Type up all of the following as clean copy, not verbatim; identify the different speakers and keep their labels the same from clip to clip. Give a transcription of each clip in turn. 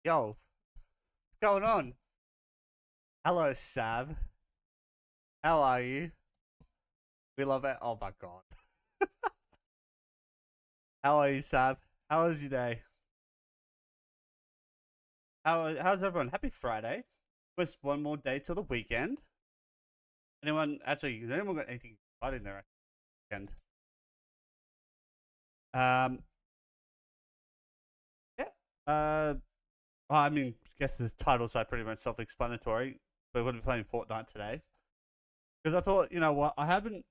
Speaker 1: Yo, what's going on? Hello, Sav. How are you? We love it. Oh my god. How are you, Sav? How was your day? How's everyone? Happy Friday. Just one more day till the weekend. Has anyone got anything exciting there weekend? Um yeah. I mean, I guess the titles are pretty much self-explanatory. We're going to be playing Fortnite today because I thought, you know what, I've been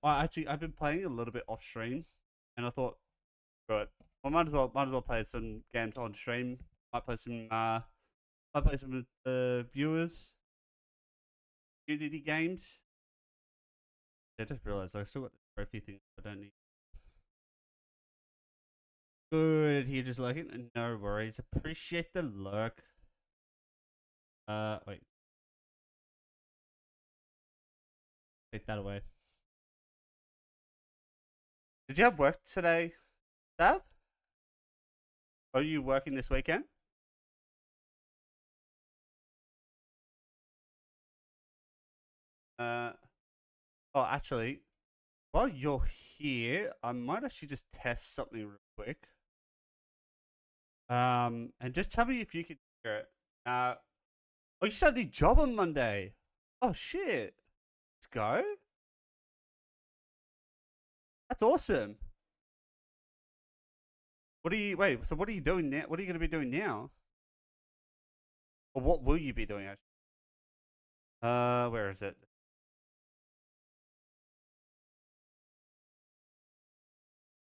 Speaker 1: playing a little bit off stream, and I thought, good, I might as well play some games on stream. Might play some with the viewers. Unity games. I just realized I still got the trophy thing. I don't need. Good, he just lurking. No worries. Appreciate the lurk. Wait. Take that away. Did you have work today, Sav? Are you working this weekend? Uh, oh, actually, while you're here, I might actually just test something real quick. And just tell me if you can hear it. Oh, you started a new job on Monday. Oh shit! Let's go. That's awesome. So what are you doing now? What are you going to be doing now? Or what will you be doing actually? Where is it?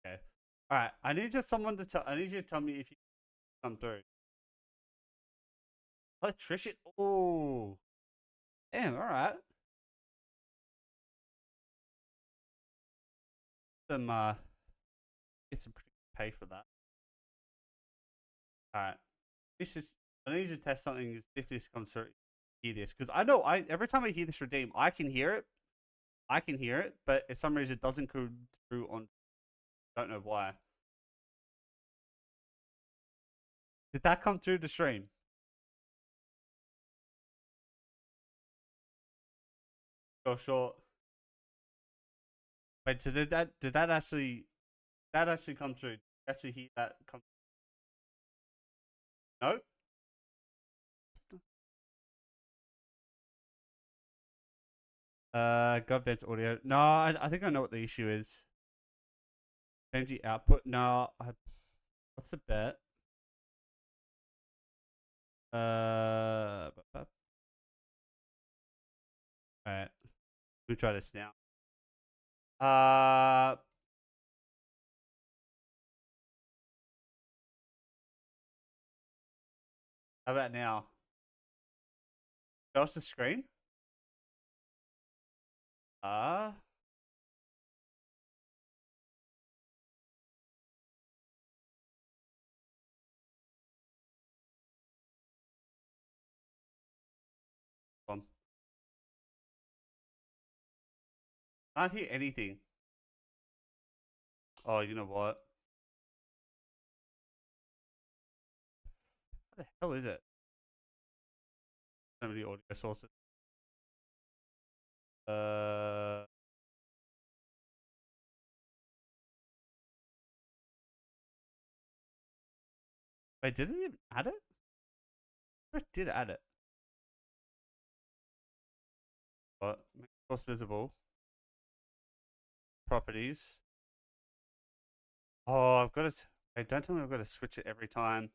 Speaker 1: Okay. All right. I need you to tell me if you come through. Electrician. Oh, damn. All right. Some get some pretty good pay for that. All right. This is. I need you to test something. If this comes through, hear this, because I know every time I hear this redeem, I can hear it. I can hear it, but for some reason it doesn't go through on. Don't know why. Did that come through the stream? Oh, sure. Wait, so did that actually come through? Actually hear that come? No. Government audio. No, I think I know what the issue is. Benji output. No, what's the bet? Uh, Alright. We try this now. How about now? Show us the screen. Uh, um, Can't hear anything. Oh, you know what? What the hell is it? So many audio sources. Uh, Wait, did it even add it? Or it did add it? What? Make source visible. Properties. Oh, I've got to. Wait, don't tell me I've got to switch it every time.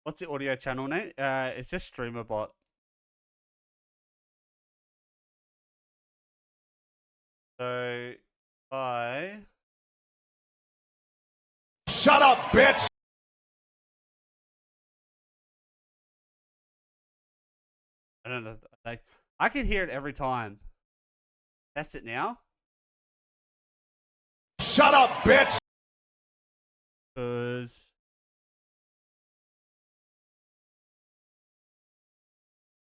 Speaker 1: What's the audio channel name? It's just StreamerBot. So I
Speaker 2: Shut up, bitch!
Speaker 1: don't know. I can hear it every time. Test it now.
Speaker 2: Shut up, bitch!
Speaker 1: Cause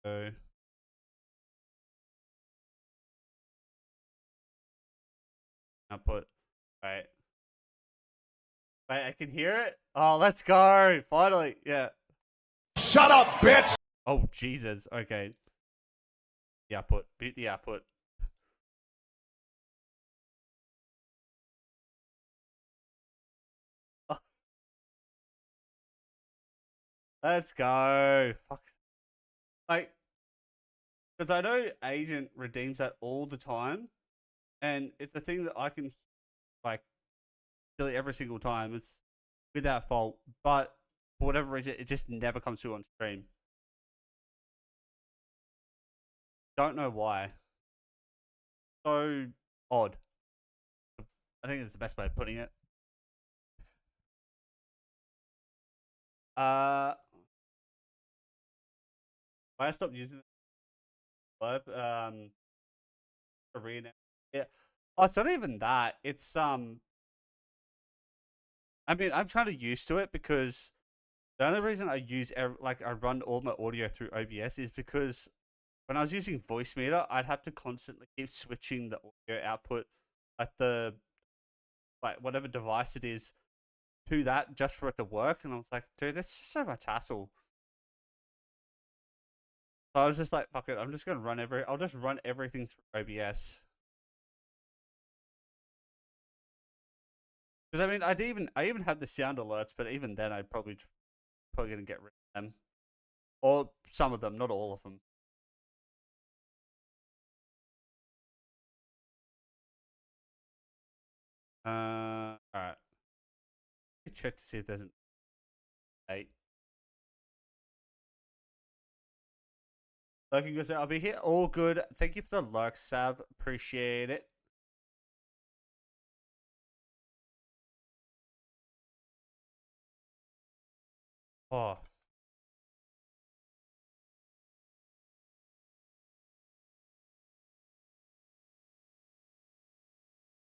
Speaker 1: so output. Wait. Wait, I can hear it. Oh, let's go! Finally, yeah.
Speaker 2: Shut up, bitch.
Speaker 1: Oh, Jesus. Okay. The output. Beat the output. Let's go. Fuck. Like, because I know Agent redeems that all the time, and it's a thing that I can, like, nearly every single time. It's without fault, but for whatever reason, it just never comes through on stream. Don't know why. So odd. I think it's the best way of putting it. I stopped using it. Arena. Yeah. Oh, it's not even that. It's I mean, I'm kind of used to it because the only reason I use I run all my audio through OBS is because when I was using voice meter, I'd have to constantly keep switching the audio output, like whatever device it is, to that just for it to work. And I was like, dude, that's just so much hassle. So I was just like, fuck it, I'm just gonna I'll just run everything through OBS. Because I mean, I even have the sound alerts, but even then, I'd probably gonna get rid of them, or some of them, not all of them. All right. Check to see if there's an 8. Lurking goes out. I'll be here. All good. Thank you for the lurk, Sav. Appreciate it. Oh. All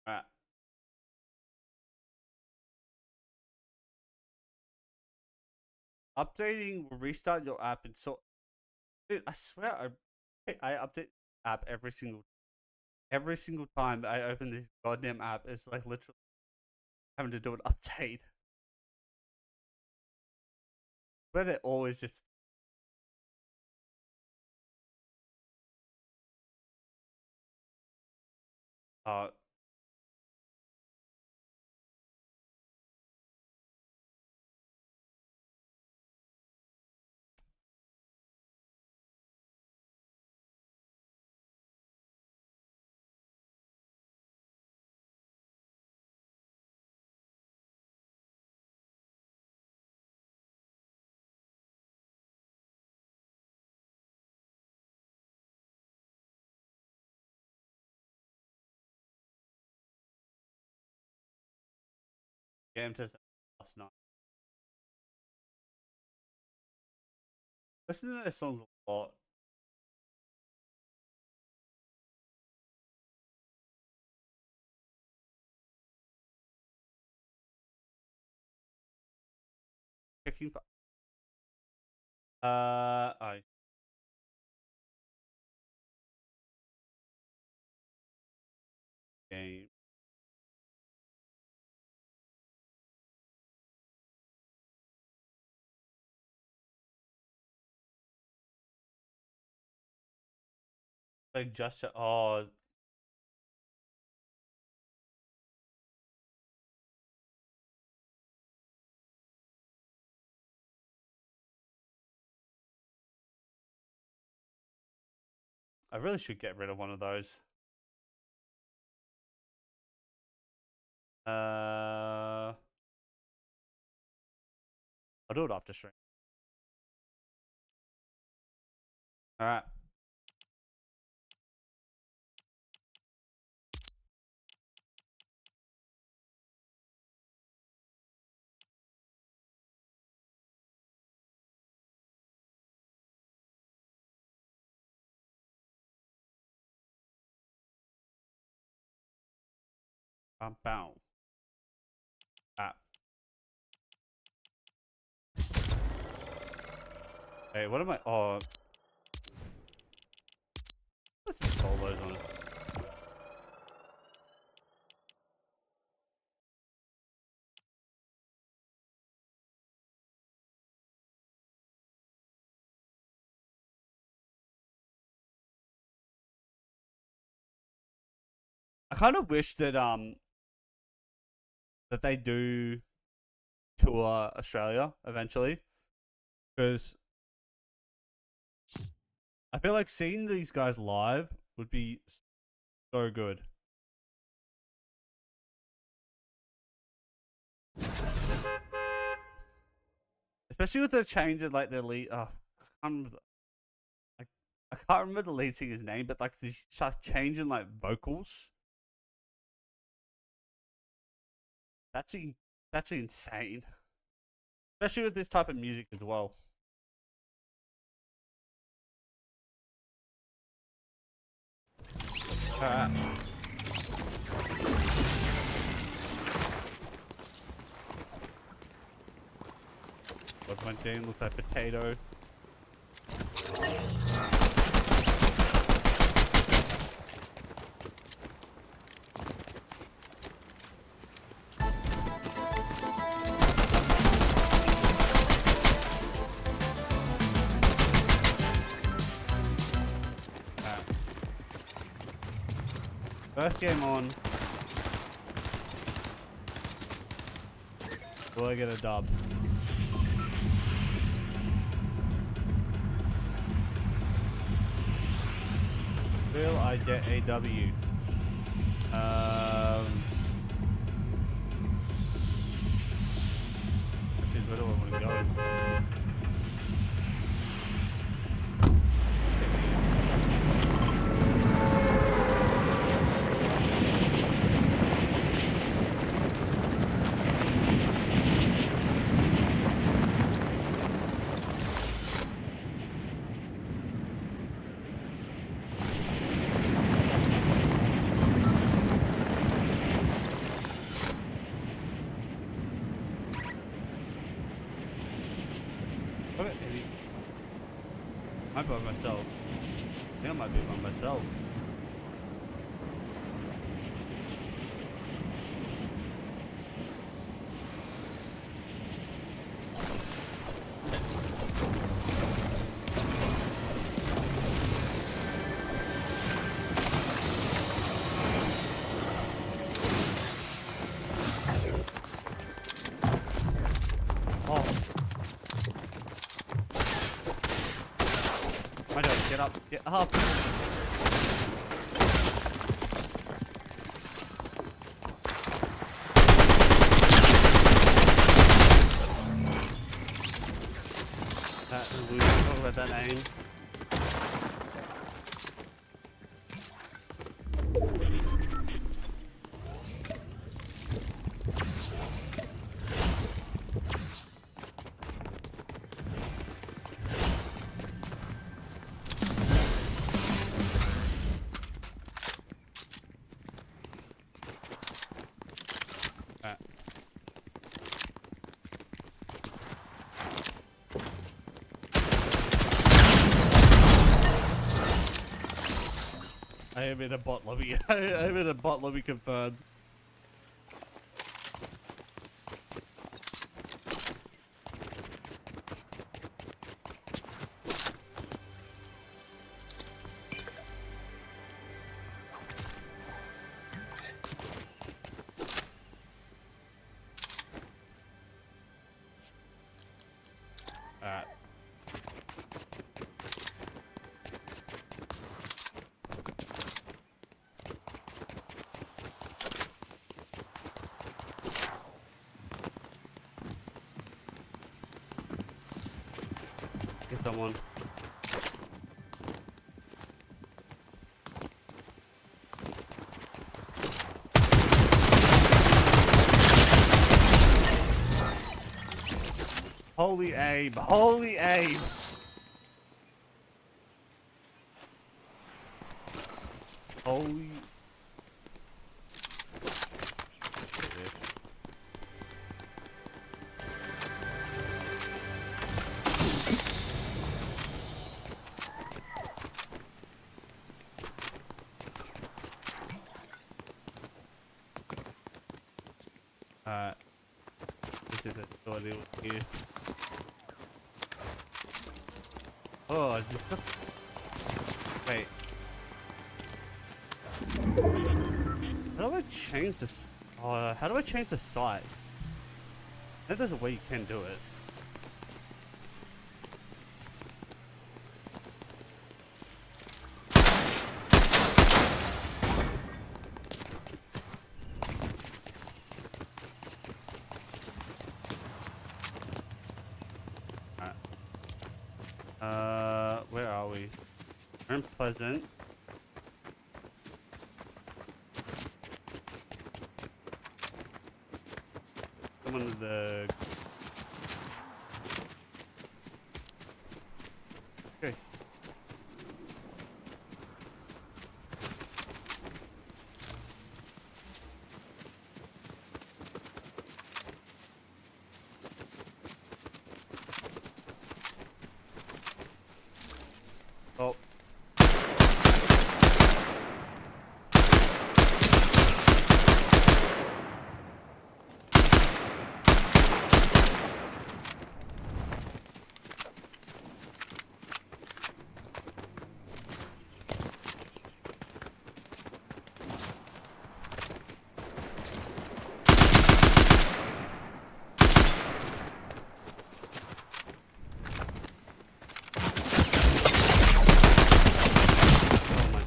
Speaker 1: right. Updating will restart your app and so. Dude, I swear I update app every single time I open this goddamn app. It's like literally having to do an update. But it always just. Uh, game test last night. Listen to their songs a lot. Checking for. I game. Like just oh. I really should get rid of one of those. I'll do it after stream. All right. Bow. Ah. Hey, what am I? Oh, let's install those on this. I kind of wish that that they do tour Australia eventually, because I feel like seeing these guys live would be so good. Especially with the change of like the lead. I can't remember. I can't remember the lead singer's name, but like the changing like vocals. That's that's insane. Especially with this type of music as well. Alright. What went down looks like potato. First game on. Will I get a dub? Will I get a W? This is where do I want to go? I might be by myself. I think I might be by myself. Get up, get up. We talk about that aim. I am in a bot lobby. I am in a bot lobby confirmed. Alright. Get someone. Holy Abe. Holy Abe. Holy. This is a story here. Oh, I just got. Wait. change this? How do I change the size? I think there's a way you can do it. Where are we? We're in Pleasant. Come on to the... Okay. Oh.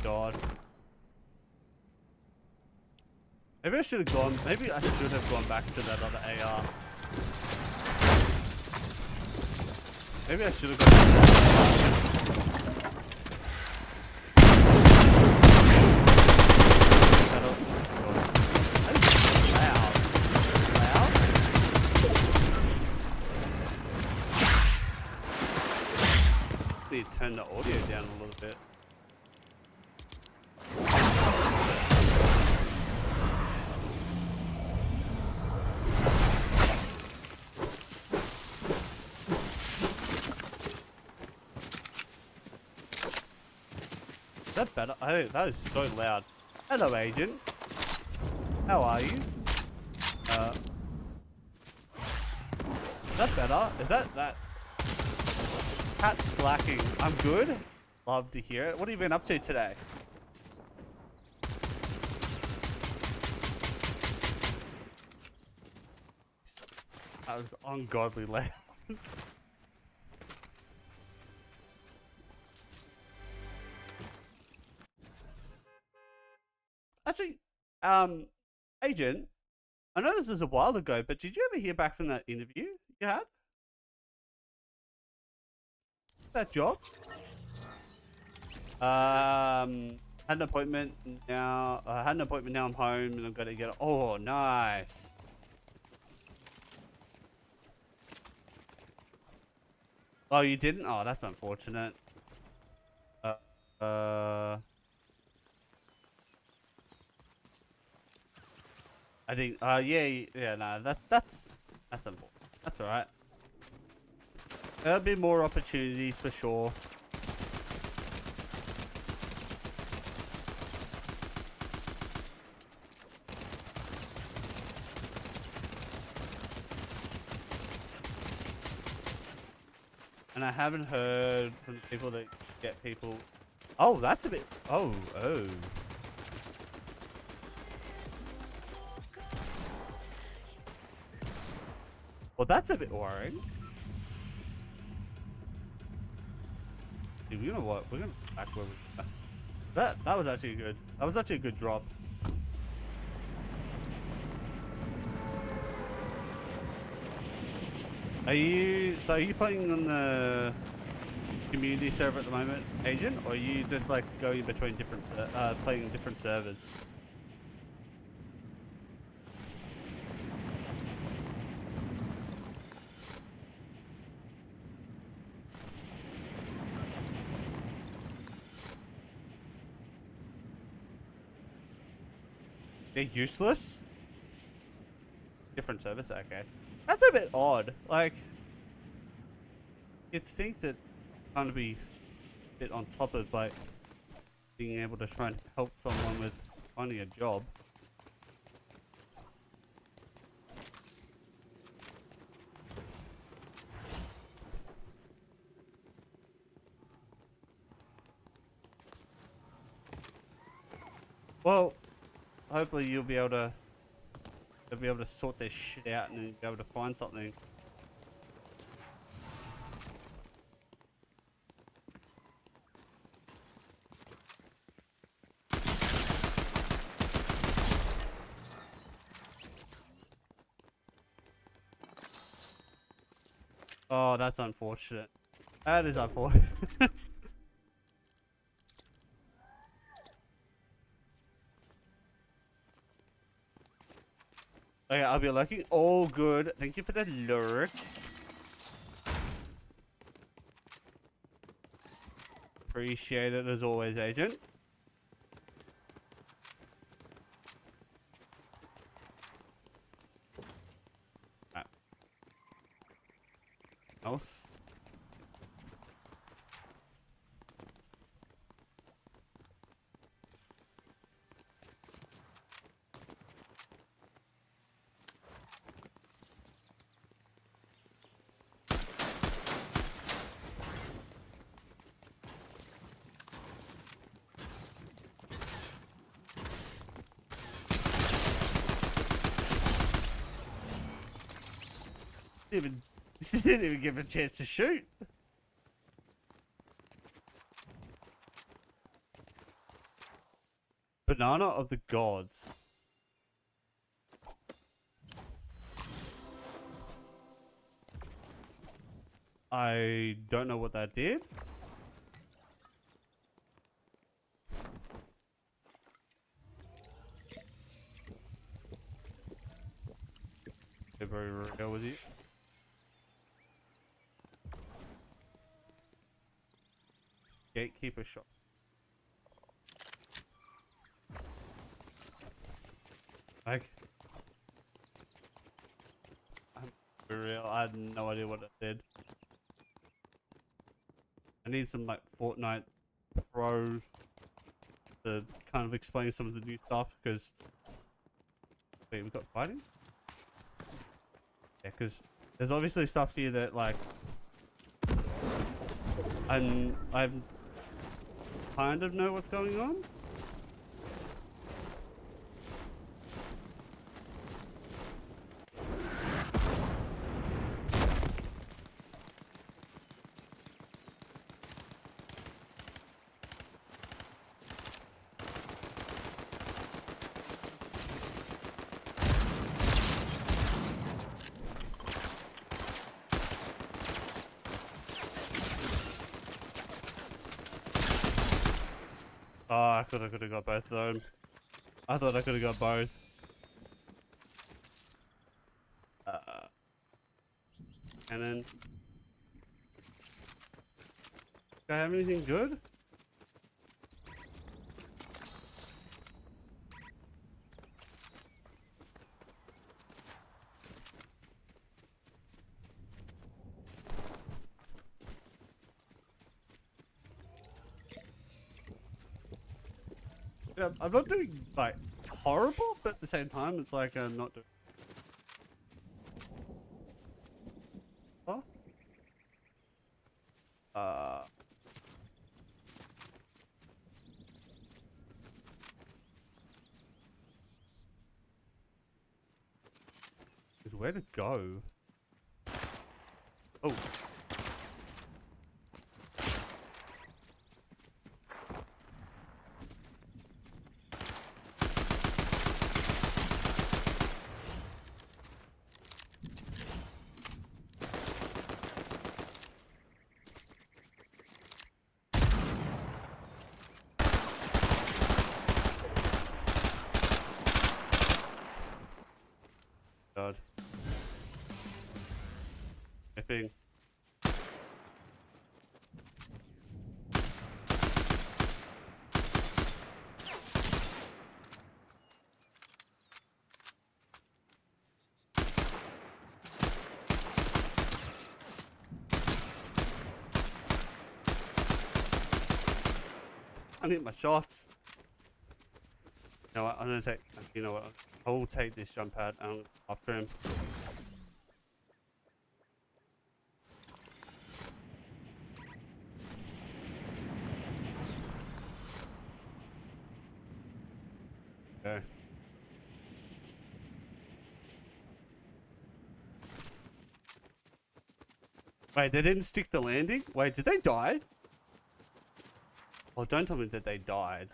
Speaker 1: God. Maybe I should have gone. Maybe I should have gone back to that other AR. Maybe I should have gone back to that. That is loud. Loud? Need to turn the audio down a little bit. Is that better? I think that is so loud. Hello, Agent. How are you? Is that better? Is that cat slacking? I'm good. Love to hear it. What have you been up to today? That was ungodly loud. Actually, Agent, I know this was a while ago, but did you ever hear back from that interview you had? That job? Had an appointment now. I had an appointment now. I'm home and I'm gonna get. Oh, nice. Oh, you didn't? Oh, that's unfortunate. I think. Yeah. No, that's important. That's all right. There'll be more opportunities for sure. And I haven't heard from people that get people. Oh, that's a bit. Oh. Well, that's a bit worrying. Dude, you know what? We're gonna back where we. That was actually good. That was actually a good drop. Are you playing on the community server at the moment, Agent, or are you just like going between different playing different servers? They're useless? Different service? Okay. That's a bit odd. Like, you'd think that kind of be a bit on top of, like, being able to try and help someone with finding a job. Well, hopefully you'll be able to sort this shit out and be able to find something. Oh, that's unfortunate. That is unfortunate. Okay, I'll be lurking. All good. Thank you for the lurk. Appreciate it as always, Agent. Right. Else. Even didn't even give a chance to shoot. Banana of the gods. I don't know what that did. Be very real with you. Gatekeeper shot. Like, I'm for real. I had no idea what it did. I need some like Fortnite Pro to kind of explain some of the new stuff because. Wait, we got fighting? Yeah, because there's obviously stuff here that like I'm kind of know what's going on. Oh, I thought I could have got both of them. I thought I could have got both. Cannon. Do I have anything good? Yeah, I'm not doing like horrible, but at the same time, it's like I'm not doing. Huh? Uh. Is where to go? Oh. God. Shipping. I need my shots. You know what? I'm gonna take. You know what? I will take this jump pad and after him. Okay. Wait, they didn't stick the landing? Wait, did they die? Oh, don't tell me that they died.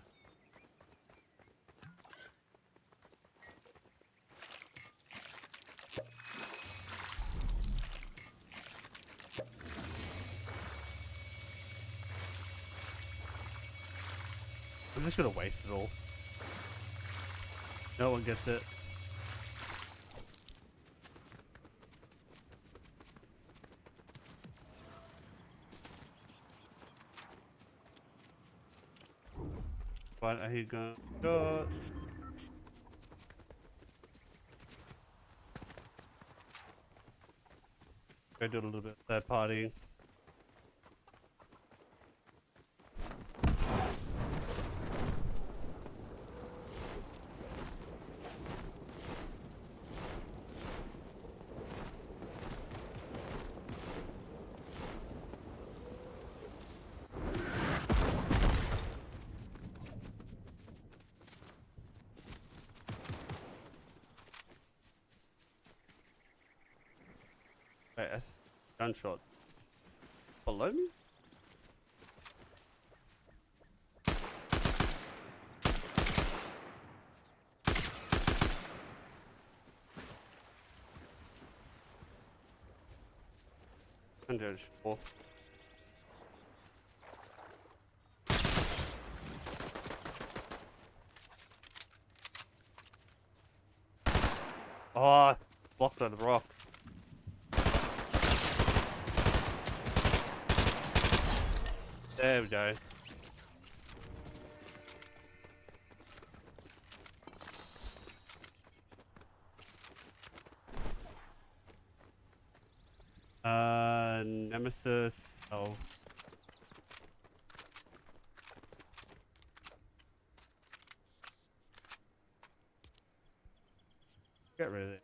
Speaker 1: I'm just gonna waste it all. No one gets it. But are you gonna go? Go do a little bit of third party. Wait, that's gunshot. Below me? Under sure. Oh, blocked by the rock. There we go. Nemesis. Oh. Get rid of it.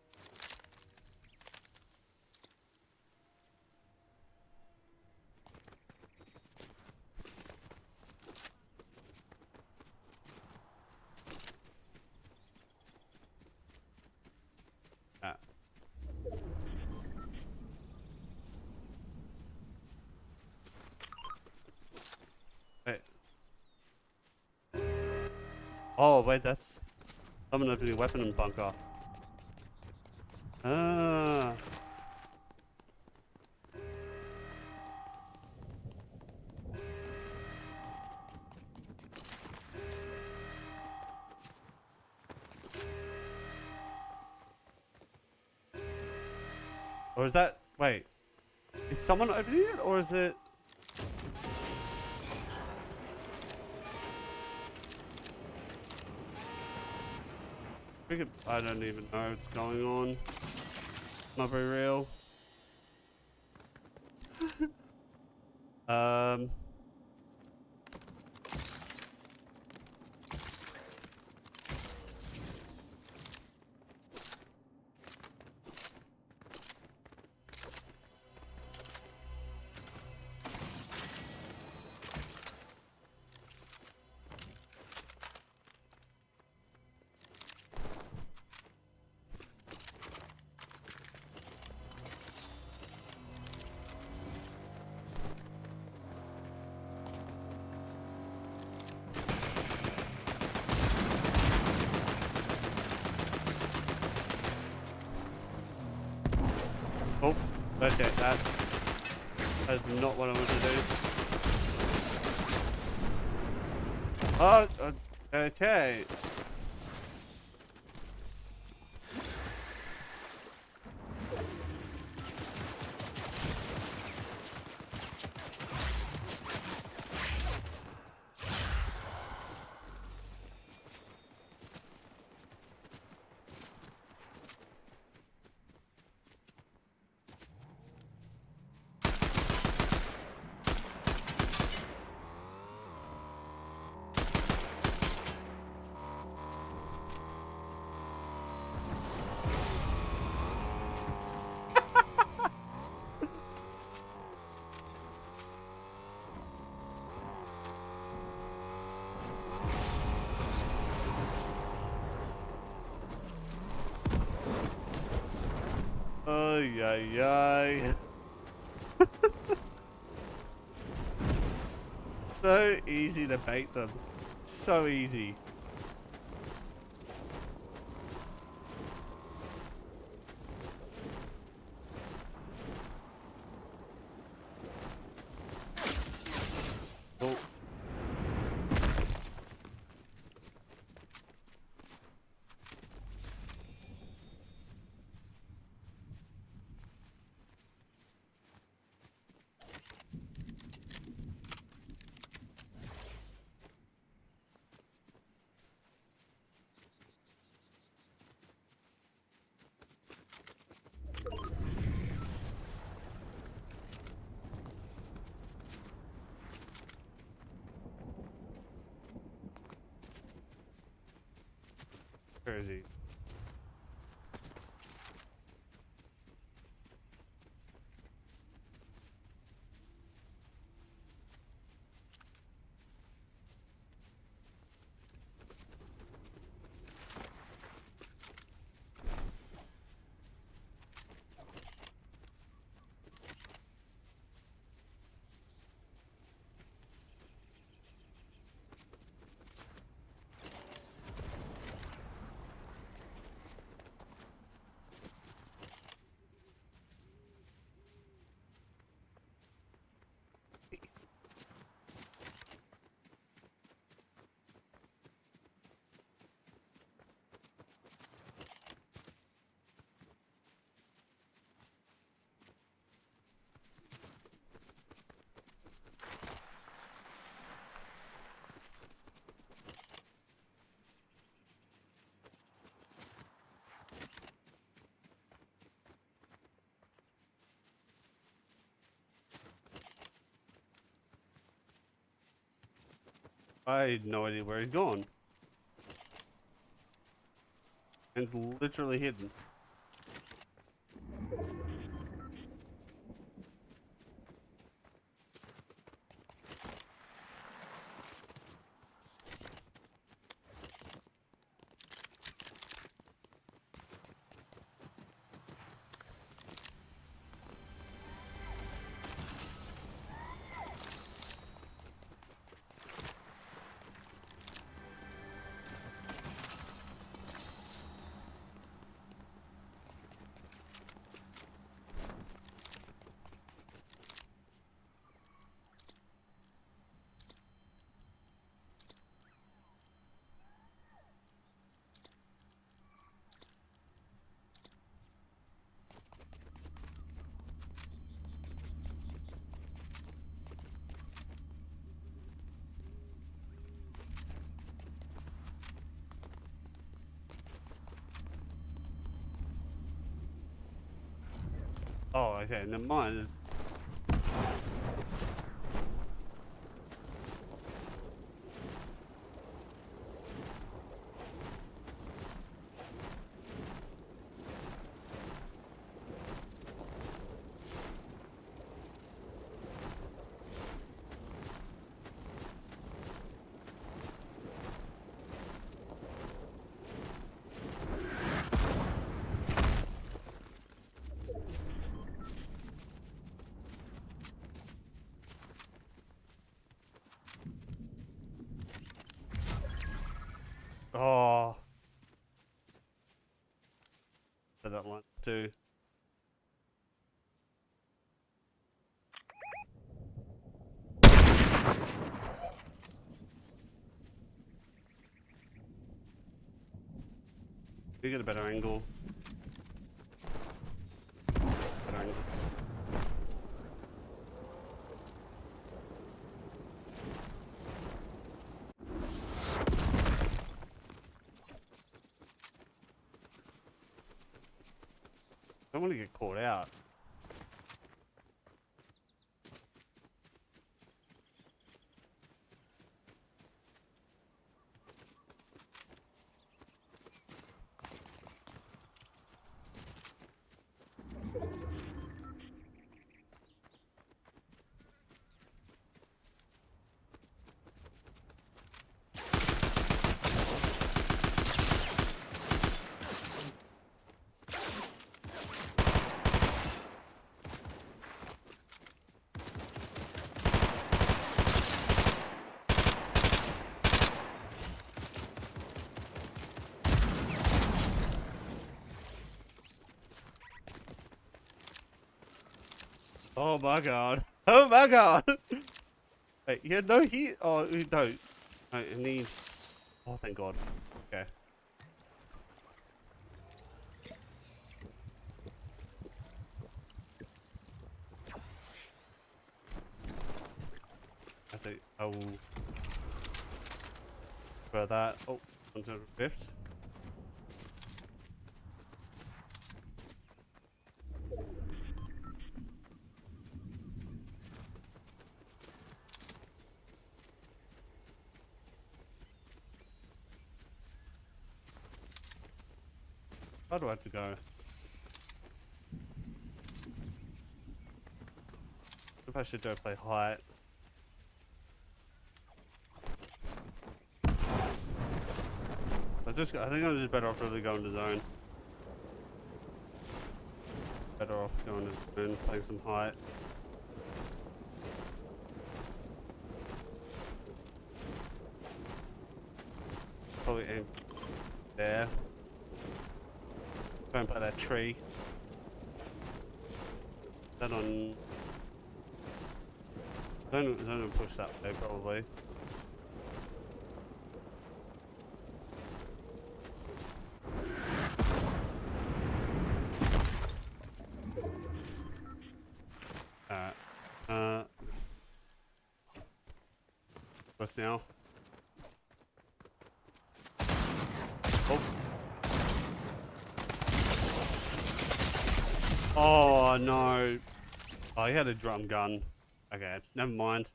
Speaker 1: Ah. Wait. Oh, wait, that's someone opening a weapon in bunker. Ah. Or is that... Wait. Is someone opening it, or is it... I don't even know what's going on. Not very real. Oh, okay, that is not what I want to do. Oh, okay. Ay, ay, ay. So easy to bait them. So easy. Oh. Crazy. I had no idea where he's gone. And it's literally hidden. Oh, okay, never mind. It's... Oh. That one too. You get a better angle. Better angle. I don't want to get caught out. Oh my god. Oh my god. Wait, yeah, no, he. Oh, no. I need. Oh, thank god. Okay. That's it. I will. For that. Oh, one's a rift. How do I have to go? If I should go play height. I think I'm just better off really going to zone. Better off going to zone, playing some height. Probably aim there. Go and play that tree. Then on. Zone will push that way probably. Alright. What's now? Oh. Oh no. Oh, he had a drum gun. Okay, never mind.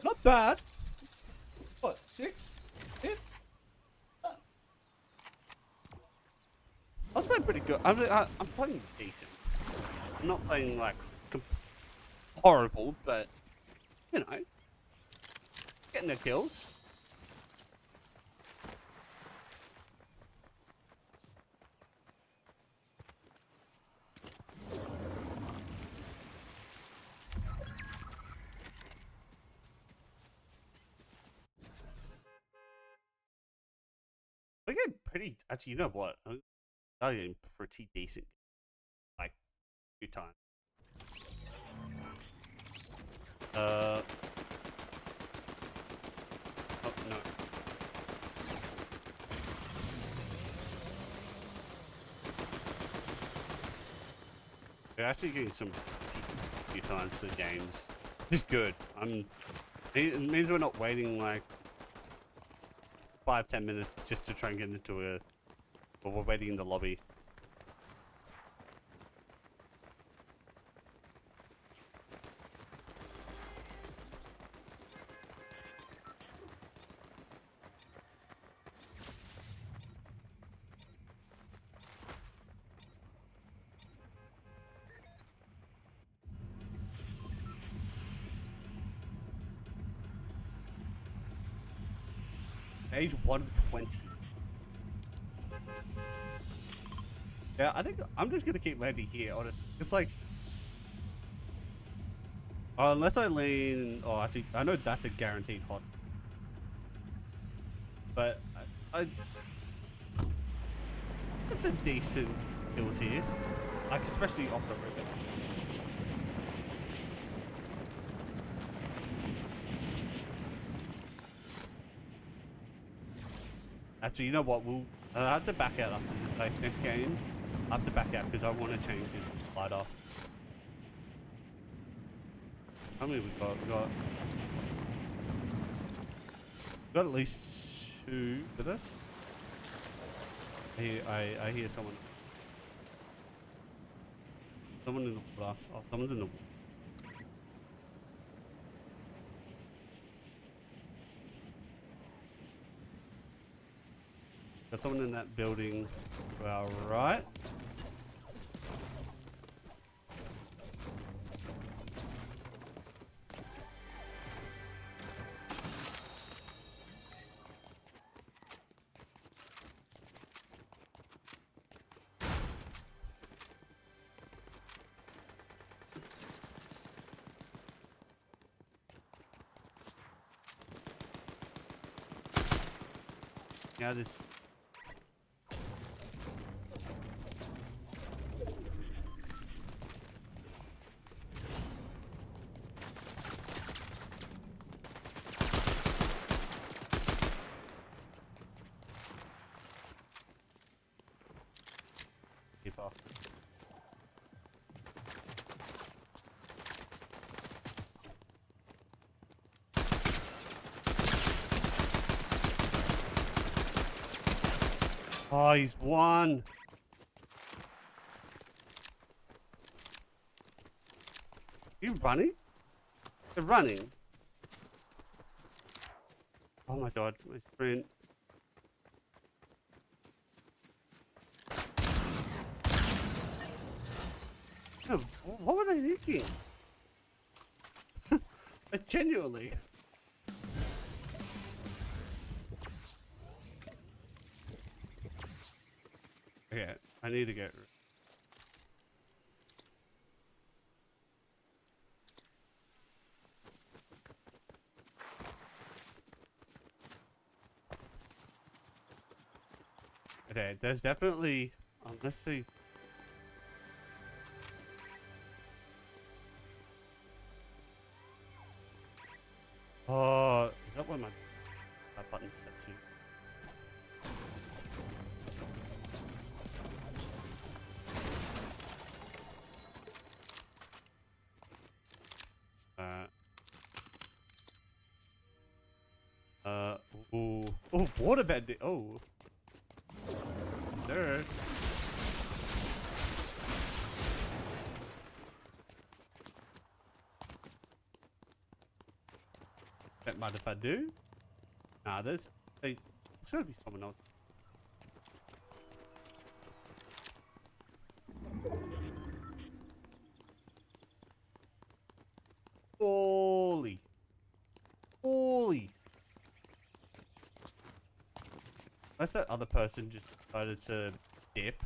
Speaker 1: Not bad. What, 6? 5? I was playing pretty good. I'm playing decent. I'm not playing like horrible, but you know, getting the kills. We're getting pretty. Actually, you know what? I'm getting pretty decent. Like, a few times. Oh no. We're actually getting some a few times to the games. Just good. It means we're not waiting like 5-10 minutes just to try and get into a. But we're waiting in the lobby. Age 120. Yeah, I think I'm just gonna keep landing here, honestly. It's like, unless I lean. Oh, actually, I know that's a guaranteed hot. But it's a decent kills here, like especially off the ribbon. Actually, you know what? I'll have to back out after like next game. I have to back out because I want to change his glider. How many we got? We got at least 2 with us. I hear someone. Someone in the water. Oh, someone's in the water. Got someone in that building to our right. Now this. Oh, he's won. You running? They're running. Oh my god, my sprint. No, what were they thinking? Genuinely. Okay, I need to get. Okay, there's definitely. Let's see. Oh, is that what my button's set to? Uh, ooh, oh, waterbed. Oh, sir. Don't mind if I do. Nah, there's gotta be someone else. Holy, holy. Unless that other person just decided to dip.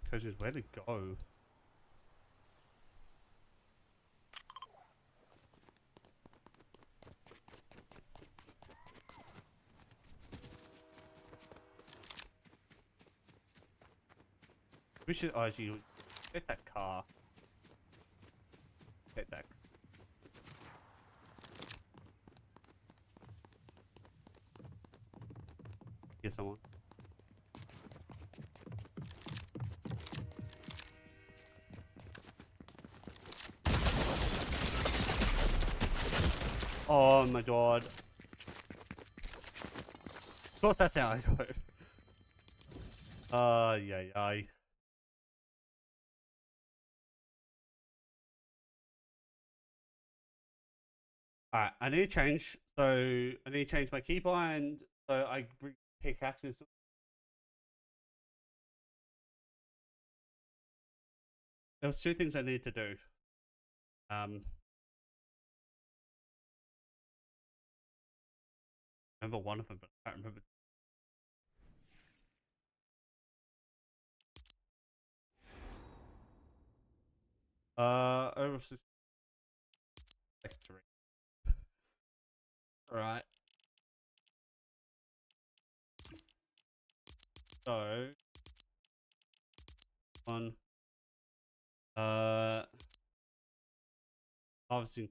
Speaker 1: Question is where to go. We should actually get that car. Get that. Get someone. Oh my god. Of course that's how I do it. Yeah. Alright, I need to change. So I need to change my keybind. So I bring pickaxes. There was two things I need to do. Remember one of them, but I can't remember. Over like 3. Alright. So one. Obviously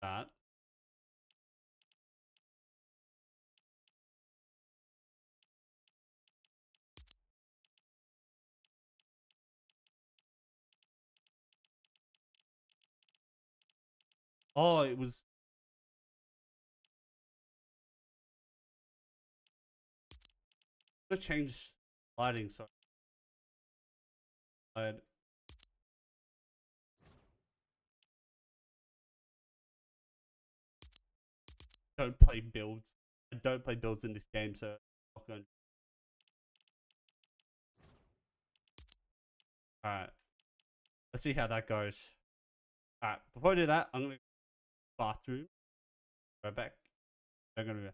Speaker 1: that. Oh, it was. I'm gonna change lighting so I don't play builds. I don't play builds in this game, so I'm not going. Alright. Let's see how that goes. Alright, before I do that, I'm gonna go to the bathroom. Right back. I'm gonna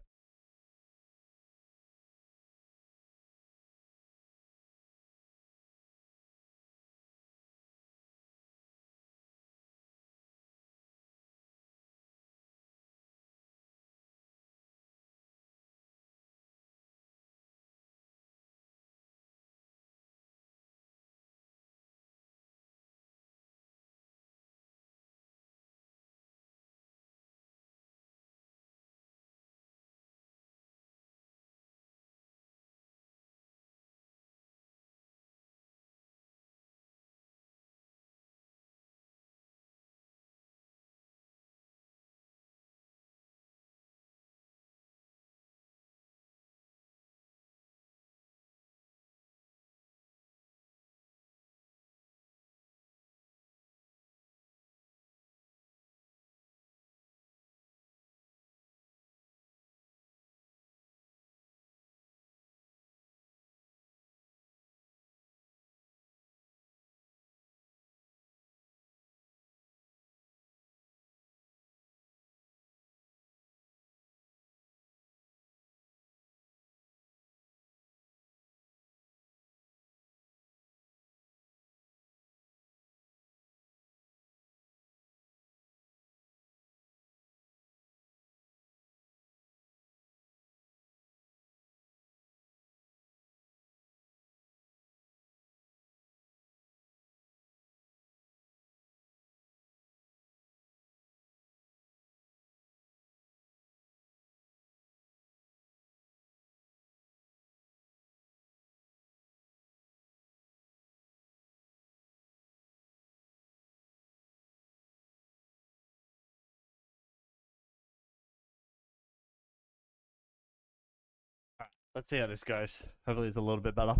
Speaker 1: Let's see how this goes. Hopefully it's a little bit better.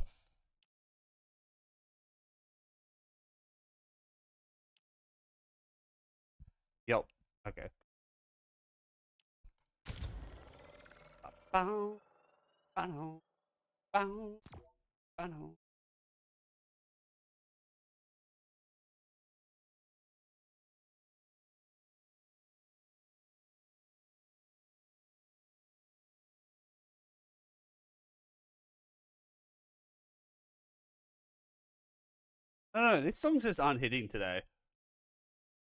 Speaker 1: Yep. Okay. Bow, bow, bow, bow. No, these songs just aren't hitting today.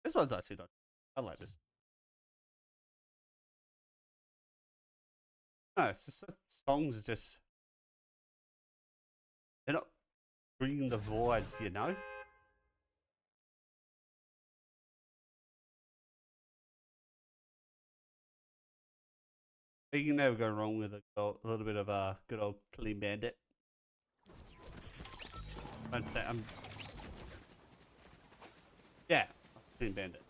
Speaker 1: This one's actually not. I like this. No, it's just songs are just. They're not bringing the void, you know? You can never go wrong with a little bit of a good old Clean Bandit. I'd say I'm. Yeah, Clean Bandit.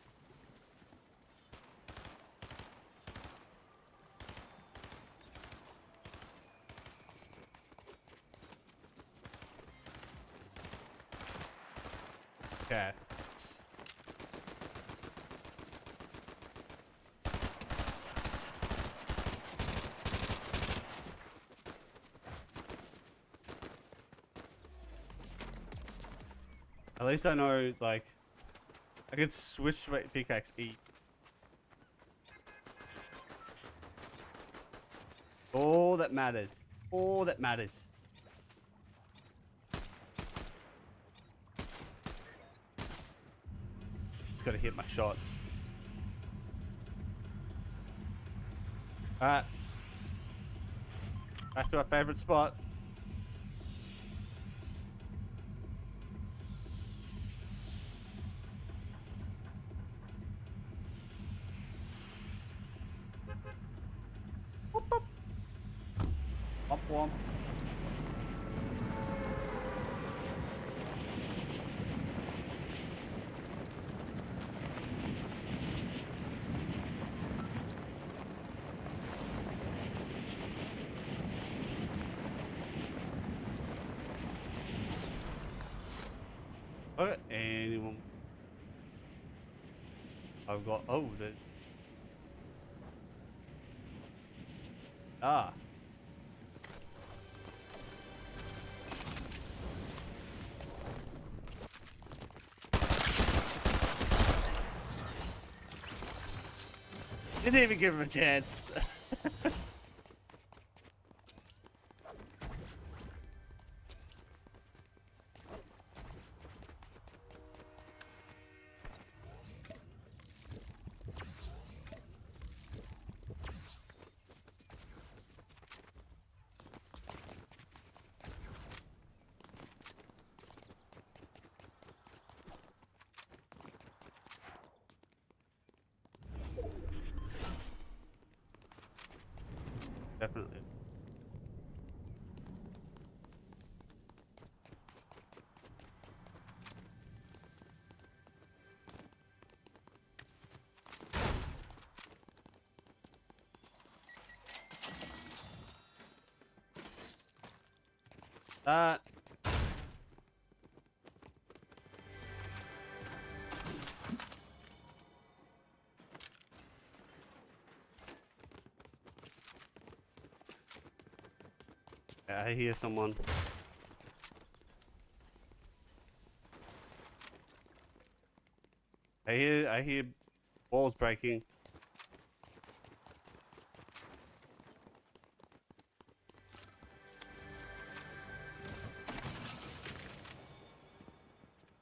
Speaker 1: Okay. At least I know, like, I can switch to my pickaxe E. All that matters. All that matters. Just gotta hit my shots. Alright. Back to our favorite spot. Whoop, whoop. Womp womp. Okay, anyone? I've got. Oh, the. Ah. Didn't even give him a chance. Definitely. That. Yeah, I hear someone. I hear walls breaking.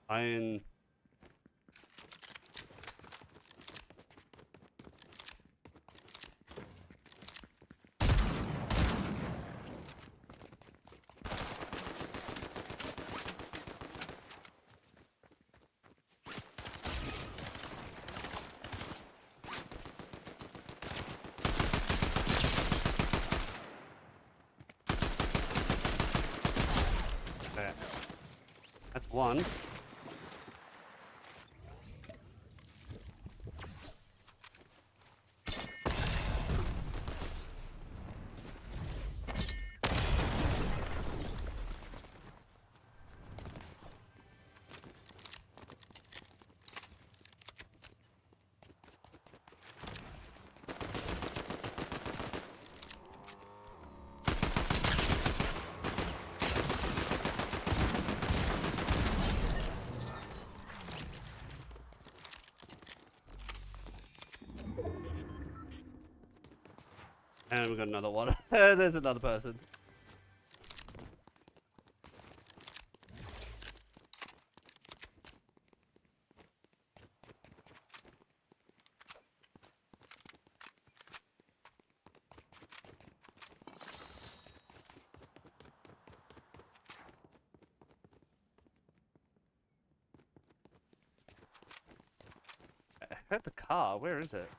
Speaker 1: Iron. There. That's one. And we got another one. There's another person. I heard the car. Where is it?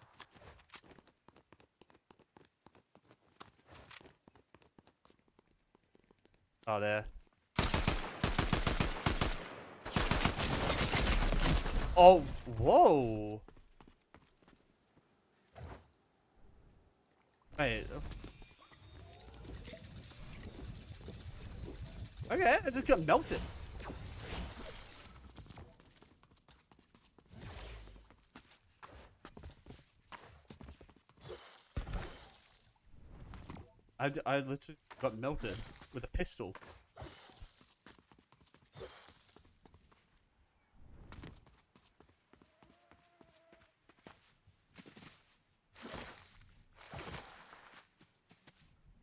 Speaker 1: Oh, there. Oh, whoa. Wait. Okay, it just got melted. I literally got melted with a pistol.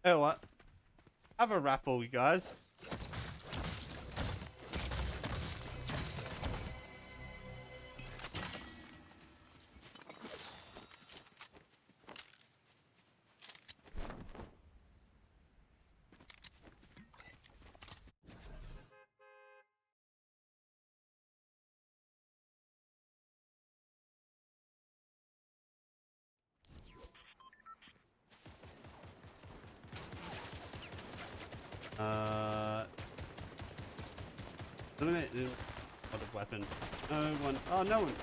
Speaker 1: Hey, what? Have a raffle, you guys. Eliminate the other weapon. No one. Oh, no one.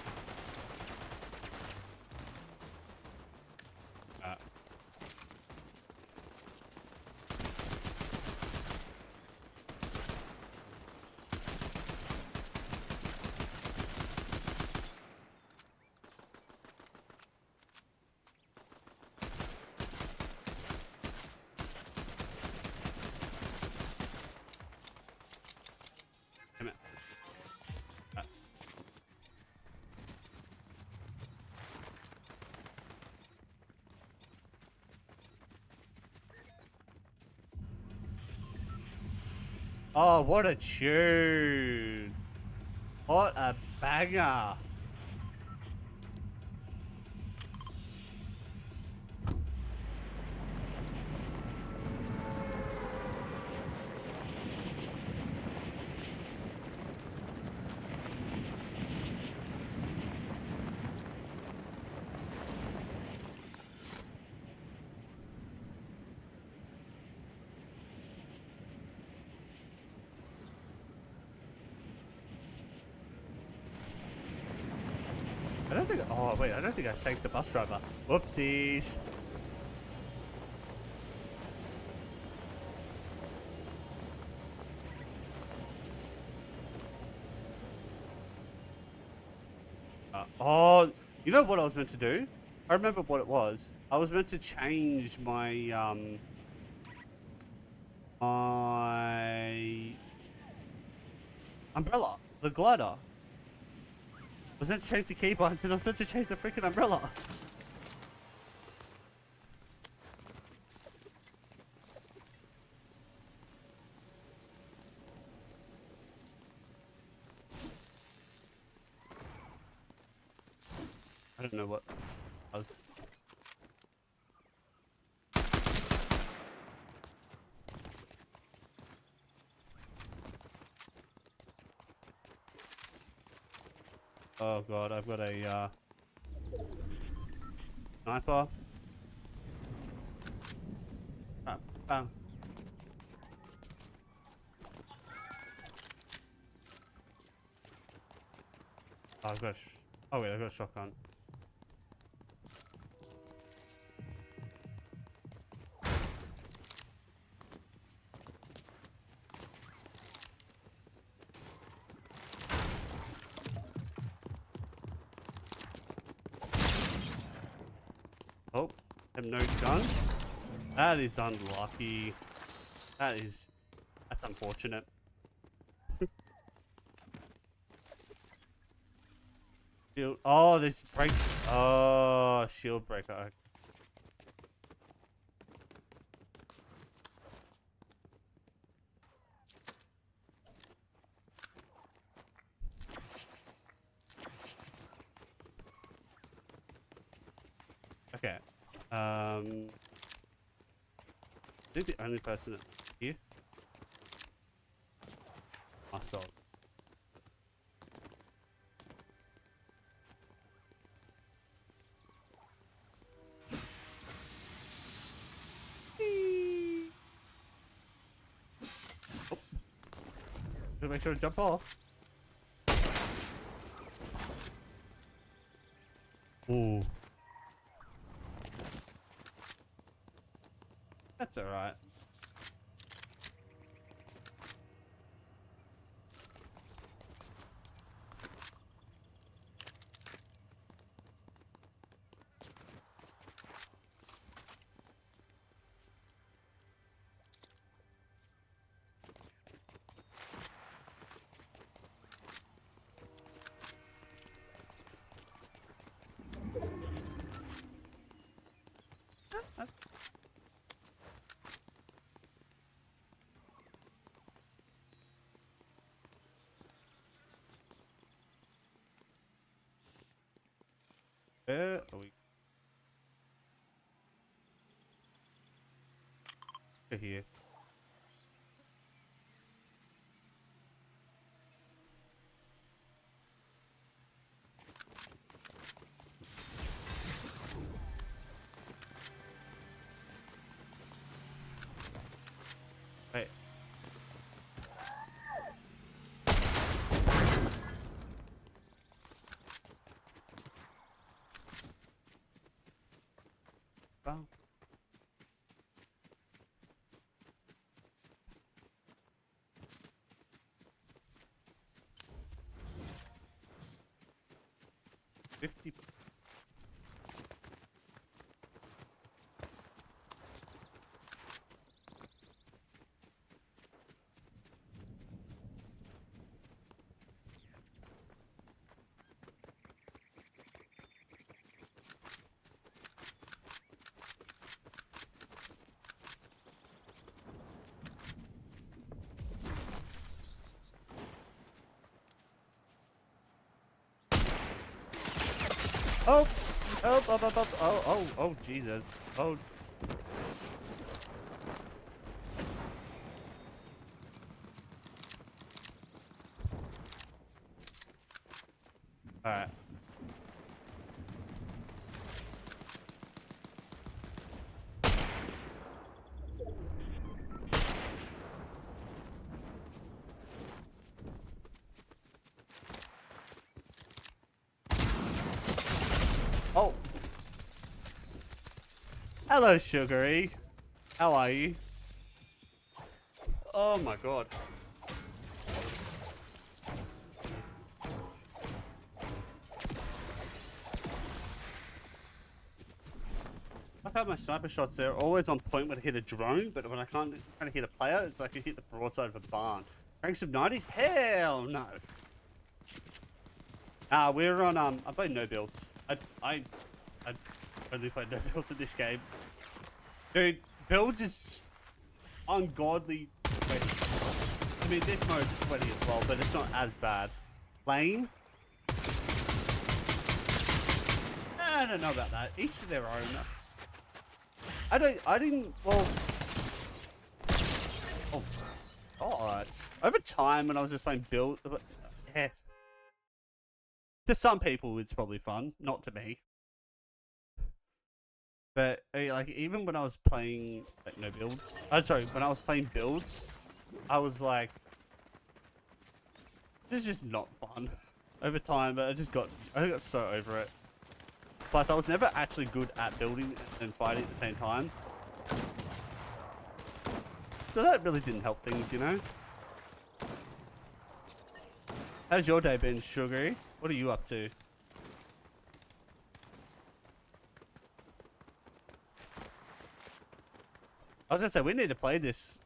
Speaker 1: Damn it. Oh, what a tune. What a banger. I don't think. Oh, wait. I don't think I tagged the bus driver. Whoopsies. Oh, you know what I was meant to do? I remember what it was. I was meant to change my my umbrella, the glider. I was meant to change the keybinds and I was meant to change the freaking umbrella. I don't know what I was. Oh god, I've got a sniper. Bam, bam. Oh, I've got oh wait, I've got a shotgun. Oh, have no gun. That is unlucky. That's unfortunate. Shield. Oh, this breaks. Oh, shield breaker. Okay. I think the only person here. Myself. Oh. Gotta make sure to jump off. Ooh. That's alright. Where are we? Here. Wait. Well. $50. Oh, oh, Jesus. Oh. All right. Oh. Hello, Sugary. How are you? Oh my God. I've had my sniper shots, they're always on point when I hit a drone, but when I can't trying to hit a player, it's like I hit the broadside of a barn. Ranks of 90s? Hell no. We're on, I play no builds. I only play no builds in this game. Dude, builds is ungodly sweaty. I mean, this mode's sweaty as well, but it's not as bad. Lane? I don't know about that. Each to their own. I didn't, well... Oh, God. Over time, when I was just playing build... Yeah. To some people, it's probably fun. Not to me. But, like, even when I was playing... Like, no builds... sorry, when I was playing builds, I was like... This is just not fun. Over time, but I got so over it. Plus, I was never actually good at building and fighting at the same time. So that really didn't help things, you know? How's your day been, Sugary? What are you up to? I was gonna say, we need to play this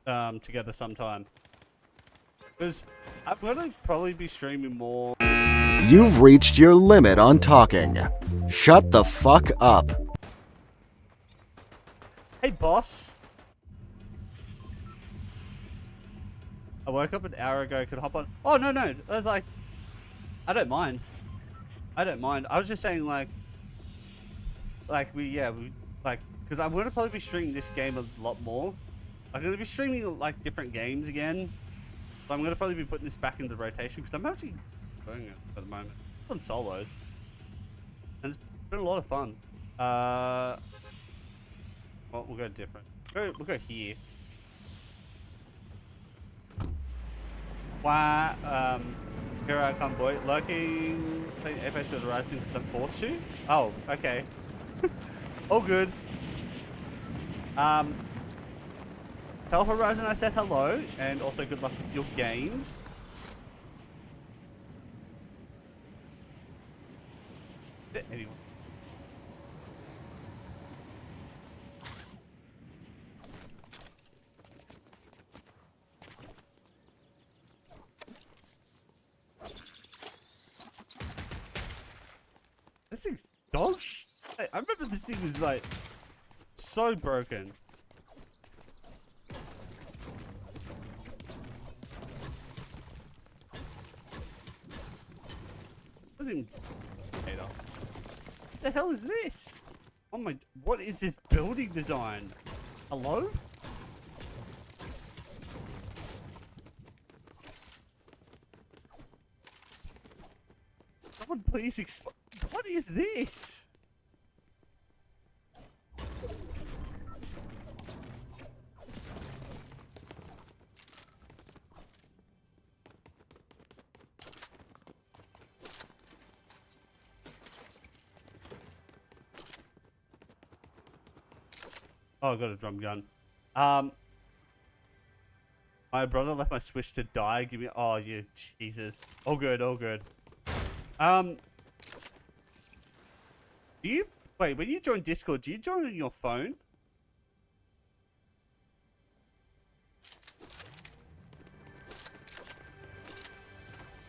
Speaker 1: together sometime. Because I'm gonna probably be streaming more.
Speaker 3: You've reached your limit on talking. Shut the fuck up.
Speaker 1: Hey, boss. I woke up an hour ago, could hop on. Oh, no. Like, I don't mind. I don't mind. I was just saying, like, because I'm gonna probably be streaming this game a lot more. I'm gonna be streaming like different games again. So I'm gonna probably be putting this back into rotation because I'm actually doing it at the moment on solos, and it's been a lot of fun. Well, we'll go different. We'll go here. Why? Here I come, boy. Lurking, playing Apex with Rising because I'm forced to. Oh, okay. All good. Tell Horizon I said hello, and also good luck with your games. Anyway. This thing's dog shit. I remember this thing was like so broken. What the hell is this? Oh my, what is this building design? Hello? Someone please explain. What is this? Oh, I got a drum gun. My brother left my Switch to die. Give me. Oh, you Jesus. All good. All good. Do you wait when you join Discord? Do you join on your phone?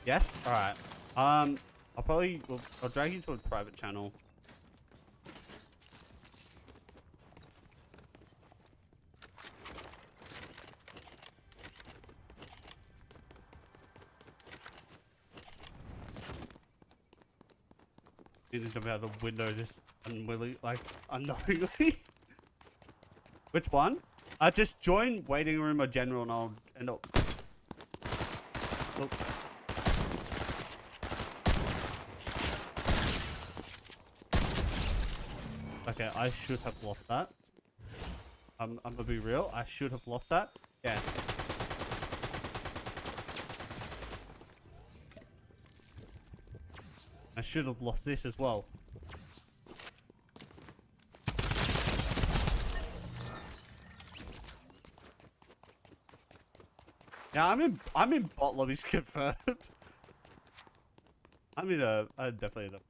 Speaker 1: Yes. All right. I'll drag you to a private channel. You just jump out the window just unknowingly. Which one? Just join waiting room or general and I'll end up. Look. Okay, I should have lost that. I'm gonna be real. I should have lost that. Yeah. I should have lost this as well. Yeah, I'm in bot lobbies confirmed. I'm definitely in a.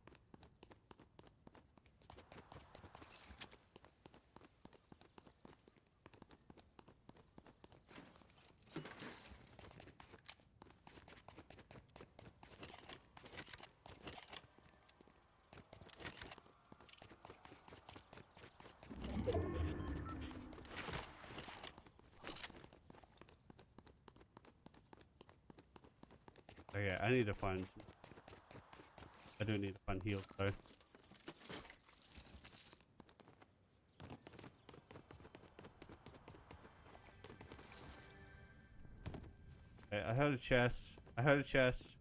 Speaker 1: Okay, I need to find some. I do need to find heals though. Okay, I heard a chest. I heard a chest.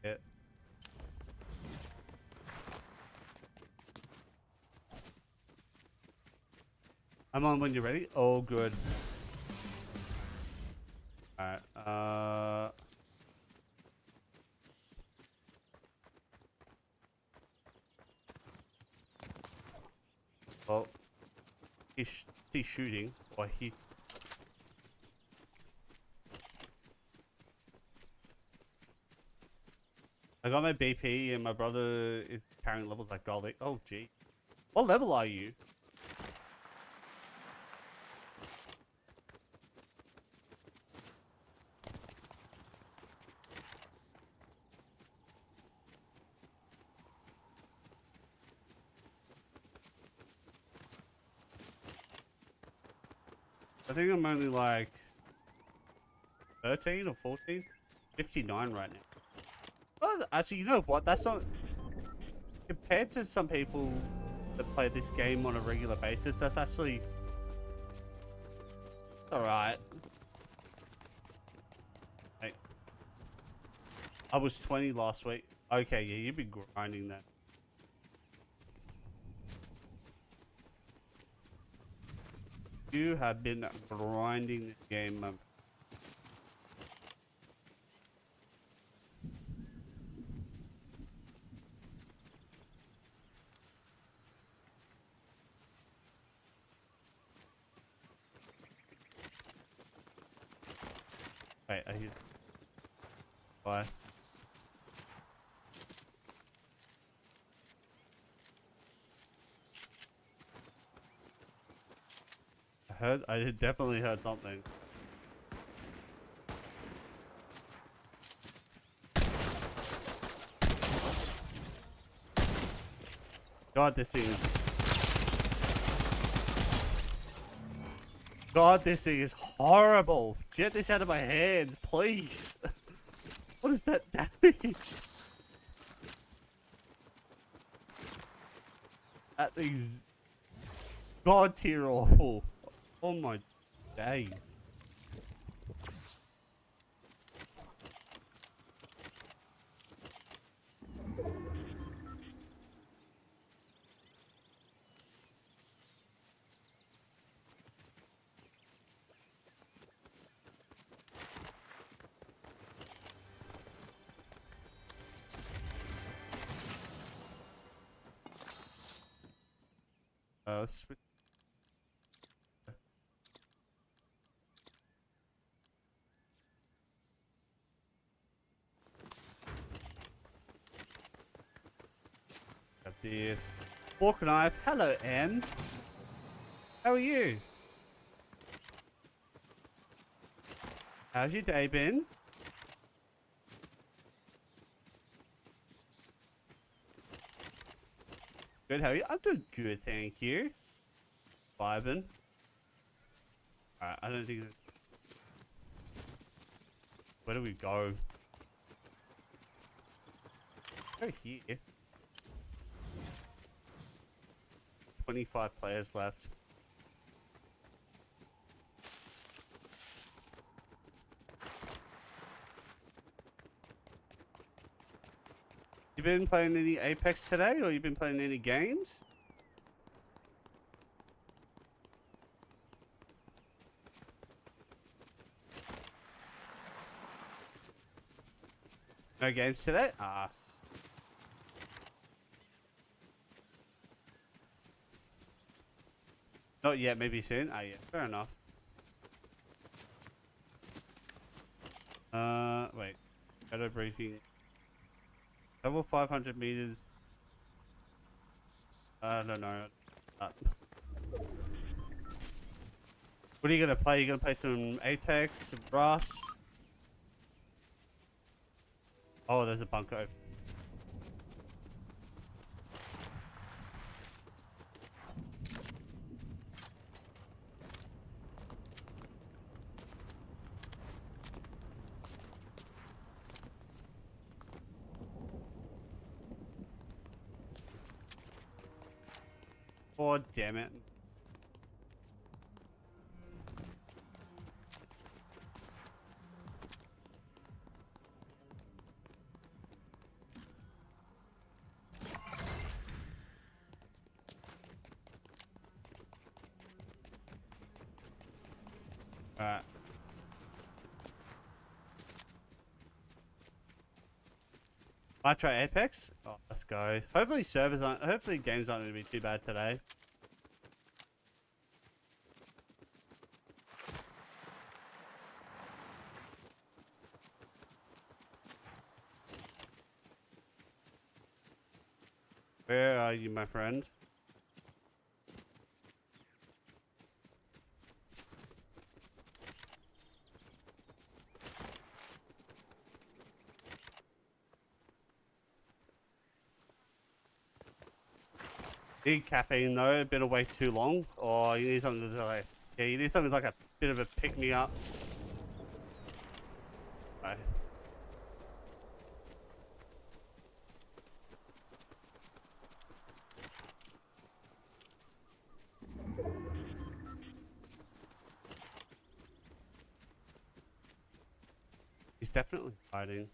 Speaker 1: Yeah. I'm on when you're ready. Oh, good. Alright, well, he's shooting, or he... I got my BP and my brother is carrying levels like golly. Oh, gee. What level are you? I think I'm only like 13 or 14. 59 right now. Oh, actually, you know what? That's not... Compared to some people that play this game on a regular basis, that's actually... Alright. Hey. I was 20 last week. Okay, yeah, you've been grinding that. You have been grinding this game, Wait, I hear... Bye. I definitely heard something. God, this thing is... God, this thing is horrible. Get this out of my hands, please. What is that damage? That thing's God tier awful. Oh my days. Let's switch. Got this. Fork knife. Hello, Anne. How are you? How's your day been? Good, how are you? I'm doing good, thank you. Vibing. Alright, I don't think... Where do we go? Go here. 25 players left. You been playing any Apex today, or you been playing any games? No games today? Ah. Not yet, maybe soon. Ah, yeah, fair enough. Wait. Shadow briefing. Level 500 meters. I don't know. What are you gonna play? You gonna play some Apex, some Rust? Oh, there's a bunker. Oh, damn it. Alright. I try Apex? Oh, let's go. Hopefully hopefully games aren't gonna be too bad today. Where are you, my friend? Need caffeine though, a bit of way too long, or you need something to like, yeah, you need something like a bit of a pick me up. Right. He's definitely hiding.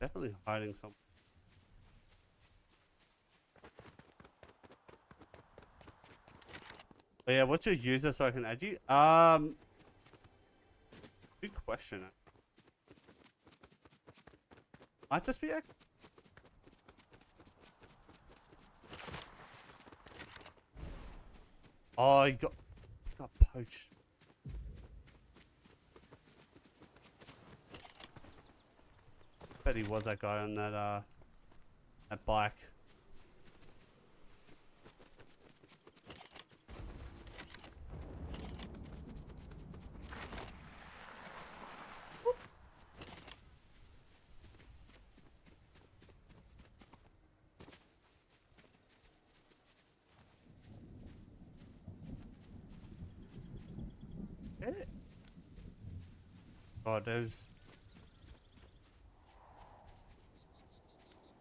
Speaker 1: Definitely hiding something. But yeah, what's your user so I can add you? Good question. Might just be a... Oh, he got poached. Bet he was that guy on that bike. Get it? Oh, there's...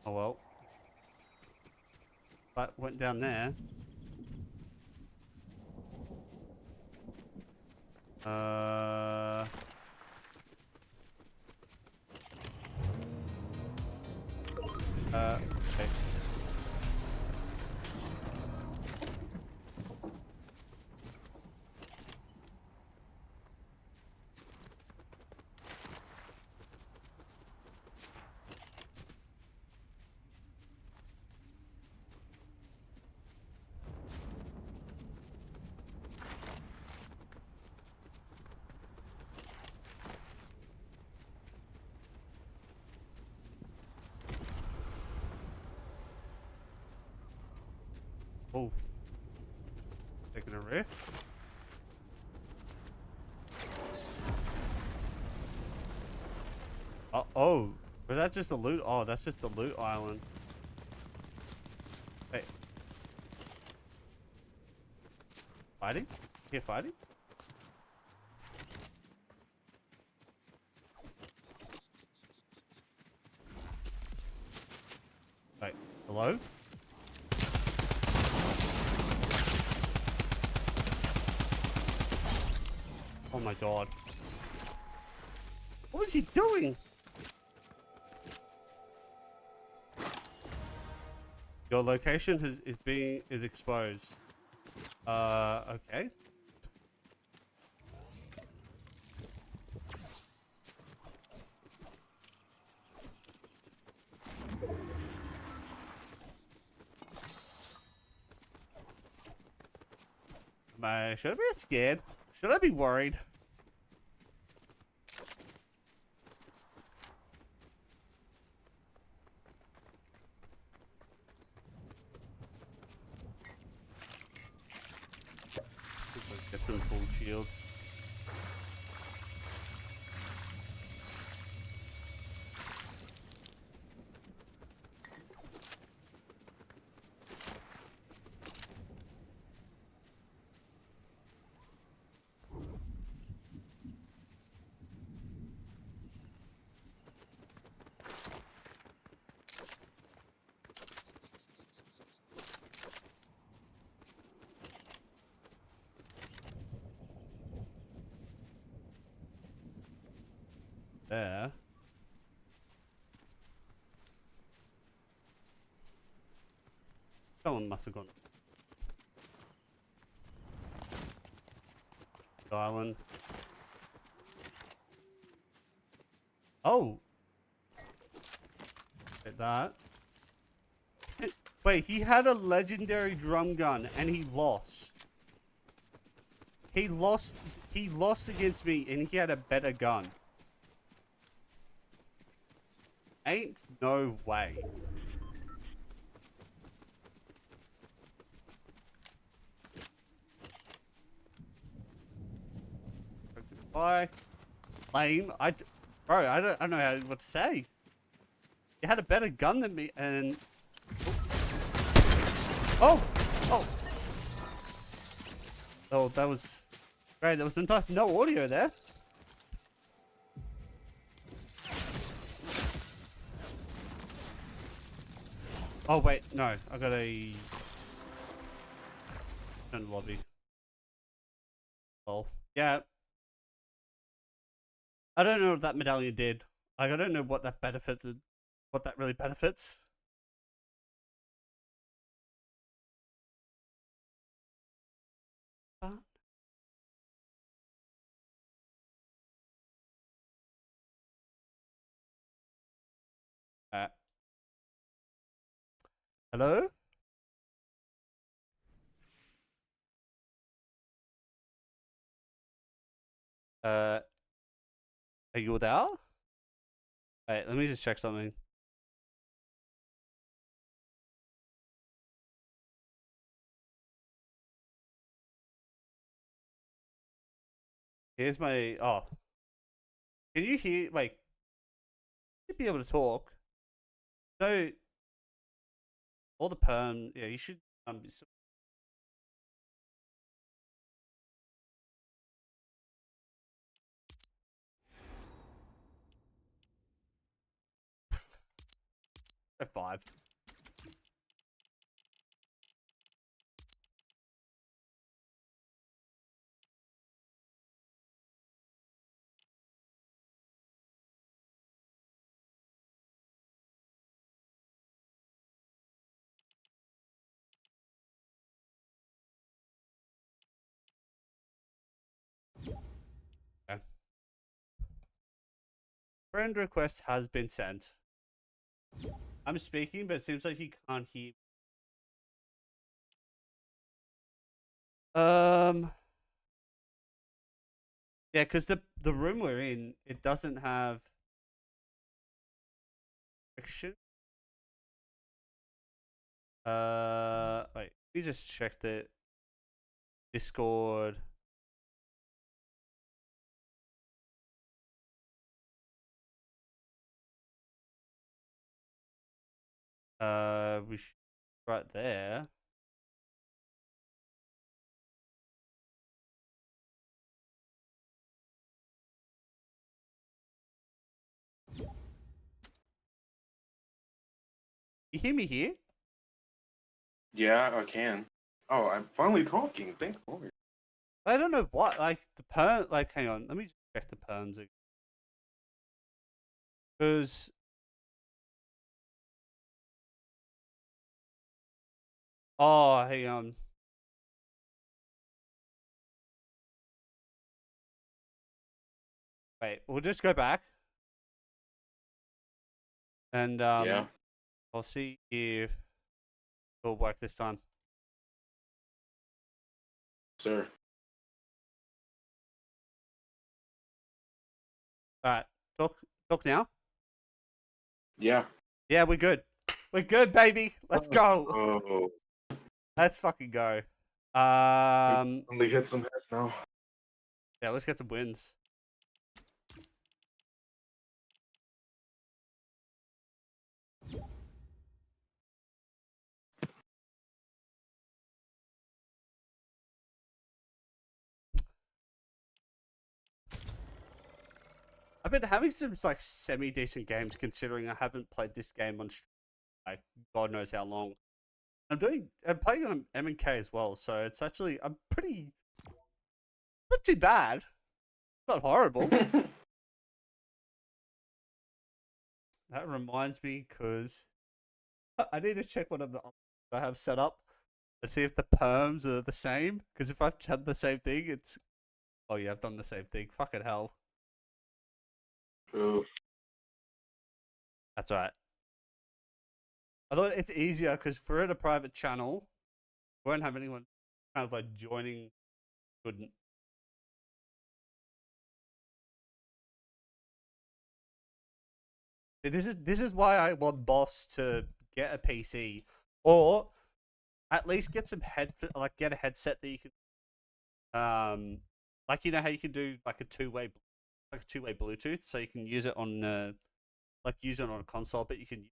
Speaker 1: Oh well. But went down there. Okay. Oh. Taking a rift. Oh. Was that just a loot? Oh, that's just the loot island. Wait. Fighting? Here fighting? Wait. Hello? Oh my god. What was he doing? Your location is exposed. Okay. Should I be scared? Should I be worried? Get some full shield. There. Someone must have gone. Island. Oh. Get that. Wait, he had a legendary drum gun and he lost. He lost against me and he had a better gun. Ain't no way. Bye. Lame. Bro, I don't know what to say. You had a better gun than me and... Oh! Oh! Oh, that was great. There was no audio there. Oh, wait. No. I got a... in the lobby. Oh. Yeah. I don't know what that medallion did. Like, I don't know what that benefited. What that really benefits. Uh, hello? Are you there? Wait, let me just check something. Here's my... Oh. Can you hear... Wait. You should be able to talk. No. All the perm... Yeah, you should... F5. Okay. Friend request has been sent. I'm speaking, but it seems like he can't hear. Yeah, because the room we're in, it doesn't have action. Wait, let me just check the Discord. We right there. You hear me here?
Speaker 4: Yeah, I can. Oh, I'm finally talking. Thank Lord.
Speaker 1: I don't know what, like, the perm, like, hang on, let me just check the perms again. Because, oh, hang on. Wait, we'll just go back. And,
Speaker 4: Yeah,
Speaker 1: I'll see if it'll work this time.
Speaker 4: sir.
Speaker 1: Alright, talk now?
Speaker 4: Yeah.
Speaker 1: Yeah, we're good. We're good, baby. Let's go.
Speaker 4: Oh,
Speaker 1: Let's fucking go.
Speaker 4: only hit some heads now.
Speaker 1: Yeah, let's get some wins. I've been having some like semi-decent games considering I haven't played this game on like God knows how long. I'm playing on M&K as well, so it's actually I'm pretty not too bad. Not horrible. That reminds me because I need to check one of the options I have set up and see if the perms are the same. Because if I've done the same thing, it's oh yeah, I've done the same thing. Fucking hell.
Speaker 4: Ooh.
Speaker 1: That's alright. I thought it's easier because we're in a private channel. We won't have anyone kind of like joining. Couldn't. This is why I want Boss to get a PC or at least get some get a headset that you can like you know how you can do like a two-way Bluetooth, so you can use it on like use it on a console, but you can use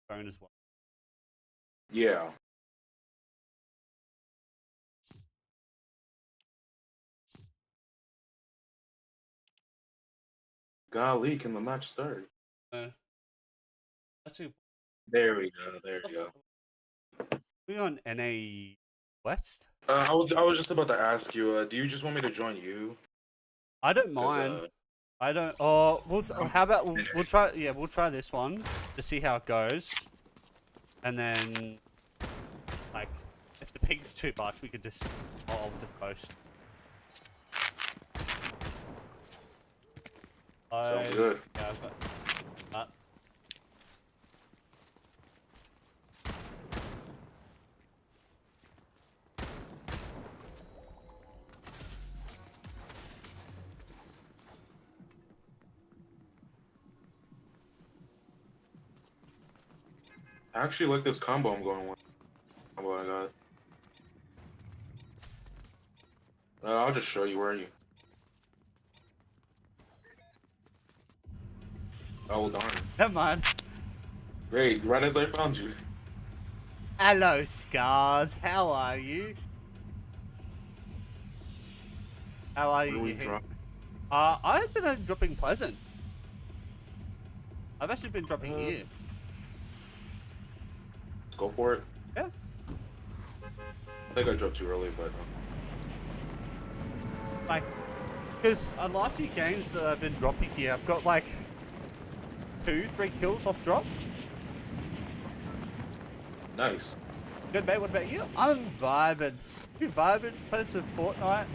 Speaker 1: your phone as well.
Speaker 4: Yeah. golly, can the match start?
Speaker 1: Actually,
Speaker 4: There we go. There we go.
Speaker 1: we on NA West?
Speaker 4: I was just about to ask you. Do you just want me to join you?
Speaker 1: I don't
Speaker 4: 'Cause,
Speaker 1: mind. I don't. Oh, how about we'll try? Yeah, we'll try this one to see how it goes, and then like if the ping's too much, we could just I'll just post.
Speaker 4: Sounds good.
Speaker 1: Yeah, I've got.
Speaker 4: I actually like this combo I'm going with. What I got. I'll just show you. Where are you? Oh darn.
Speaker 1: Never mind.
Speaker 4: Great. Right as I found you.
Speaker 1: Hello, Scars. How are you? How are
Speaker 4: Where do we
Speaker 1: you?
Speaker 4: drop?
Speaker 1: I've been dropping Pleasant. I've actually been dropping here.
Speaker 4: Go for it.
Speaker 1: Yeah.
Speaker 4: I think I dropped too early, but.
Speaker 1: Like, because the last few games that I've been dropping here, I've got like 2-3 kills off drop.
Speaker 4: Nice.
Speaker 1: Good, mate. What about you? I'm vibing. You vibing? Playing some Fortnite.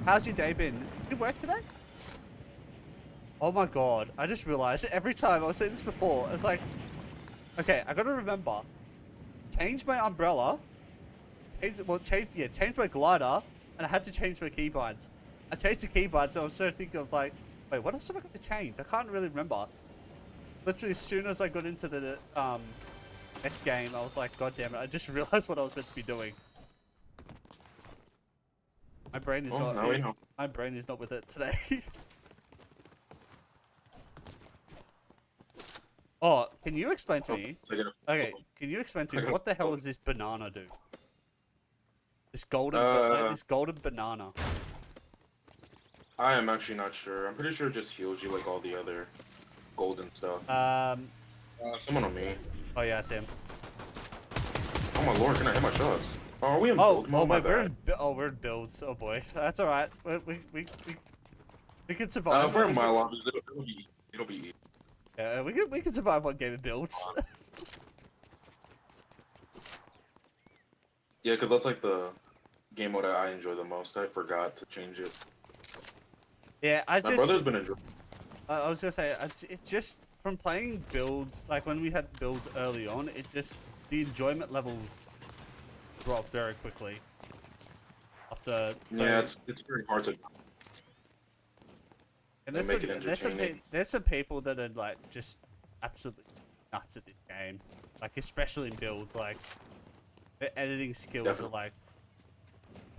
Speaker 1: How's your day been? Did you work today? Oh my god! I just realized every time I was saying this before. It's like, okay, I gotta remember. Change my umbrella. Change my glider, and I had to change my keybinds. I changed the keybinds, and I was trying to think of like, wait, what else am I going to change? I can't really remember. Literally, as soon as I got into the next game, I was like, god damn it! I just realized what I was meant to be doing. My brain is not.
Speaker 4: Now we know.
Speaker 1: My brain is not with it today. Oh, can you explain to me? Okay, can you explain to me what the hell does this banana do? This golden banana.
Speaker 4: I am actually not sure. I'm pretty sure it just heals you like all the other golden stuff. Someone on me.
Speaker 1: Oh yeah, Sam.
Speaker 4: Oh my lord, can I hit my shots? Oh, are we in
Speaker 1: Oh,
Speaker 4: build mode?
Speaker 1: wait, we're in builds. Oh boy, that's all right. We can survive.
Speaker 4: For my lobbies, it'll be easy.
Speaker 1: Yeah, we can survive one game in builds.
Speaker 4: Yeah, because that's like the game mode I enjoy the most. I forgot to change it.
Speaker 1: Yeah,
Speaker 4: My brother's been enjoying.
Speaker 1: I was gonna say, it's just from playing builds, like when we had builds early on, the enjoyment levels drop very quickly.
Speaker 4: Yeah, it's very hard to.
Speaker 1: And there's some people that are like just absolutely nuts at this game, like especially in builds, like their editing skills are like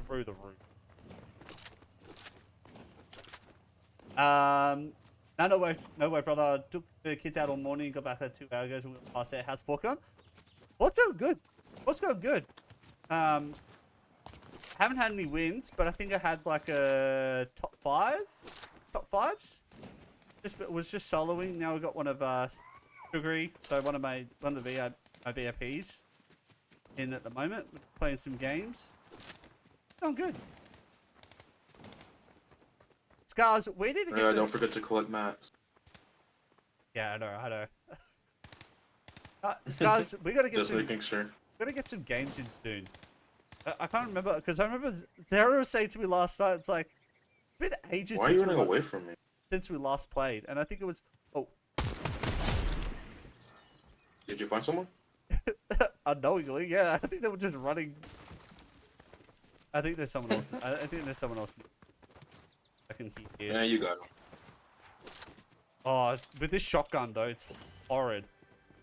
Speaker 1: through the roof. No way, brother. Took the kids out all morning, got back 2 hours ago. So we went past their house. Fort going? What's going good? What's going good? Haven't had any wins, but I think I had like a top fives. Was just soloing. Now we got one of Sugary, so one of my VIPs in at the moment. We're playing some games. Going good. Scars, we need to get
Speaker 4: don't forget to collect mats.
Speaker 1: Yeah, I know. Scars, we gotta get
Speaker 4: Just
Speaker 1: some.
Speaker 4: making sure.
Speaker 1: Gotta get some games in soon. I can't remember because I remember Zara was saying to me last night. It's like it's been ages.
Speaker 4: Why are you running away from me?
Speaker 1: Since we last played, and I think it was. Oh.
Speaker 4: Did you find someone?
Speaker 1: Unknowingly, yeah. I think they were just running. I think there's someone else. I think there's someone else. I can hear.
Speaker 4: Yeah, you got him.
Speaker 1: Oh, with this shotgun though, it's horrid.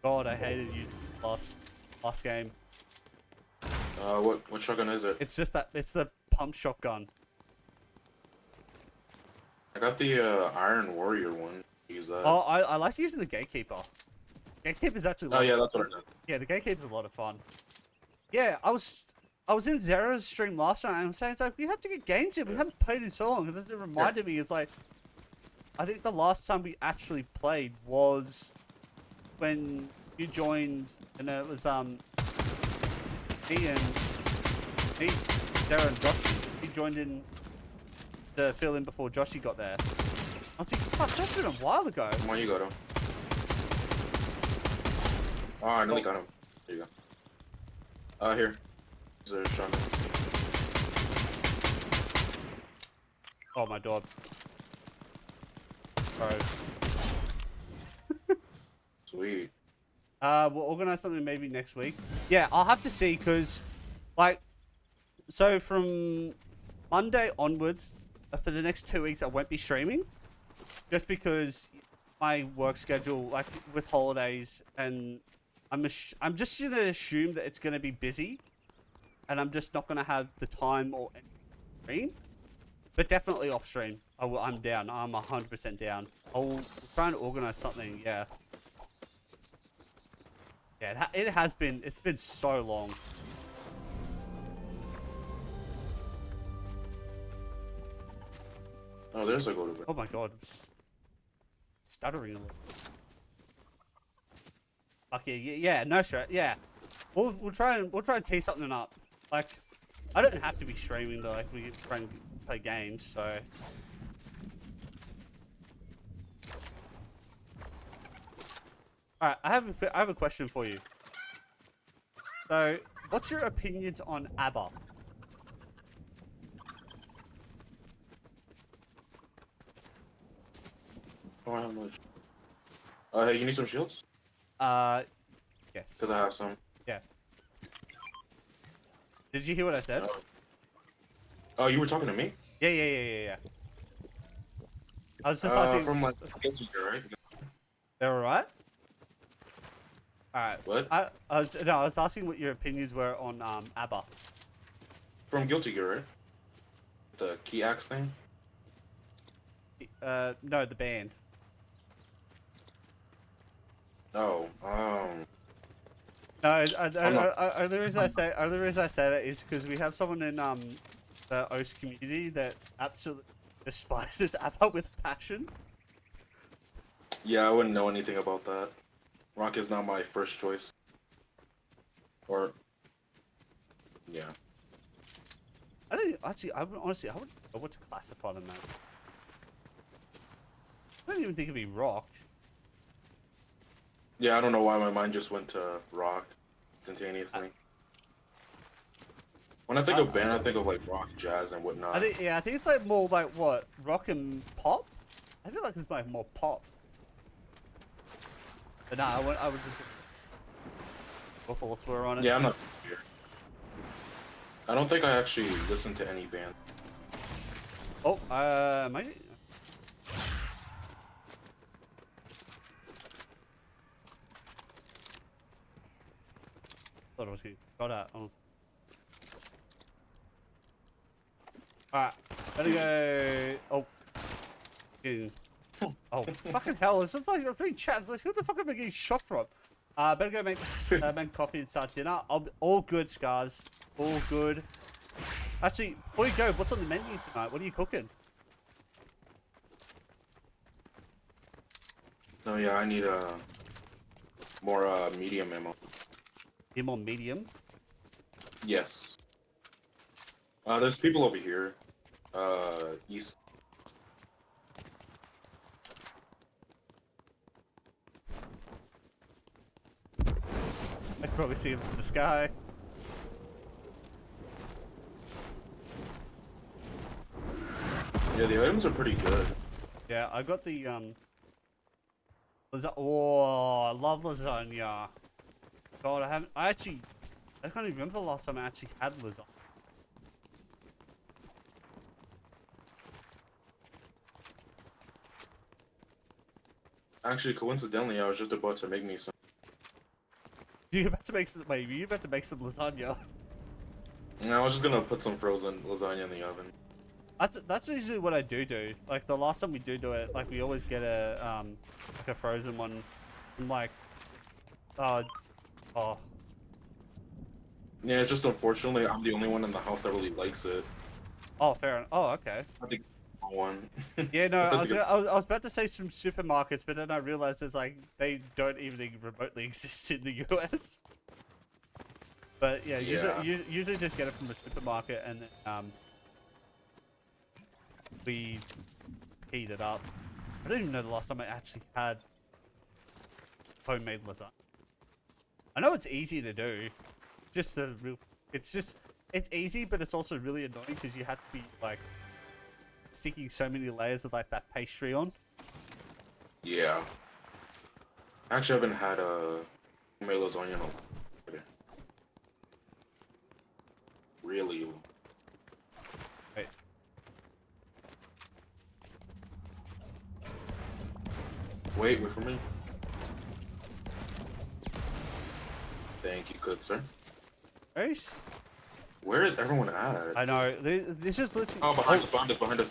Speaker 1: God, I hated you last game.
Speaker 4: What shotgun is it?
Speaker 1: It's just that it's the pump shotgun.
Speaker 4: I got the Iron Warrior one. Use that.
Speaker 1: Oh, I like using the Gatekeeper. Gatekeeper's actually.
Speaker 4: Oh yeah, that's what I know.
Speaker 1: Yeah, the Gatekeeper's a lot of fun. Yeah, I was in Zara's stream last night and I was saying it's like we have to get games in. We haven't played in so long. It just reminded me. It's like I think the last time we actually played was when you joined, and it was me and me, Sarah and Joshy. He joined in to fill in before Joshy got there. I was like, fuck, that's been a while ago.
Speaker 4: Come on, you got him. Oh, I nearly got him. There you go. Here. There's a shotgun.
Speaker 1: Oh my god. Bro.
Speaker 4: Sweet.
Speaker 1: We'll organize something maybe next week. Yeah, I'll have to see, because, like, so from Monday onwards, for the next 2 weeks, I won't be streaming. Just because my work schedule, like, with holidays, and I'm just going to assume that it's going to be busy. And I'm just not going to have the time or any stream. But definitely off stream. I'm down. I'm 100% down. I'll try and organize something, yeah. Yeah, it has been. It's been so long.
Speaker 4: Oh, there's a go to.
Speaker 1: Oh my god, I'm stuttering a little. Okay, yeah, no stress. Yeah, we'll try and tee something up. Like, I don't have to be streaming though. Like, we can try and play games. So. All right, I have a question for you. So, what's your opinions on ABBA?
Speaker 4: Oh, I have much. Hey, you need some shields?
Speaker 1: Yes.
Speaker 4: Because I have some.
Speaker 1: Yeah. Did you hear what I said?
Speaker 4: Oh, you were talking to me?
Speaker 1: Yeah. I was just asking.
Speaker 4: From like Guilty Gear, right?
Speaker 1: They're alright? Alright.
Speaker 4: What?
Speaker 1: I was asking what your opinions were on ABBA.
Speaker 4: From Guilty Gear, right? The key axe thing?
Speaker 1: No, the band.
Speaker 4: Oh,
Speaker 1: No, the reason I say that is because we have someone in the OS community that absolutely despises ABBA with passion.
Speaker 4: yeah, I wouldn't know anything about that. Rock is not my first choice. Or, yeah.
Speaker 1: I don't actually. I would honestly. I would to classify them, man. I don't even think it'd be rock.
Speaker 4: Yeah, I don't know why my mind just went to rock instantaneously. When I think of band, I think of like rock, jazz, and whatnot.
Speaker 1: I think it's like more like what, rock and pop. I feel like it's like more pop. But nah, I was just. What thoughts were on it?
Speaker 4: Yeah, I'm not here. I don't think I actually listened to any band.
Speaker 1: Oh, maybe. Thought I was getting got out. Alright, better go. Oh. Getting... Oh, fucking hell. It's just like I'm being chat. It's like, who the fuck am I getting shot from? Better go make coffee and start dinner. All good, Scars. All good. Actually, before you go, what's on the menu tonight? What are you cooking?
Speaker 4: Oh yeah, I need more medium ammo.
Speaker 1: Need more medium?
Speaker 4: Yes. There's people over here. East.
Speaker 1: I can probably see him from the sky.
Speaker 4: Yeah, the items are pretty good.
Speaker 1: Yeah, I got the oh, I love lasagna. God, I can't even remember the last time I actually had lasagna.
Speaker 4: Actually, coincidentally, I was just about to make me some.
Speaker 1: You about to make some? Wait, you about to make some lasagna?
Speaker 4: And I was just gonna put some frozen lasagna in the oven.
Speaker 1: That's usually what I do. Like the last time we do it, like we always get a like a frozen one. I'm like, oh.
Speaker 4: Yeah, it's just unfortunately I'm the only one in the house that really likes it.
Speaker 1: Oh, fair enough. Oh, okay.
Speaker 4: one.
Speaker 1: Yeah, no,
Speaker 4: That's a good-
Speaker 1: I was about to say some supermarkets, but then I realized it's like they don't even remotely exist in the US. But yeah,
Speaker 4: Yeah.
Speaker 1: usually just get it from the supermarket and then we heat it up. I don't even know the last time I actually had homemade lasagna. I know it's easy to do, just a real. It's easy, but it's also really annoying because you have to be like sticking so many layers of like that pastry on.
Speaker 4: Yeah. Actually, I haven't had a homemade lasagna in a really.
Speaker 1: Wait.
Speaker 4: Wait for me. Thank you, good sir.
Speaker 1: Ace?
Speaker 4: Where is everyone at?
Speaker 1: I know. This is literally.
Speaker 4: Oh, behind us.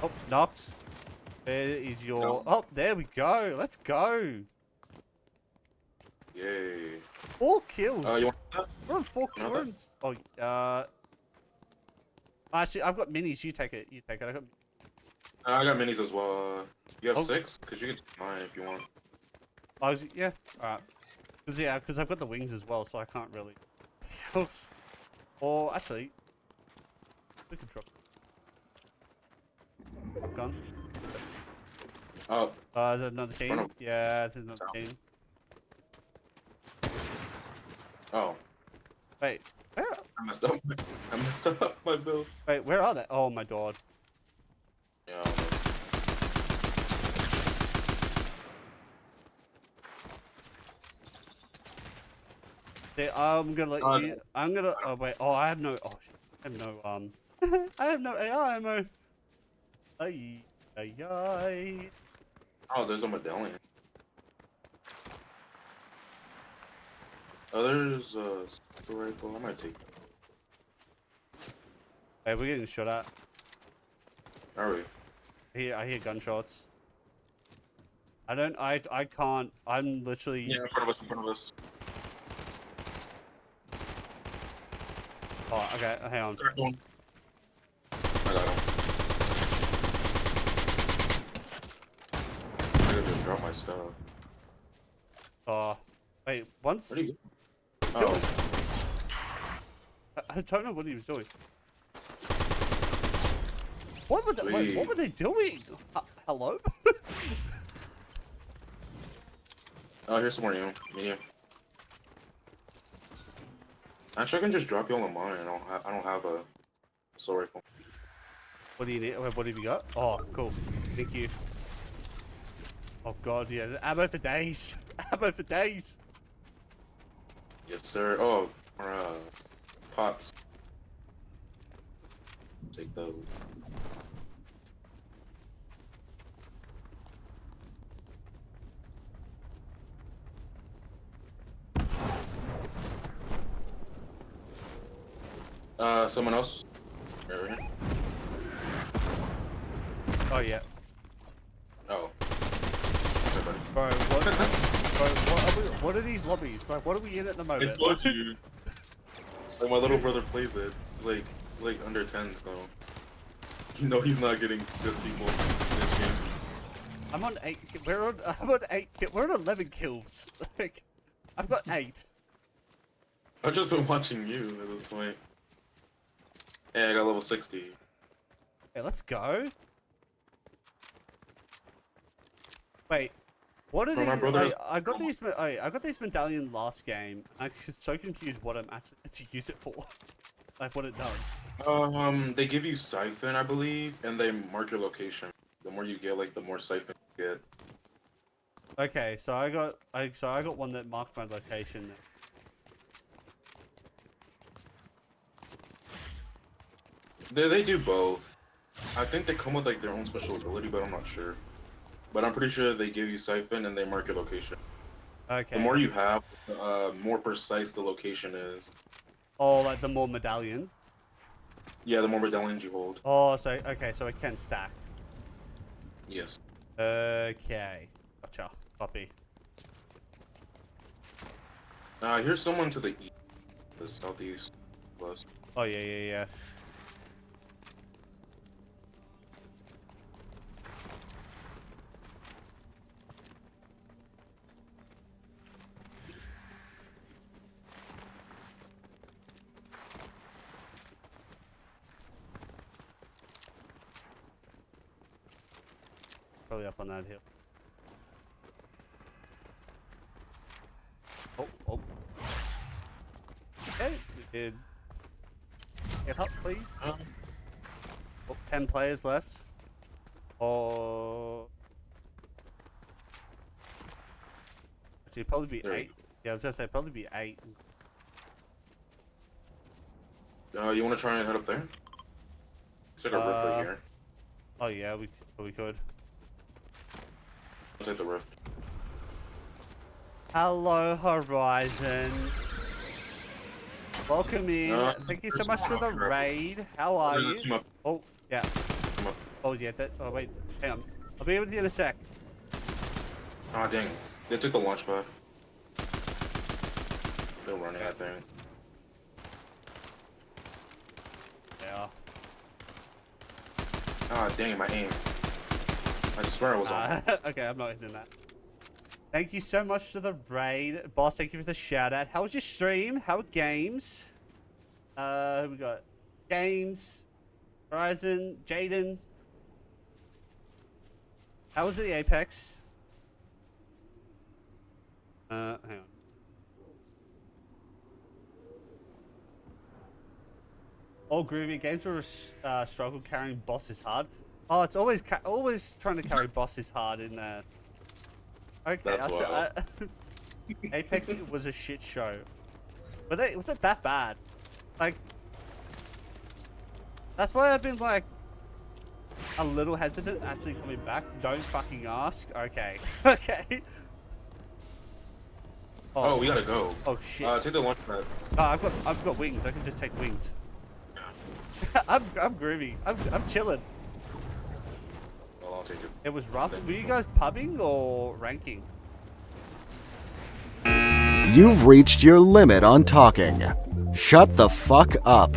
Speaker 1: Oh, knocked. There is your.
Speaker 4: No.
Speaker 1: Oh, there we go. Let's go.
Speaker 4: Yay.
Speaker 1: 4 kills.
Speaker 4: You want that?
Speaker 1: We're on 4 kills.
Speaker 4: Another?
Speaker 1: Actually, I've got minis. You take it. I got.
Speaker 4: I got minis as well. You have
Speaker 1: Oh.
Speaker 4: 6? Because you can take mine if you want.
Speaker 1: Yeah. Alright. Because I've got the wings as well, so I can't really. Kills. Or actually, we could drop. Gun.
Speaker 4: Oh,
Speaker 1: Is that another team?
Speaker 4: Run
Speaker 1: Yeah, this is another
Speaker 4: Down.
Speaker 1: team.
Speaker 4: oh.
Speaker 1: Wait, where?
Speaker 4: I messed up my build.
Speaker 1: Wait, where are they? Oh my god.
Speaker 4: Yeah.
Speaker 1: I'm gonna let you. I'm gonna. Oh wait. Oh, I have no. Oh, shit. I have no. I have no AI ammo. Ay, ay, ay.
Speaker 4: Oh, there's a medallion. Oh, there's a sniper rifle. I might take that.
Speaker 1: Hey, we're getting shot at.
Speaker 4: Are we?
Speaker 1: I hear gunshots. I can't. I'm literally.
Speaker 4: Yeah, in front of us.
Speaker 1: Oh, okay. Hang on.
Speaker 4: Crack one. I got him. I gotta just drop my stuff.
Speaker 1: Oh, wait. Once.
Speaker 4: Where'd he go? Oh,
Speaker 1: I don't know what he was doing. What were they? Wait,
Speaker 4: Sweet.
Speaker 1: what were they doing? Hello?
Speaker 4: oh, here's some more ammo. Medium. Actually, I can just drop you on the mine. I don't have a assault rifle.
Speaker 1: What do you need? What have you got? Oh, cool. Thank you. Oh god, yeah. Ammo for days. Ammo for days.
Speaker 4: Yes, sir. Oh, more pots. Take those. Someone else? Right here?
Speaker 1: Oh yeah.
Speaker 4: Oh. Everybody.
Speaker 1: Bro, what are these lobbies? Like, what are we in at the
Speaker 4: I
Speaker 1: moment?
Speaker 4: told you. Like my little brother plays it. Like under 10, so you know he's not getting good people in this game.
Speaker 1: I'm on 8. I'm on 8. We're on 11 kills. Like, I've got 8.
Speaker 4: I've just been watching you at this point. Hey, I got level 60.
Speaker 1: Hey, let's go. Wait, what are
Speaker 4: Bro, my
Speaker 1: these?
Speaker 4: brother-
Speaker 1: I got these. I got these medallion last game. I'm just so confused what I'm actually to use it for. Like what it does.
Speaker 4: They give you siphon, I believe, and they mark your location. The more you get, like, the more siphon you get.
Speaker 1: Okay, so I got one that marked my location.
Speaker 4: They do both. I think they come with like their own special ability, but I'm not sure. But I'm pretty sure they give you siphon and they mark your location.
Speaker 1: Okay.
Speaker 4: The more you have, more precise the location is.
Speaker 1: Oh, like the more medallions.
Speaker 4: Yeah, the more medallions you hold.
Speaker 1: Oh, so okay, so it can stack.
Speaker 4: Yes.
Speaker 1: Okay, gotcha. Copy.
Speaker 4: Here's someone to the east, the southeast, plus.
Speaker 1: Oh yeah. probably up on that hill. Oh. Okay, we did. Get up, please. Oh, 10 players left. Oh. Actually, probably be 8. Yeah, I was gonna say probably be 8.
Speaker 4: You want to try and head up there? It's like a rift right here.
Speaker 1: Oh yeah, we could.
Speaker 4: Let's hit the rift.
Speaker 1: Hello, Horizon. Welcome in. Thank you so much for the raid. How are you? Oh, yeah. Oh, yeah. Oh, wait. Hang on. I'll be with you in a sec.
Speaker 4: Ah, dang. They took the launch pad. They're running, I think.
Speaker 1: Yeah.
Speaker 4: Ah, dang it, my aim. I swear I was on.
Speaker 1: Okay, I'm not hitting that. Thank you so much for the raid. Boss, thank you for the shout out. How was your stream? How are games? We got Games, Horizon, Jaden. How was the Apex? Hang on. All groovy games were struggle carrying bosses hard. Oh, it's always trying to carry bosses hard in there. Okay, Apex was a shit show, but it wasn't that bad. Like, that's why I've been like a little hesitant actually coming back. Don't fucking ask. Okay, okay.
Speaker 4: Oh, we gotta go.
Speaker 1: Oh shit.
Speaker 4: Take the launch pad.
Speaker 1: Oh, I've got wings. I can just take wings. I'm groovy. I'm chilling.
Speaker 4: Well, I'll take it.
Speaker 1: It was rough. Were you guys pubbing or ranking?
Speaker 3: You've reached your limit on talking. Shut the fuck up.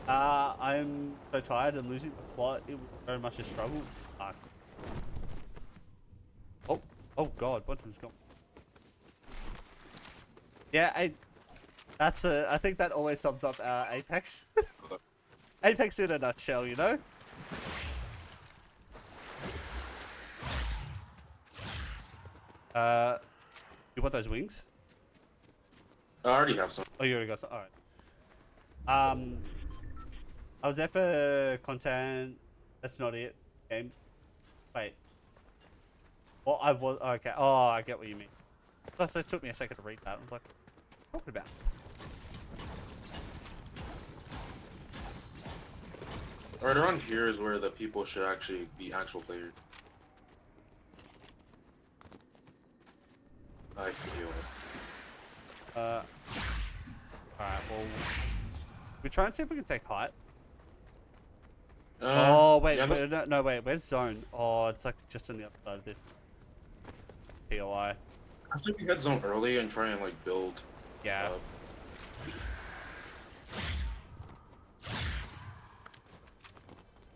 Speaker 1: I'm so tired and losing the plot. It was very much a struggle. Oh god, what was going? Yeah, I think that always sums up Apex. Apex in a nutshell, you know? You want those wings?
Speaker 4: I already have some.
Speaker 1: Oh, you already got some. Alright. I was there for content. That's not it. Game. Wait. Well, I was. Okay. Oh, I get what you mean. Plus, it took me a second to read that. I was like, what are you talking about?
Speaker 4: Right around here is where the people should actually be actual players. I feel it.
Speaker 1: Alright, well, we try and see if we can take height. Oh, wait,
Speaker 4: yeah,
Speaker 1: no, wait, where's zone? Oh, it's like just on the other side of this. POI.
Speaker 4: I think we head zone early and try and like build.
Speaker 1: Yeah.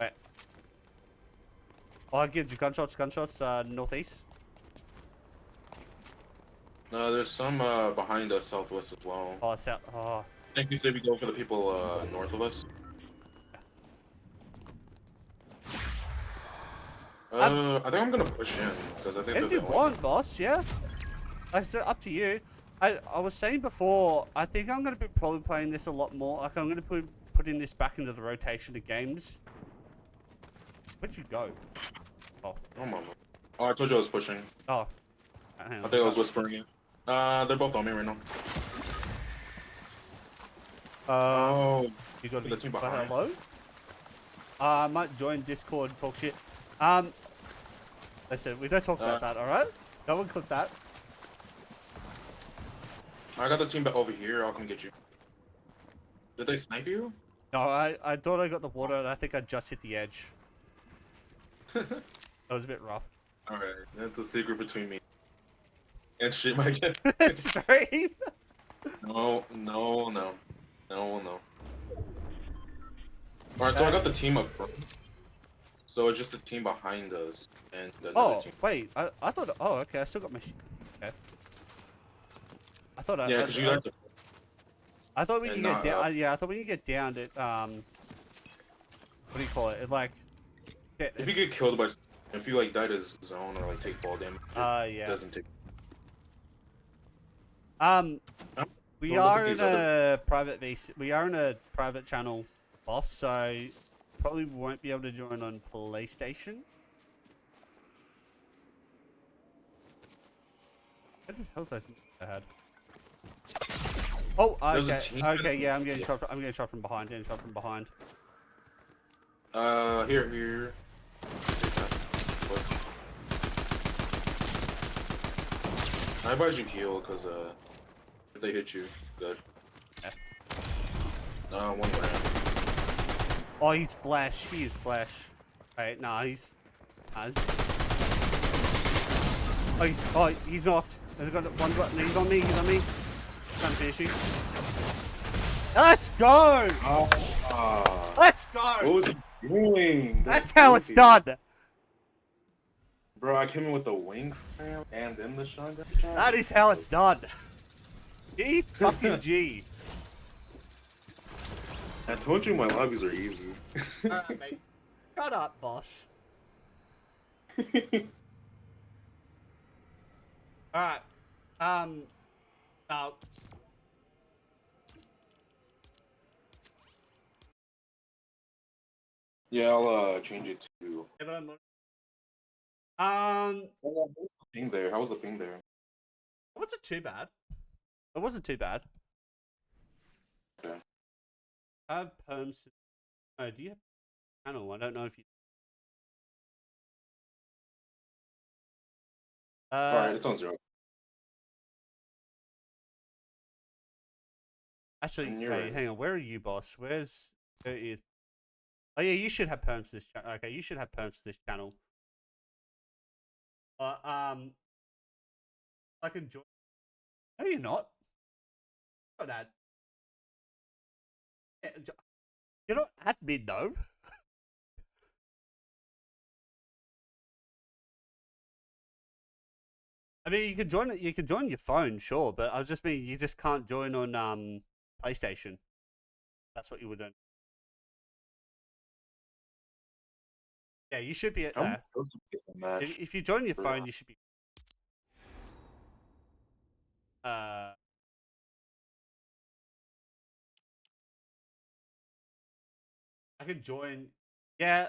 Speaker 1: Wait. Oh, I get you gunshots, northeast.
Speaker 4: No, there's some behind us southwest as well.
Speaker 1: Oh, south. Oh.
Speaker 4: I think we say we go for the people north of us. I think I'm gonna push in because I think.
Speaker 1: If you want, boss, yeah. It's up to you. I was saying before, I think I'm gonna be probably playing this a lot more. Like I'm gonna putting this back into the rotation of games. Where'd you go? Oh.
Speaker 4: Oh my. Oh, I told you I was pushing.
Speaker 1: Oh.
Speaker 4: I think I was whispering it. They're both on me right now. Oh.
Speaker 1: You got
Speaker 4: the team behind.
Speaker 1: Hello? I might join Discord and talk shit. Listen, we don't talk about that, alright? No one click that.
Speaker 4: I got the team back over here. I'll come get you. Did they snipe you?
Speaker 1: No, I thought I got the water and I think I just hit the edge. That was a bit rough.
Speaker 4: Alright, that's a secret between me and shit, Mike.
Speaker 1: Stream?
Speaker 4: No. Alright, so I got the team up front. So it's just the team behind us and another team.
Speaker 1: Wait, I thought. Oh, okay, I still got my. Okay. I thought
Speaker 4: Yeah, because you got to.
Speaker 1: I thought when you get down. Yeah, I thought when you get down, it do you call it? It like,
Speaker 4: If you get killed by, if you like die to zone or like take fall damage, it
Speaker 1: yeah.
Speaker 4: doesn't take.
Speaker 1: We
Speaker 4: Well, look at
Speaker 1: are in
Speaker 4: these other-
Speaker 1: a private VC. We are in a private channel, boss. So probably won't be able to join on PlayStation. What the hell's this ahead? Oh,
Speaker 4: There's a
Speaker 1: okay,
Speaker 4: team-
Speaker 1: okay, yeah. I'm getting shot. I'm getting shot from behind. Getting shot from behind.
Speaker 4: Here. I advise you heal, cause if they hit you, good.
Speaker 1: Yeah.
Speaker 4: One round.
Speaker 1: Oh, he's flash. He is flash. Right, nah, he's. He's knocked. There's got one. He's on me. He's on me. Trying to finish me. Let's go! Let's go!
Speaker 4: What was he doing?
Speaker 1: That's how it's done.
Speaker 4: Bro, I came in with the wing fam and then the shotgun.
Speaker 1: That is how it's done. G fucking G.
Speaker 4: I told you my lobbies are easy.
Speaker 1: Alright, mate. Shut up, boss. Alright. Now.
Speaker 4: Yeah, I'll change it to. Ping there. How was the ping there?
Speaker 1: It wasn't too bad. It wasn't too bad.
Speaker 4: Okay.
Speaker 1: I have perms. Oh, do you have channel? I don't know if you.
Speaker 4: Alright, it's on 0.
Speaker 1: Actually,
Speaker 4: And you're
Speaker 1: wait,
Speaker 4: right.
Speaker 1: hang on. Where are you, boss? There he is. Oh yeah, you should have perms to this channel. Okay, you should have perms to this channel. I can join. No, you're not. Oh, that. You're not admin though. I mean, you can join it. You can join your phone, sure, but I was just mean you just can't join on PlayStation. That's what you would do. Yeah, you should be at
Speaker 4: How
Speaker 1: there.
Speaker 4: close to get the match?
Speaker 1: If you join your phone, you should be. I can join. Yeah.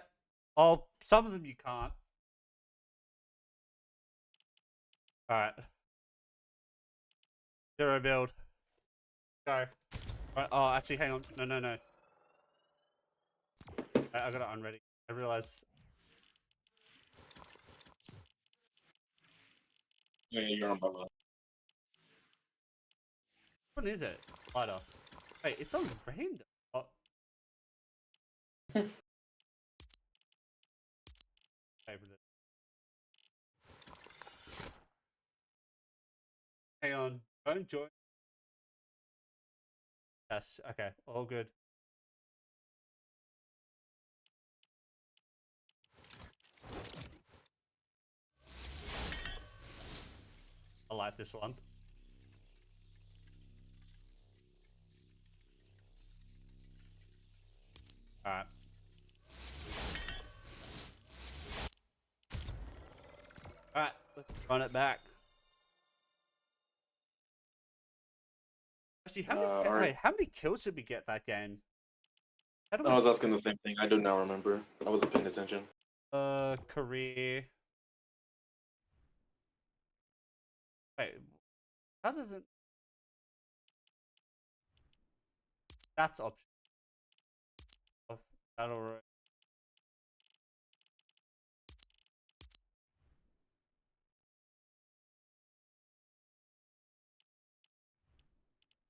Speaker 1: Oh, some of them you can't. All right. Zero build. Go. All right. Oh, actually, hang on. No. I got it unready. I realized.
Speaker 4: Yeah, you're on Bubba.
Speaker 1: What is it? Lighter. Wait, it's on random. Oh. Favorite it. Hang on. Don't join. Yes. Okay. All good. I like this one. All right. All right. Let's run it back. Actually, how many kills did we get that game? How do we?
Speaker 4: I was asking the same thing. I do not remember. I wasn't paying attention.
Speaker 1: Career. Wait, how does it? That's option. Of battle royale.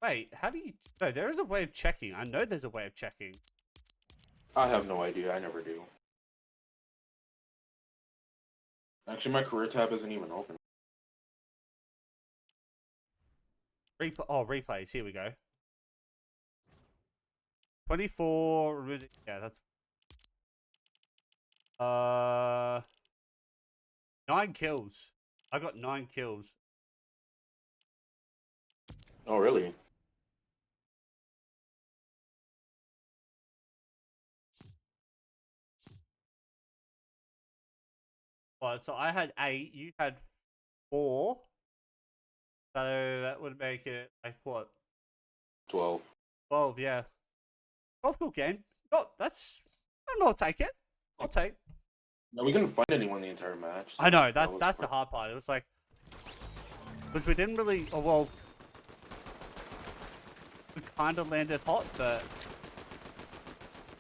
Speaker 1: Wait, how do you? No, there is a way of checking. I know there's a way of checking.
Speaker 4: I have no idea. I never do. Actually, my career tab isn't even open.
Speaker 1: Replays. Here we go. 24. Yeah, that's. 9 kills. I got 9 kills.
Speaker 4: Oh, really?
Speaker 1: Well, so I had 8, you had 4. So that would make it like what?
Speaker 4: 12.
Speaker 1: 12, yeah. 12 cool game. Oh, that's. I'll take it. I'll take.
Speaker 4: No, we couldn't find anyone the entire match.
Speaker 1: I know,
Speaker 4: that
Speaker 1: that's
Speaker 4: was
Speaker 1: the hard part. It was like. Because we didn't really. Oh, well. We kind of landed hot, but.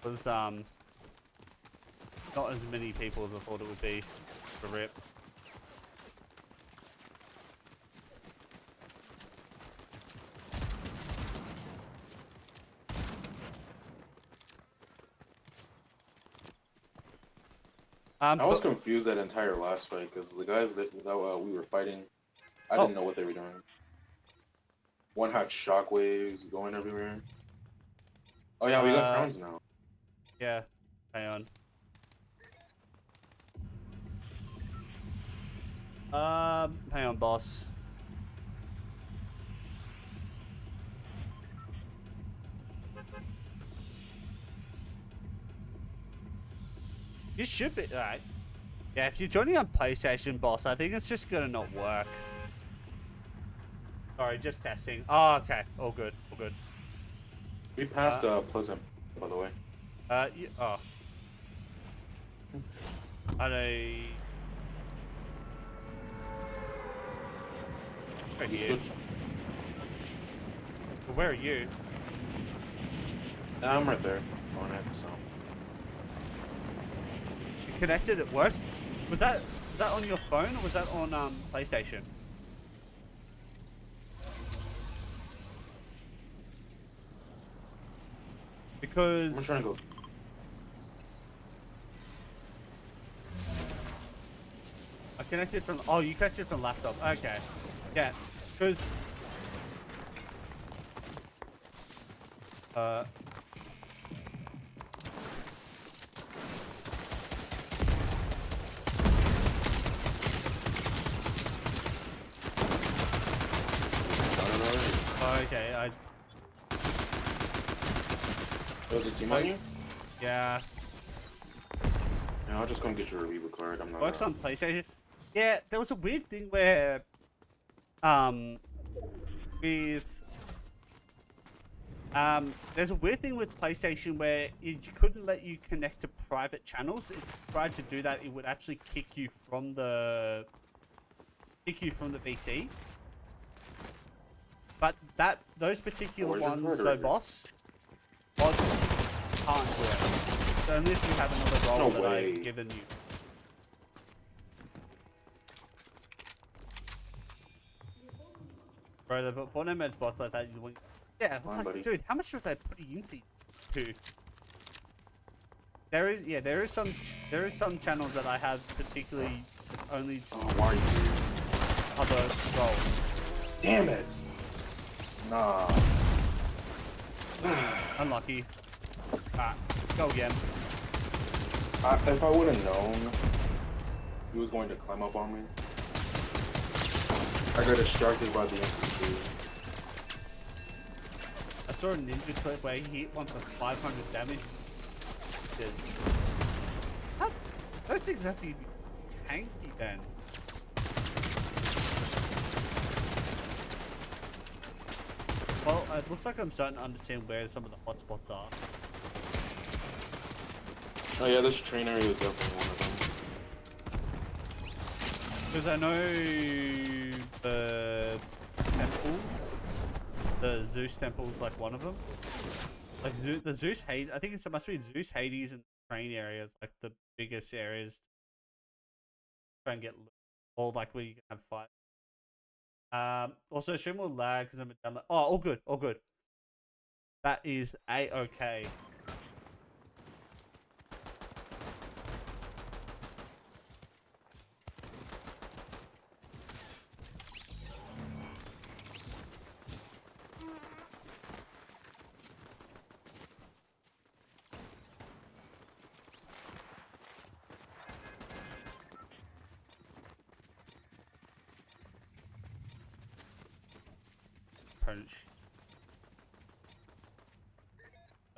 Speaker 1: It was, not as many people as I thought it would be for RIP.
Speaker 4: I was confused that entire last fight because the guys that we were fighting, I didn't know what they were doing. One had shockwaves going everywhere. Oh yeah, we got crowns now.
Speaker 1: Yeah, hang on. Hang on, boss. You should be alright. Yeah, if you're joining on PlayStation, boss, I think it's just gonna not work. Sorry, just testing. Oh, okay. All good. All good.
Speaker 4: We passed Pleasant, by the way.
Speaker 1: Oh. I Right here. Where are you?
Speaker 4: I'm right there on it. So.
Speaker 1: You connected? It works. Was that on your phone or was that on PlayStation? Because
Speaker 4: I'm trying to go.
Speaker 1: I connected from. Oh, you connected from laptop. Okay. Yeah. Because. Okay.
Speaker 4: Was it team on you?
Speaker 1: Yeah.
Speaker 4: Yeah, I'll just come get your review card. I'm not.
Speaker 1: Works on PlayStation. Yeah, there was a weird thing where, there's a weird thing with PlayStation where it couldn't let you connect to private channels. If you tried to do that, it would actually kick you from the PC. But those particular ones, though, boss, mods can't do it. So only if you have another role that I've given you. Bro, the Fortnite mods bots like that. Yeah, it's like, dude, how much was I putting into? There is some channels that I have particularly only
Speaker 4: why are you
Speaker 1: other roles.
Speaker 4: Damn it! Nah.
Speaker 1: Unlucky. Go again.
Speaker 4: If I would have known he was going to climb up on me, I got distracted by the infantry.
Speaker 1: I saw a ninja clip where he hit one for 500 damage. Those things actually tanky then. Well, it looks like I'm starting to understand where some of the hotspots are.
Speaker 4: Oh yeah, this train area is definitely one of them.
Speaker 1: Because I know the temple, the Zeus temple is like one of them. Like the Zeus Hades, I think it must be Zeus Hades and the train areas, like the biggest areas. Try and get, or like where you can have fight. Also, stream will lag because I'm down. Oh, all good, all good. That is A-okay.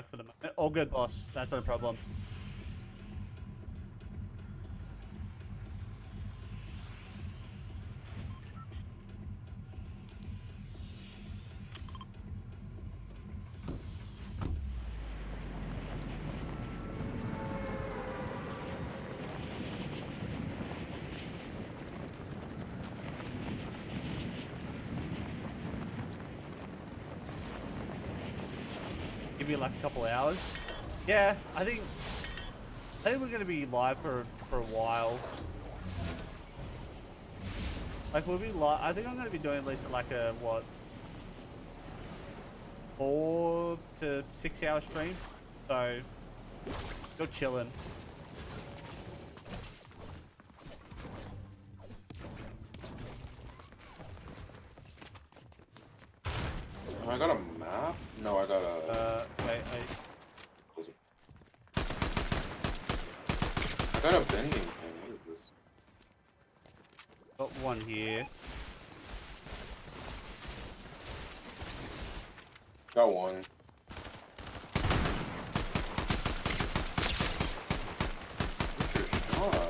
Speaker 1: For the moment. All good, boss. That's not a problem. be like a couple hours. Yeah, I think we're gonna be live for a while. Like we'll be live. I think I'm gonna be doing at least like a what, 4 to 6 hour stream. So you're chilling.
Speaker 4: I got a map? No, I got a...
Speaker 1: Wait,
Speaker 4: I got a bending thing. What is this?
Speaker 1: got one here.
Speaker 4: Got one.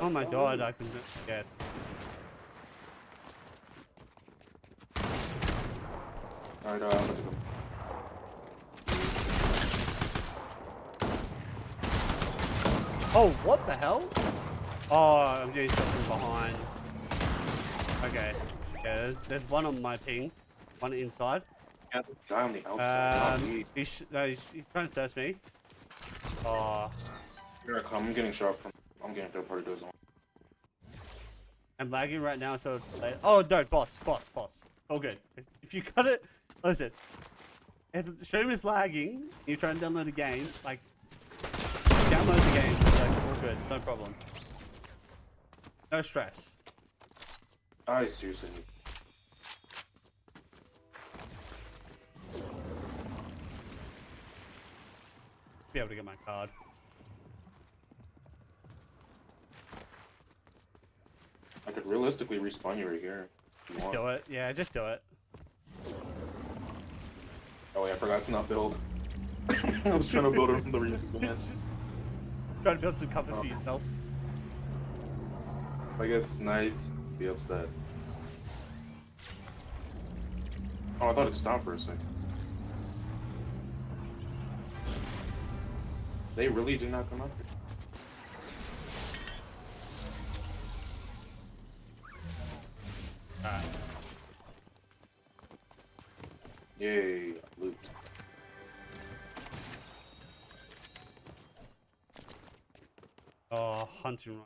Speaker 1: Oh my god, I can get.
Speaker 4: Alright, I'm gonna go.
Speaker 1: Oh, what the hell? Oh, I'm doing something behind. Okay. Yeah, there's one on my ping. One inside.
Speaker 4: Yeah, the guy on the outside.
Speaker 1: He's trying to thirst me. Oh.
Speaker 4: Here I come. I'm getting shot from... I'm getting third party doors on.
Speaker 1: I'm lagging right now, so it's like, oh no, boss. All good. If you cut it, listen. If the stream is lagging, you're trying to download a game, like, download the game. It's like, all good, it's no problem. No stress.
Speaker 4: I seriously need...
Speaker 1: Be able to get my card.
Speaker 4: I could realistically respawn you right here.
Speaker 1: Just do it. Yeah, just do it.
Speaker 4: Oh wait, I forgot to not build. I was trying to build it from the respawn.
Speaker 1: Try to build some cover for yourself.
Speaker 4: If I get sniped, be upset. Oh, I thought it stopped for a second. They really did not come up here.
Speaker 1: Alright.
Speaker 4: Yay, loot.
Speaker 1: Oh, hunting run.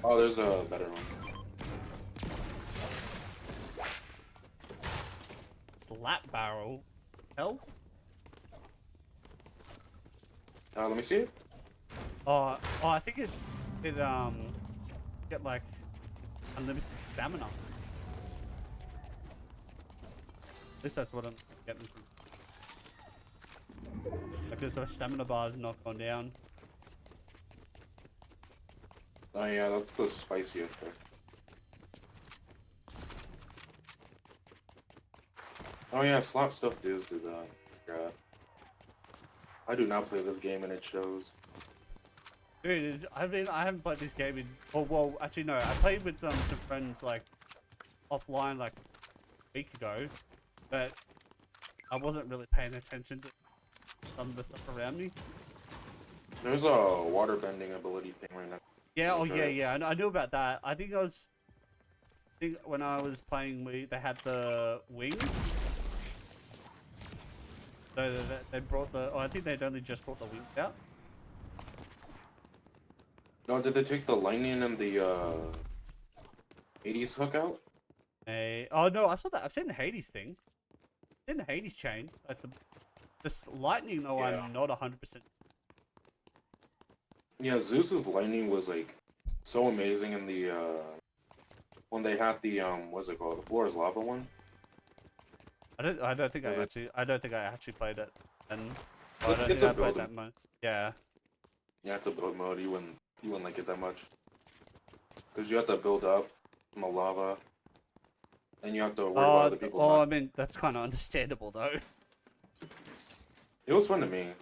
Speaker 4: Oh, there's a better one.
Speaker 1: Slap barrel. Hell?
Speaker 4: Let me see it.
Speaker 1: Oh, I think it get like unlimited stamina. At least that's what I'm getting from. Like there's a stamina bars not gone down.
Speaker 4: Oh yeah, that's the spicy effect. Oh yeah, slap stuff does do that. Yeah. I do not play this game and it shows.
Speaker 1: Dude, I haven't played this game in. Oh well, actually no, I played with some friends like offline like a week ago, but I wasn't really paying attention to some of the stuff around me.
Speaker 4: There's a water bending ability thing right now.
Speaker 1: Yeah, oh yeah, I knew about that. I think when I was playing, they had the wings. So they brought the. Oh, I think they'd only just brought the wings out.
Speaker 4: No, did they take the lightning and the 80s hook out?
Speaker 1: Oh no, I saw that. I've seen the Hades thing. I've seen the Hades chain. Like this lightning though,
Speaker 4: Yeah.
Speaker 1: I'm not 100%.
Speaker 4: Yeah, Zeus's lightning was like so amazing in the when they had the what's it called? The floor is lava one.
Speaker 1: I don't think I actually played it. And I don't
Speaker 4: It's
Speaker 1: think
Speaker 4: a
Speaker 1: I played
Speaker 4: build.
Speaker 1: that much. Yeah.
Speaker 4: Yeah, it's a build mode. You wouldn't like it that much. Because you have to build up from the lava. And you have to worry about other people.
Speaker 1: I mean, that's kind of understandable though.
Speaker 4: It was fun to me.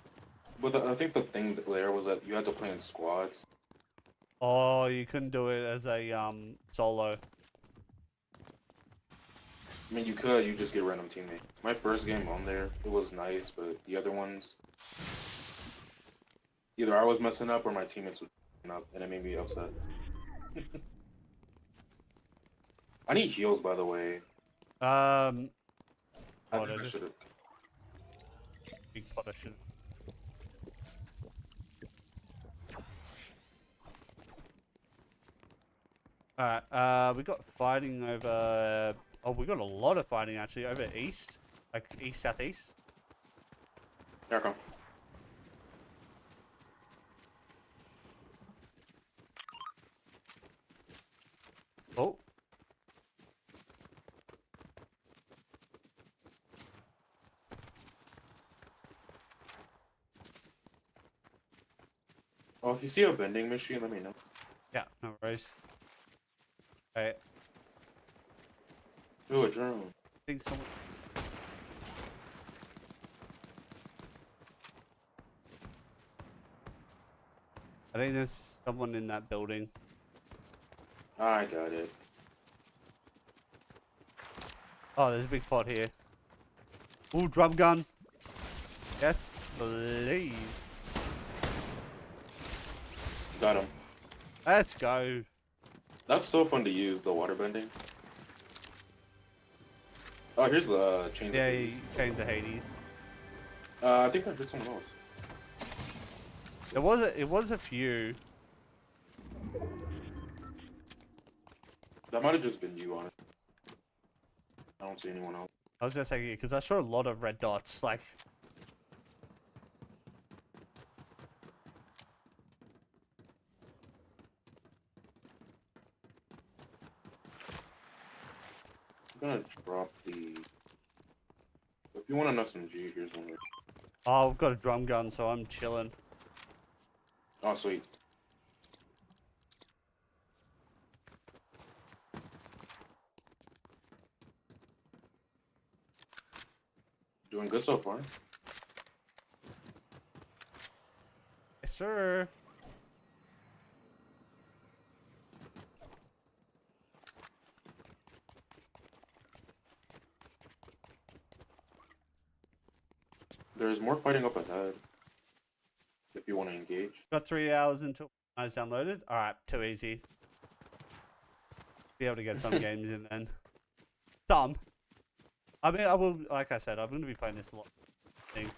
Speaker 4: But I think the thing there was that you had to play in squads.
Speaker 1: Oh, you couldn't do it as a solo.
Speaker 4: I mean, you could, you just get random teammates. My first game on there, it was nice, but the other ones, either I was messing up or my teammates were messing up, and it made me upset. I need heals, by the way.
Speaker 1: I
Speaker 4: I
Speaker 1: Oh,
Speaker 4: think I
Speaker 1: just
Speaker 4: should have.
Speaker 1: big pot. I should. Alright. We got fighting over. Oh, we got a lot of fighting actually over east, like east southeast.
Speaker 4: Here I come.
Speaker 1: Oh.
Speaker 4: Oh, if you see a vending machine, let me know.
Speaker 1: Yeah. No worries. Okay.
Speaker 4: Ooh, a drone.
Speaker 1: I think someone. I think there's someone in that building.
Speaker 4: I got it.
Speaker 1: Oh, there's a big pot here. Ooh, drum gun. Yes, please.
Speaker 4: Got him.
Speaker 1: Let's go.
Speaker 4: That's so fun to use, the water bending. Oh, here's the chains of
Speaker 1: Yeah,
Speaker 4: Hades.
Speaker 1: Chains of Hades.
Speaker 4: I think I heard someone else.
Speaker 1: It was a few.
Speaker 4: That might have just been you on it. I don't see anyone else.
Speaker 1: I was gonna say because I saw a lot of red dots. Like,
Speaker 4: I'm gonna drop the. If you want an SMG, here's one.
Speaker 1: oh, I've got a drum gun, so I'm chilling.
Speaker 4: Oh, sweet. Doing good so far.
Speaker 1: Yes, sir.
Speaker 4: There's more fighting up ahead. If you want to engage.
Speaker 1: Got 3 hours until I was downloaded. All right, too easy. Be able to get some games in then. Some. I mean, I will. Like I said, I'm going to be playing this a lot. Thing.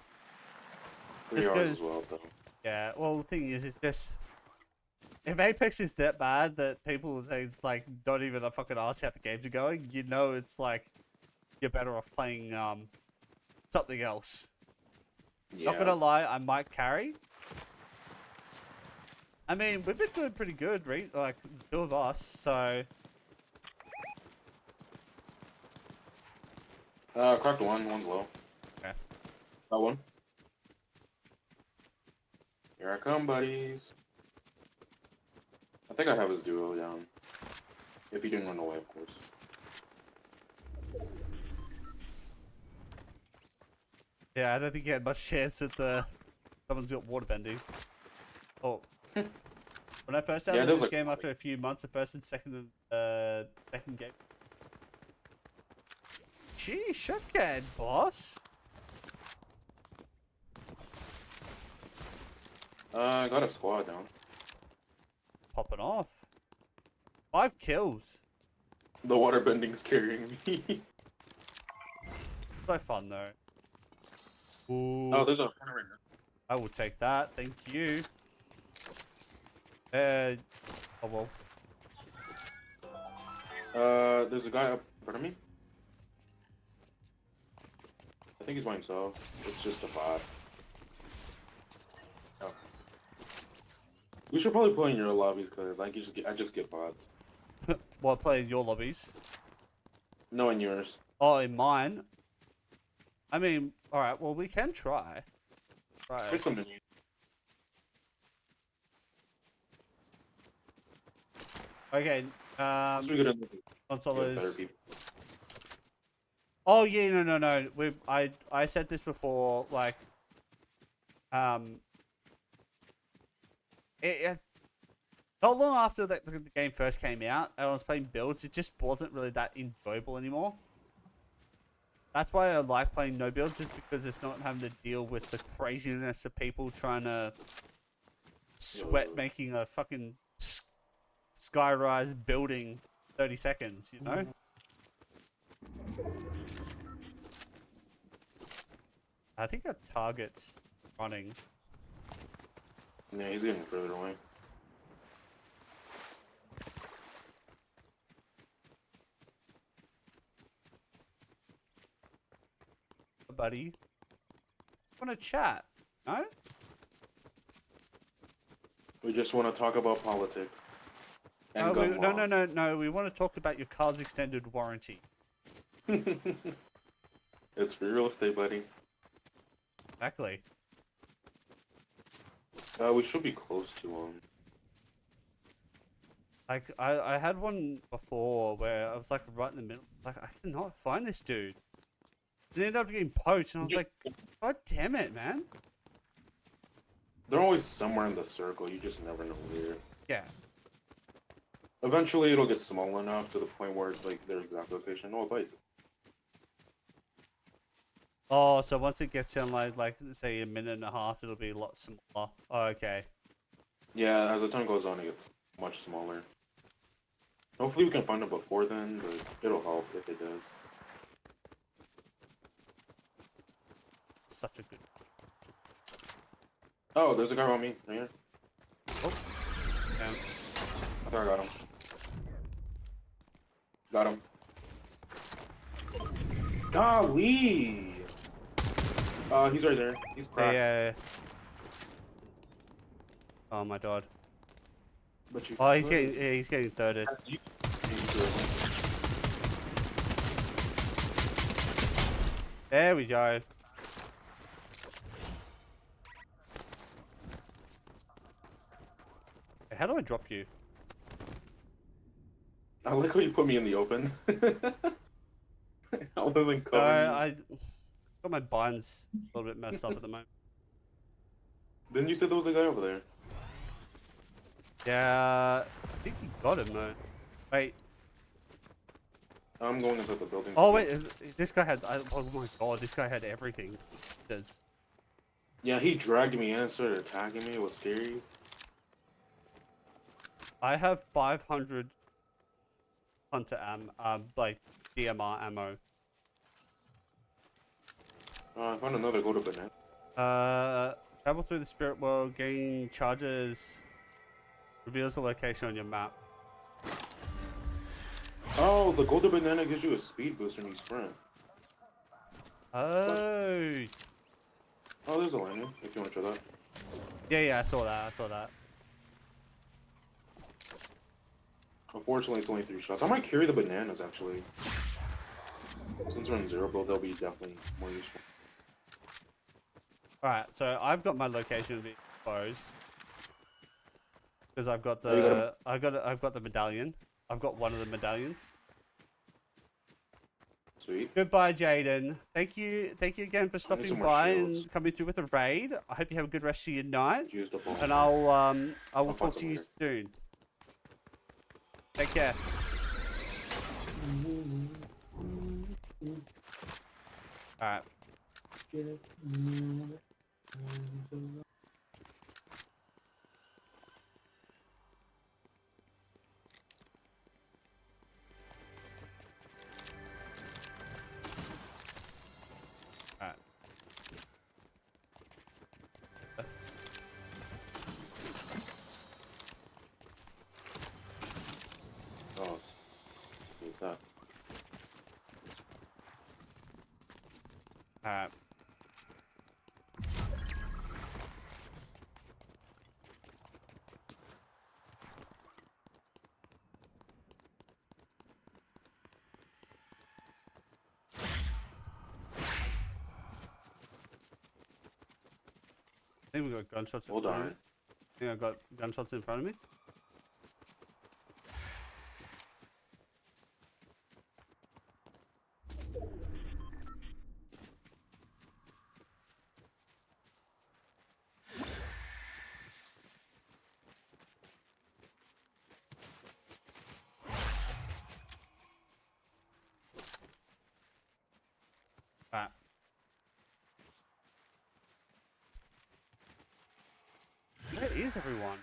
Speaker 4: 3
Speaker 1: Just
Speaker 4: hours
Speaker 1: 'cause-
Speaker 4: as well, though.
Speaker 1: Yeah. Well, the thing is, it's just if Apex is that bad that people say it's like don't even fucking ask how the games are going, you know, it's like you're better off playing something else.
Speaker 4: Yeah.
Speaker 1: Not gonna lie, I might carry. I mean, we've been doing pretty good, right? Like, two of us, so...
Speaker 4: Cracked one. One's low.
Speaker 1: Okay.
Speaker 4: Got one. Here I come, buddies. I think I have his duo down. If he didn't run away, of course.
Speaker 1: Yeah, I don't think you had much chance with the... Someone's got water bending. Oh. When I first downloaded this game after a few months, the first and second game. Gee, shotgun, boss.
Speaker 4: I got a squad down.
Speaker 1: Popping off. 5 kills.
Speaker 4: The water bending's carrying me.
Speaker 1: So fun though. Ooh,
Speaker 4: Oh, there's a hunter right now.
Speaker 1: I will take that. Thank you. Oh well.
Speaker 4: There's a guy up in front of me. I think he's by himself. It's just a bot. Oh. We should probably play in your lobbies because I just get bots.
Speaker 1: What, play in your lobbies?
Speaker 4: No, in yours.
Speaker 1: Oh, in mine? I mean, alright, well, we can try.
Speaker 4: Here's something new.
Speaker 1: Okay,
Speaker 4: Let's get in
Speaker 1: console
Speaker 4: get better
Speaker 1: is...
Speaker 4: people.
Speaker 1: Oh, yeah, no. I said this before, like... Not long after the game first came out, and I was playing builds, it just wasn't really that enjoyable anymore. That's why I like playing no builds, is because it's not having to deal with the craziness of people trying to sweat making a fucking skyrise building 30 seconds, you know? I think our target's running.
Speaker 4: Yeah, he's getting further away.
Speaker 1: Buddy. Want to chat? No?
Speaker 4: We just want to talk about politics. And gun
Speaker 1: No,
Speaker 4: laws.
Speaker 1: no. We want to talk about your car's extended warranty.
Speaker 4: It's for real estate, buddy.
Speaker 1: Exactly.
Speaker 4: We should be close to him.
Speaker 1: Like, I had one before where I was like right in the middle. Like, I cannot find this dude. They ended up getting poached, and I was like, God damn it, man.
Speaker 4: They're always somewhere in the circle. You just never know where.
Speaker 1: Yeah.
Speaker 4: Eventually, it'll get small enough to the point where it's like their exact location. Oh, a bike.
Speaker 1: Oh, so once it gets down like say a minute and a half, it'll be a lot smaller. Oh, okay.
Speaker 4: Yeah, as the time goes on, it gets much smaller. Hopefully, we can find it before then, but it'll help if it does.
Speaker 1: Such a good.
Speaker 4: Oh, there's a guy on me right here.
Speaker 1: Oh. Damn.
Speaker 4: I think I got him. Got him. Golly! He's right there. He's cracked.
Speaker 1: Yeah. Oh my god.
Speaker 4: But you.
Speaker 1: Oh, he's getting thirded. There we go. How do I drop you?
Speaker 4: I like how you put me in the open. Other than cover.
Speaker 1: I got my buttons a little bit messed up at the moment.
Speaker 4: Then you said there was a guy over there.
Speaker 1: Yeah, I think he got him though. Wait.
Speaker 4: I'm going inside the building.
Speaker 1: Oh wait, this guy had. Oh my god, this guy had everything.
Speaker 4: Yeah, he dragged me in and started attacking me. It was scary.
Speaker 1: I have 500 hunter like DMR ammo.
Speaker 4: I found another go to banana.
Speaker 1: Travel through the spirit world, gain charges, reveals the location on your map.
Speaker 4: Oh, the golden banana gives you a speed boost when you sprint.
Speaker 1: Oh.
Speaker 4: Oh, there's a landing, if you want to try that.
Speaker 1: Yeah, I saw that.
Speaker 4: Unfortunately, it's only 3 shots. I might carry the bananas, actually. Since we're in zero build, they'll be definitely more useful.
Speaker 1: Alright, so I've got my location to be exposed. Because I've got
Speaker 4: Oh, you
Speaker 1: the I've got the medallion. I've got one of the medallions.
Speaker 4: Sweet.
Speaker 1: Goodbye, Jaden. Thank you again for stopping
Speaker 4: some more
Speaker 1: by
Speaker 4: shields.
Speaker 1: and coming through with a raid. I hope you have a good rest of your night.
Speaker 4: Used up all.
Speaker 1: And I will
Speaker 4: I'll
Speaker 1: talk
Speaker 4: find
Speaker 1: to you
Speaker 4: some
Speaker 1: soon. Take care. Alright. Alright.
Speaker 4: Oh, what's that?
Speaker 1: Alright. I think we got gunshots in
Speaker 4: Hold
Speaker 1: front of
Speaker 4: on.
Speaker 1: me. I think I got gunshots in front of me. Alright. Where is everyone?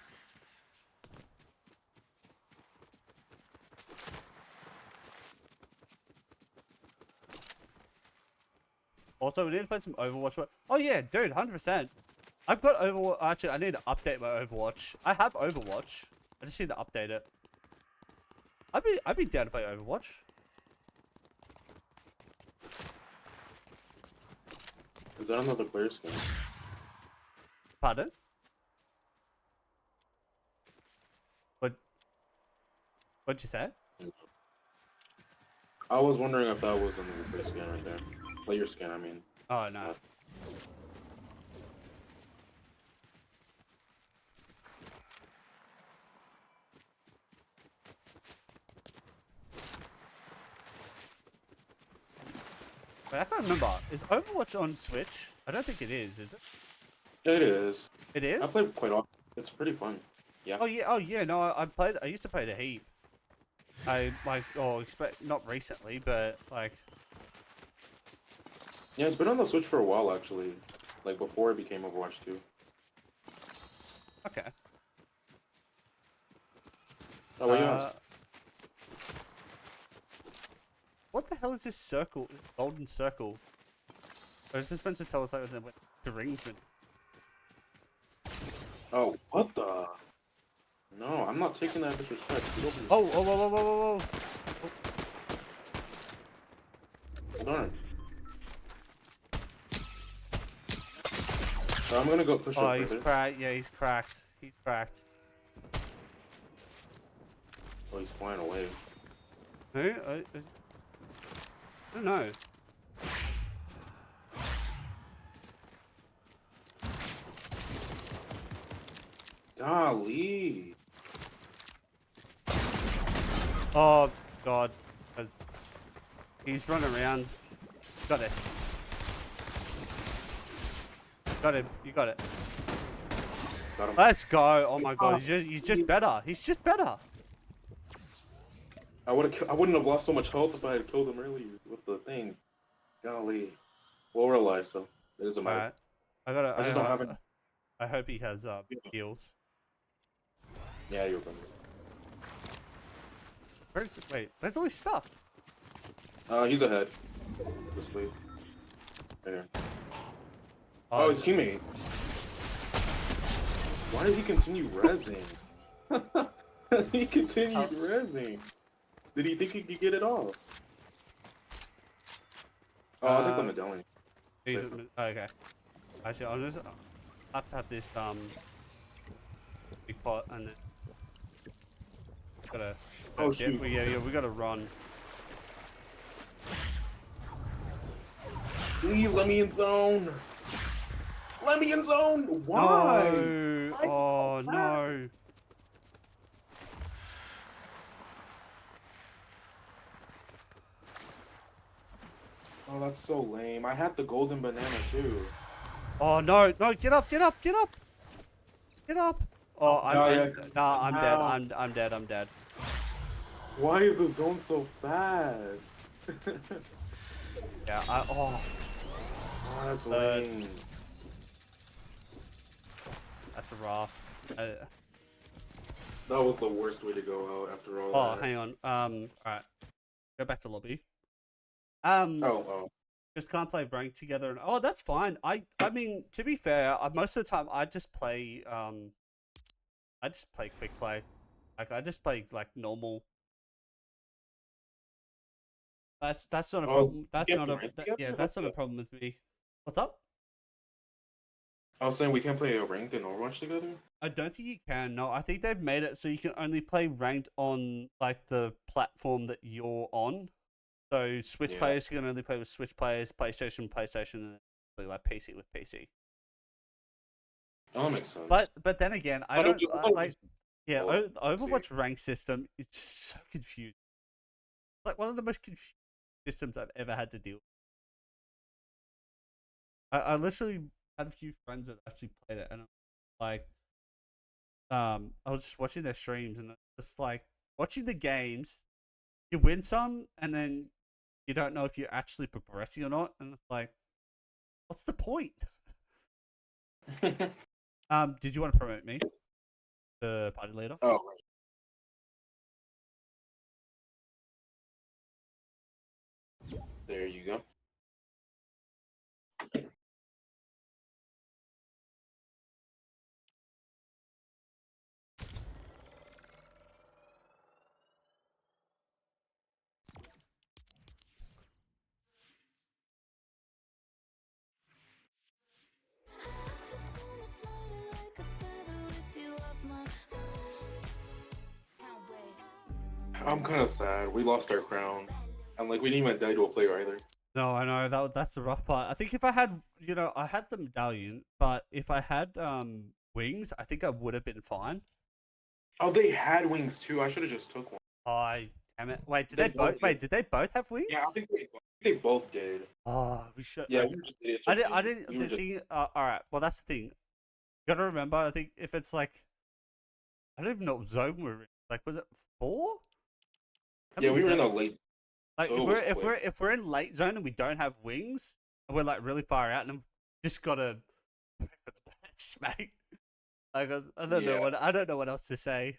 Speaker 1: Also, we need to play some Overwatch. Oh yeah, dude, 100%. I've got Overwatch. Actually, I need to update my Overwatch. I have Overwatch. I just need to update it. I'd be down to play Overwatch.
Speaker 4: Is that another player skin?
Speaker 1: Pardon? What'd you say?
Speaker 4: I was wondering if that was another player skin right there. Player skin, I mean.
Speaker 1: Oh no. Wait, I can't remember. Is Overwatch on Switch? I don't think it is it?
Speaker 4: It is.
Speaker 1: It is?
Speaker 4: I play quite often. It's pretty fun. Yeah.
Speaker 1: Oh yeah, no, I used to play it a heap. Not recently, but like...
Speaker 4: Yeah, it's been on the Switch for a while, actually. Like, before it became Overwatch 2.
Speaker 1: Okay.
Speaker 4: Oh, what you on?
Speaker 1: What the hell is this circle? Golden circle? I was just meant to tell us like the rings.
Speaker 4: Oh, what the? No, I'm not taking that disrespect.
Speaker 1: Oh, whoa.
Speaker 4: Darn. So I'm gonna go push
Speaker 1: Oh,
Speaker 4: up
Speaker 1: he's
Speaker 4: further.
Speaker 1: cracked. Yeah, he's cracked. He's cracked.
Speaker 4: Oh, he's flying away.
Speaker 1: Who? I don't know.
Speaker 4: Golly.
Speaker 1: Oh, God. He's running around. Got this. Got him. You got it.
Speaker 4: Got him.
Speaker 1: Let's go. Oh, my God. He's just better. He's just better.
Speaker 4: I wouldn't have lost so much health if I had killed him earlier with the thing. Golly. Well, we're alive, so it doesn't matter.
Speaker 1: Alright.
Speaker 4: I just don't have any.
Speaker 1: I hope he has heals.
Speaker 4: Yeah, you're fine.
Speaker 1: Wait, where's all his stuff?
Speaker 4: He's ahead. This way. Right here. Oh, his teammate. Why did he continue rezzing? He continued rezzing. Did he think he could get it off? Oh, I'll take the medallion.
Speaker 1: Okay. Actually, I'll just have to have this big pot and then gotta.
Speaker 4: Oh shoot!
Speaker 1: Yeah, we gotta run.
Speaker 4: Please let me in zone. Let me in zone. Why?
Speaker 1: No. Oh no.
Speaker 4: Oh, that's so lame. I had the golden banana too.
Speaker 1: Oh no, get up. Get up. Oh, I'm dead.
Speaker 4: Why is the zone so fast?
Speaker 1: Yeah,
Speaker 4: Oh, that's lame.
Speaker 1: That's rough.
Speaker 4: That was the worst way to go out after all
Speaker 1: Oh,
Speaker 4: that.
Speaker 1: hang on. Alright. Go back to lobby.
Speaker 4: Oh.
Speaker 1: Just can't play rank together. And oh, that's fine. I mean, to be fair, most of the time I just play quick play. Like I just play like normal. That's not a problem. That's not a that's not a problem with me. What's up?
Speaker 4: I was saying we can't play a ranked and Overwatch together.
Speaker 1: I don't think you can. No, I think they've made it so you can only play ranked on like the platform that you're on. So Switch players can only play with Switch players, PlayStation, and play like PC with PC.
Speaker 4: Oh, that makes sense.
Speaker 1: But then again, I don't like. Yeah, Overwatch rank system is just so confusing. Like one of the most confusing systems I've ever had to deal with. I literally had a few friends that actually played it, and I'm like, I was just watching their streams, and it's like watching the games. You win some, and then you don't know if you're actually progressing or not, and it's like, what's the point? Did you want to promote me, the party leader?
Speaker 4: Oh, right. There you go. I'm kind of sad. We lost our crown, and like we didn't even die to a player either.
Speaker 1: No, I know that's the rough part. I think if I had, I had the medallion, but if I had wings, I think I would have been fine.
Speaker 4: Oh, they had wings too. I should have just took one.
Speaker 1: Oh, damn it! Wait, did
Speaker 4: They
Speaker 1: they both?
Speaker 4: both
Speaker 1: Wait,
Speaker 4: did.
Speaker 1: did they both have wings?
Speaker 4: Yeah, I think they both did.
Speaker 1: Oh, we should.
Speaker 4: Yeah,
Speaker 1: Okay.
Speaker 4: we just did it.
Speaker 1: I didn't. I didn't.
Speaker 4: We were
Speaker 1: The
Speaker 4: just,
Speaker 1: thing. All right. Well, that's the thing. You gotta remember. I think if it's like, I don't even know what zone we're in. Like, was it 4?
Speaker 4: yeah, we were in a late.
Speaker 1: Like,
Speaker 4: So
Speaker 1: if
Speaker 4: it
Speaker 1: we're
Speaker 4: was
Speaker 1: if we're
Speaker 4: quick.
Speaker 1: if we're in late zone and we don't have wings, and we're like really far out, and I've just gotta pray for the best, mate. Like, I don't know
Speaker 4: Yeah.
Speaker 1: what I don't know what else to say.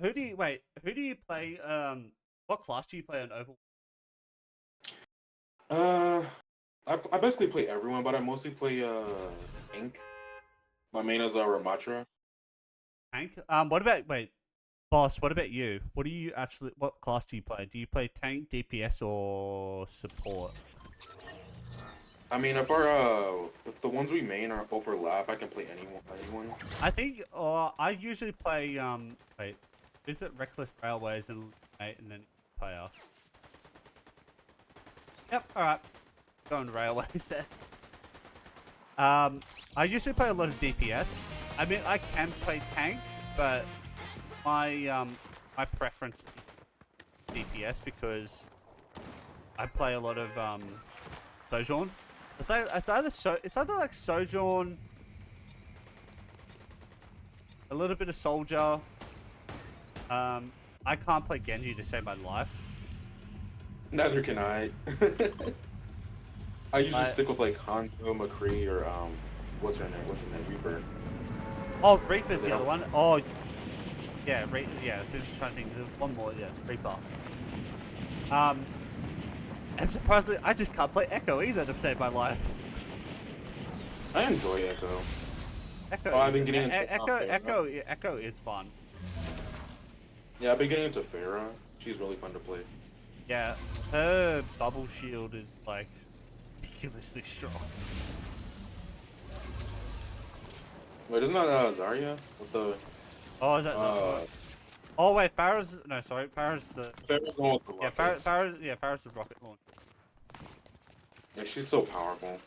Speaker 1: Who do you wait? Who do you play? What class do you play on Overwatch?
Speaker 4: I basically play everyone, but I mostly play Ink. My main is Ramatra.
Speaker 1: Tank. What about boss? What about you? What do you actually? What class do you play? Do you play tank, DPS, or support?
Speaker 4: I mean, if the ones we main are overlap, I can play anyone.
Speaker 1: I think. I usually play. Wait, is it Reckless Railways and then player? Yep. All right. Going Railways there. I usually play a lot of DPS. I mean, I can play tank, but my preference is DPS because I play a lot of Sojourn. It's either like Sojourn, a little bit of Soldier. I can't play Genji to save my life.
Speaker 4: Neither can I. I usually stick with like Hanzo, McCree, or what's her name, Reaper.
Speaker 1: Oh, Reaper's the other one. Oh, yeah, yeah. Just trying to think. There's one more. Yes, Reaper. And surprisingly, I just can't play Echo either to save my life.
Speaker 4: I enjoy Echo.
Speaker 1: Echo.
Speaker 4: Oh, I've been getting into
Speaker 1: Echo is fun.
Speaker 4: Yeah, I've been getting into Pharah. She's really fun to play.
Speaker 1: Yeah, her bubble shield is like ridiculously strong.
Speaker 4: Wait, isn't that Zarya with the?
Speaker 1: Oh, is that? Oh wait, Farah's no, sorry, Farah's the.
Speaker 4: Pharah's the one with the rockets.
Speaker 1: Farah's the rocket launch.
Speaker 4: Yeah, she's so powerful.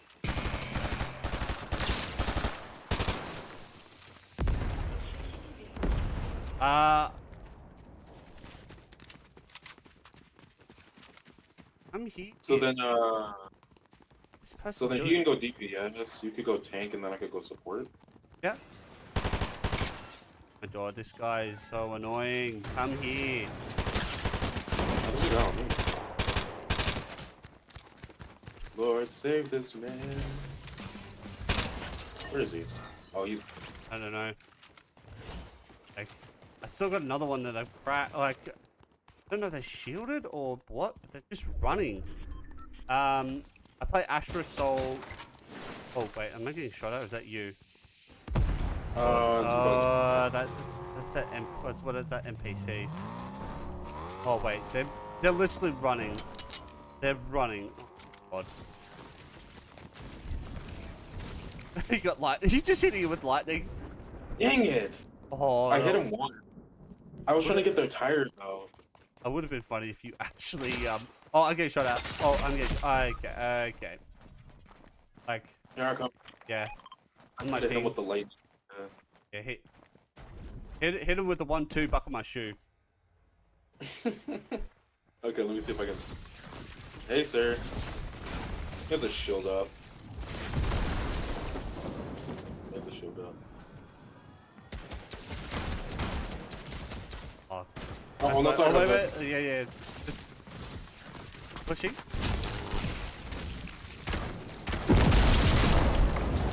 Speaker 1: I'm here.
Speaker 4: So then,
Speaker 1: So
Speaker 4: you can go DPS. You could go tank, and then I could go support.
Speaker 1: Yeah. My god, this guy is so annoying. Come here.
Speaker 4: Lord, save this man. Where is he? Oh, he's.
Speaker 1: I don't know. Like, I still got another one that I've cracked. Like, I don't know if they're shielded or what, but they're just running. I play Astra Soul. Oh wait, am I getting shot at? Or is that you? That's that. What is that NPC? Oh wait, they're literally running. They're running. Oh, God. He got light. Is he just hitting you with lightning?
Speaker 4: Dang it!
Speaker 1: Oh,
Speaker 4: I hit him once. I was trying to get their tires though.
Speaker 1: It would have been funny if you actually Oh, I'm getting shot at. Oh, I'm getting. Okay. Like.
Speaker 4: Here I come.
Speaker 1: Yeah.
Speaker 4: I'm hitting him with the light.
Speaker 1: Yeah, hit him with the 1-2, buckle my shoe.
Speaker 4: Okay, let me see if I can. Hey, sir. He has a shield up. He has a shield up.
Speaker 1: Oh,
Speaker 4: no, sorry.
Speaker 1: wait. Yeah. Just pushing.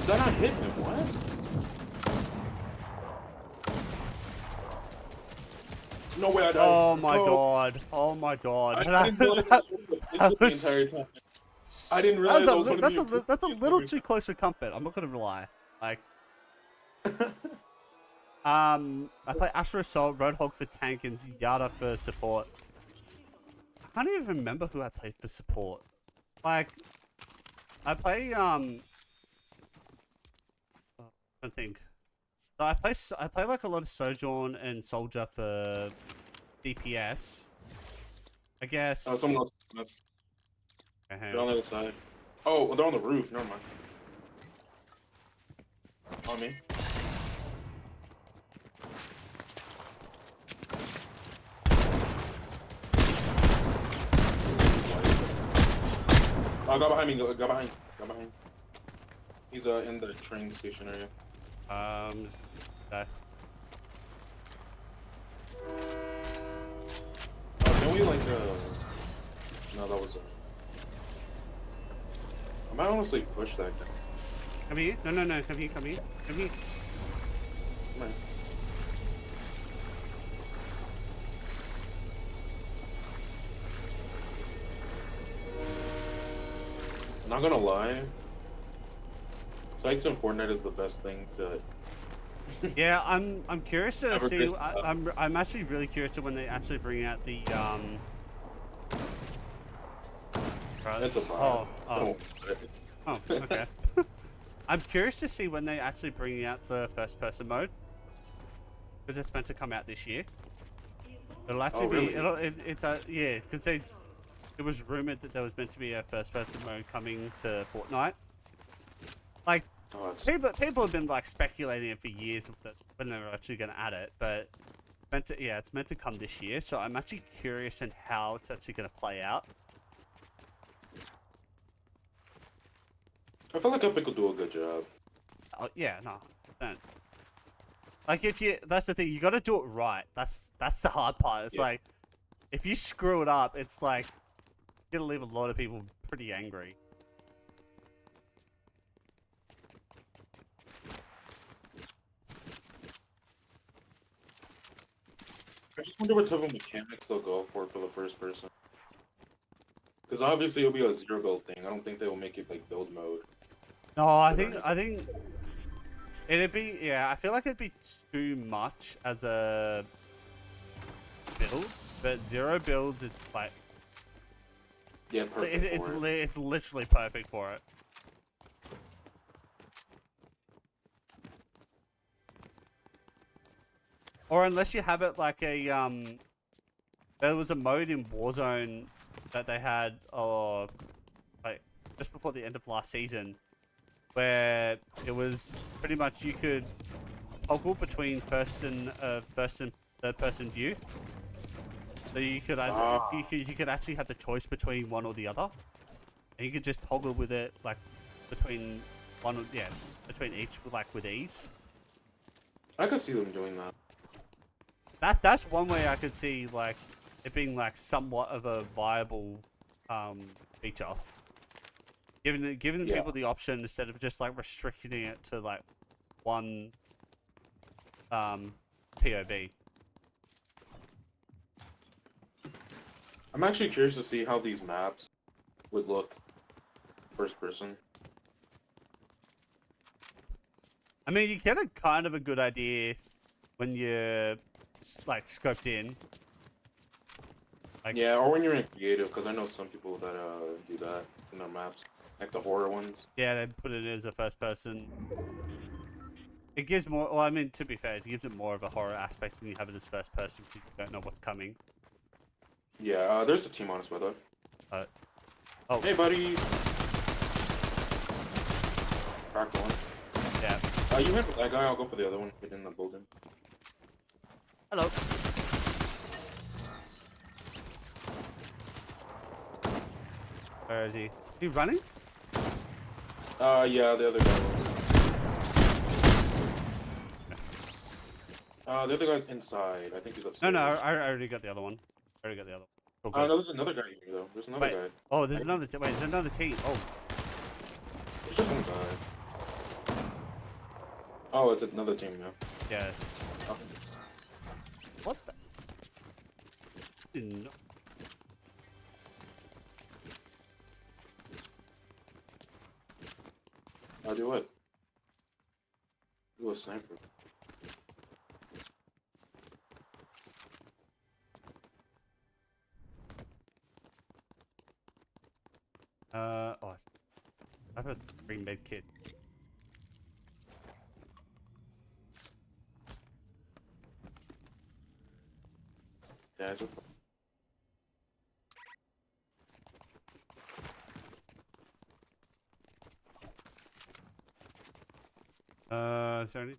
Speaker 4: Did I not hit him? What? No way I died.
Speaker 1: Oh my god. Oh my god.
Speaker 4: I didn't realize I was the entire time. I didn't realize
Speaker 1: that's a little too close for comfort. I'm not gonna lie. Like, I play Astra Assault, Roadhog for tank, and Yada for support. I can't even remember who I played for support. Like, I play I think So I play like a lot of Sojourn and Soldier for DPS. I guess.
Speaker 4: Oh, someone else. They're on the other side. Oh, they're on the roof. Never mind. On me. Oh, got behind me. Got behind. Got behind. He's in the train station area.
Speaker 1: Okay.
Speaker 4: Can we like No, that was. I might honestly push that guy.
Speaker 1: Come here. No. Come here. Come here. Come here.
Speaker 4: Come on. Not gonna lie, sites in Fortnite is the best thing to.
Speaker 1: Yeah, I'm curious to
Speaker 4: Ever
Speaker 1: see.
Speaker 4: good
Speaker 1: I'm actually really curious to when they actually bring out the
Speaker 4: That's a bot.
Speaker 1: Oh, okay. I'm curious to see when they actually bring out the first-person mode, because it's meant to come out this year. It'll actually
Speaker 4: really?
Speaker 1: it's a yeah, because it was rumored that there was meant to be a first-person mode coming to Fortnite. Like people have been like speculating it for years of when they were actually going to add it, but it's meant to come this year. So I'm actually curious in how it's actually going to play out.
Speaker 4: I feel like Epic will do a good job.
Speaker 1: Oh, yeah, no, don't. Like that's the thing, you got to do it right. That's the hard part. It's like if you screw it up, it's like you're gonna leave a lot of people pretty angry.
Speaker 4: I just wonder what type of mechanics they'll go for the first person. Because obviously it'll be a zero build thing. I don't think they will make it like build mode.
Speaker 1: No, I think it'd be I feel like it'd be too much as a builds, but zero builds it's like
Speaker 4: perfect.
Speaker 1: It's literally perfect for it. Or unless you have it like a there was a mode in Warzone that they had like just before the end of last season, where it was pretty much you could toggle between first and third person view. So you could you could actually have the choice between one or the other, and you could just toggle with it like between between each with ease.
Speaker 4: I could see them doing that.
Speaker 1: That's one way I could see like it being like somewhat of a viable feature. Giving people the option instead of just like restricting it to like one POV.
Speaker 4: I'm actually curious to see how these maps would look first person.
Speaker 1: I mean, you get a kind of a good idea when you're like scoped in.
Speaker 4: Like, yeah, or when you're in creative, because I know some people that do that in their maps, like the horror ones.
Speaker 1: Yeah, they put it as a first person. It gives more. Well, I mean, to be fair, it gives it more of a horror aspect when you have it as first person because you don't know what's coming.
Speaker 4: Yeah, there's a team on us, by the way.
Speaker 1: Oh.
Speaker 4: Hey, buddy. Cracked one.
Speaker 1: Yeah.
Speaker 4: You hit that guy. I'll go for the other one. Hit in the building.
Speaker 1: Hello. Where is he? Is he running?
Speaker 4: Yeah, the other guy. The other guy's inside. I think he's upstairs.
Speaker 1: No, I already got the other one. I already got the other one.
Speaker 4: Oh, no, there's another guy here, though. There's another guy.
Speaker 1: Oh, there's another wait, there's another team. Oh.
Speaker 4: There's just one guy. Oh, it's another team now.
Speaker 1: Yeah.
Speaker 4: Oh.
Speaker 1: What the? Didn't know.
Speaker 4: I'll do what? Do a sniper.
Speaker 1: Oh, I have a 3 med kit.
Speaker 4: Yeah, it's
Speaker 1: Is there any?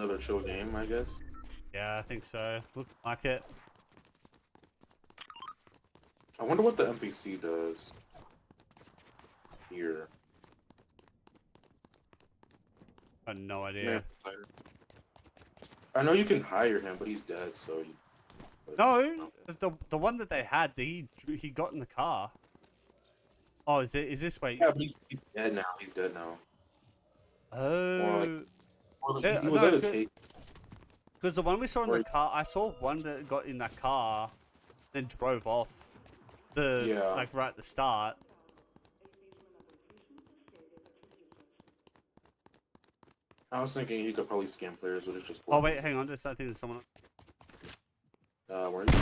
Speaker 4: another chill game, I guess.
Speaker 1: Yeah, I think so. Look like it.
Speaker 4: I wonder what the NPC does here.
Speaker 1: I have no
Speaker 4: Man,
Speaker 1: idea.
Speaker 4: I know you can hire him, but he's dead, so.
Speaker 1: No, the one that they had, he got in the car. Oh, is this way?
Speaker 4: Yeah, but he's dead now. He's dead now.
Speaker 1: Oh,
Speaker 4: Or like
Speaker 1: yeah,
Speaker 4: he was
Speaker 1: no,
Speaker 4: at a take.
Speaker 1: because the one we saw in
Speaker 4: Or-
Speaker 1: the car, I saw one that got in that car, then drove off.
Speaker 4: Yeah.
Speaker 1: Like right at the start.
Speaker 4: I was thinking he could probably scam players, but it's just.
Speaker 1: Oh wait, hang on, I think there's someone.
Speaker 4: Where is he?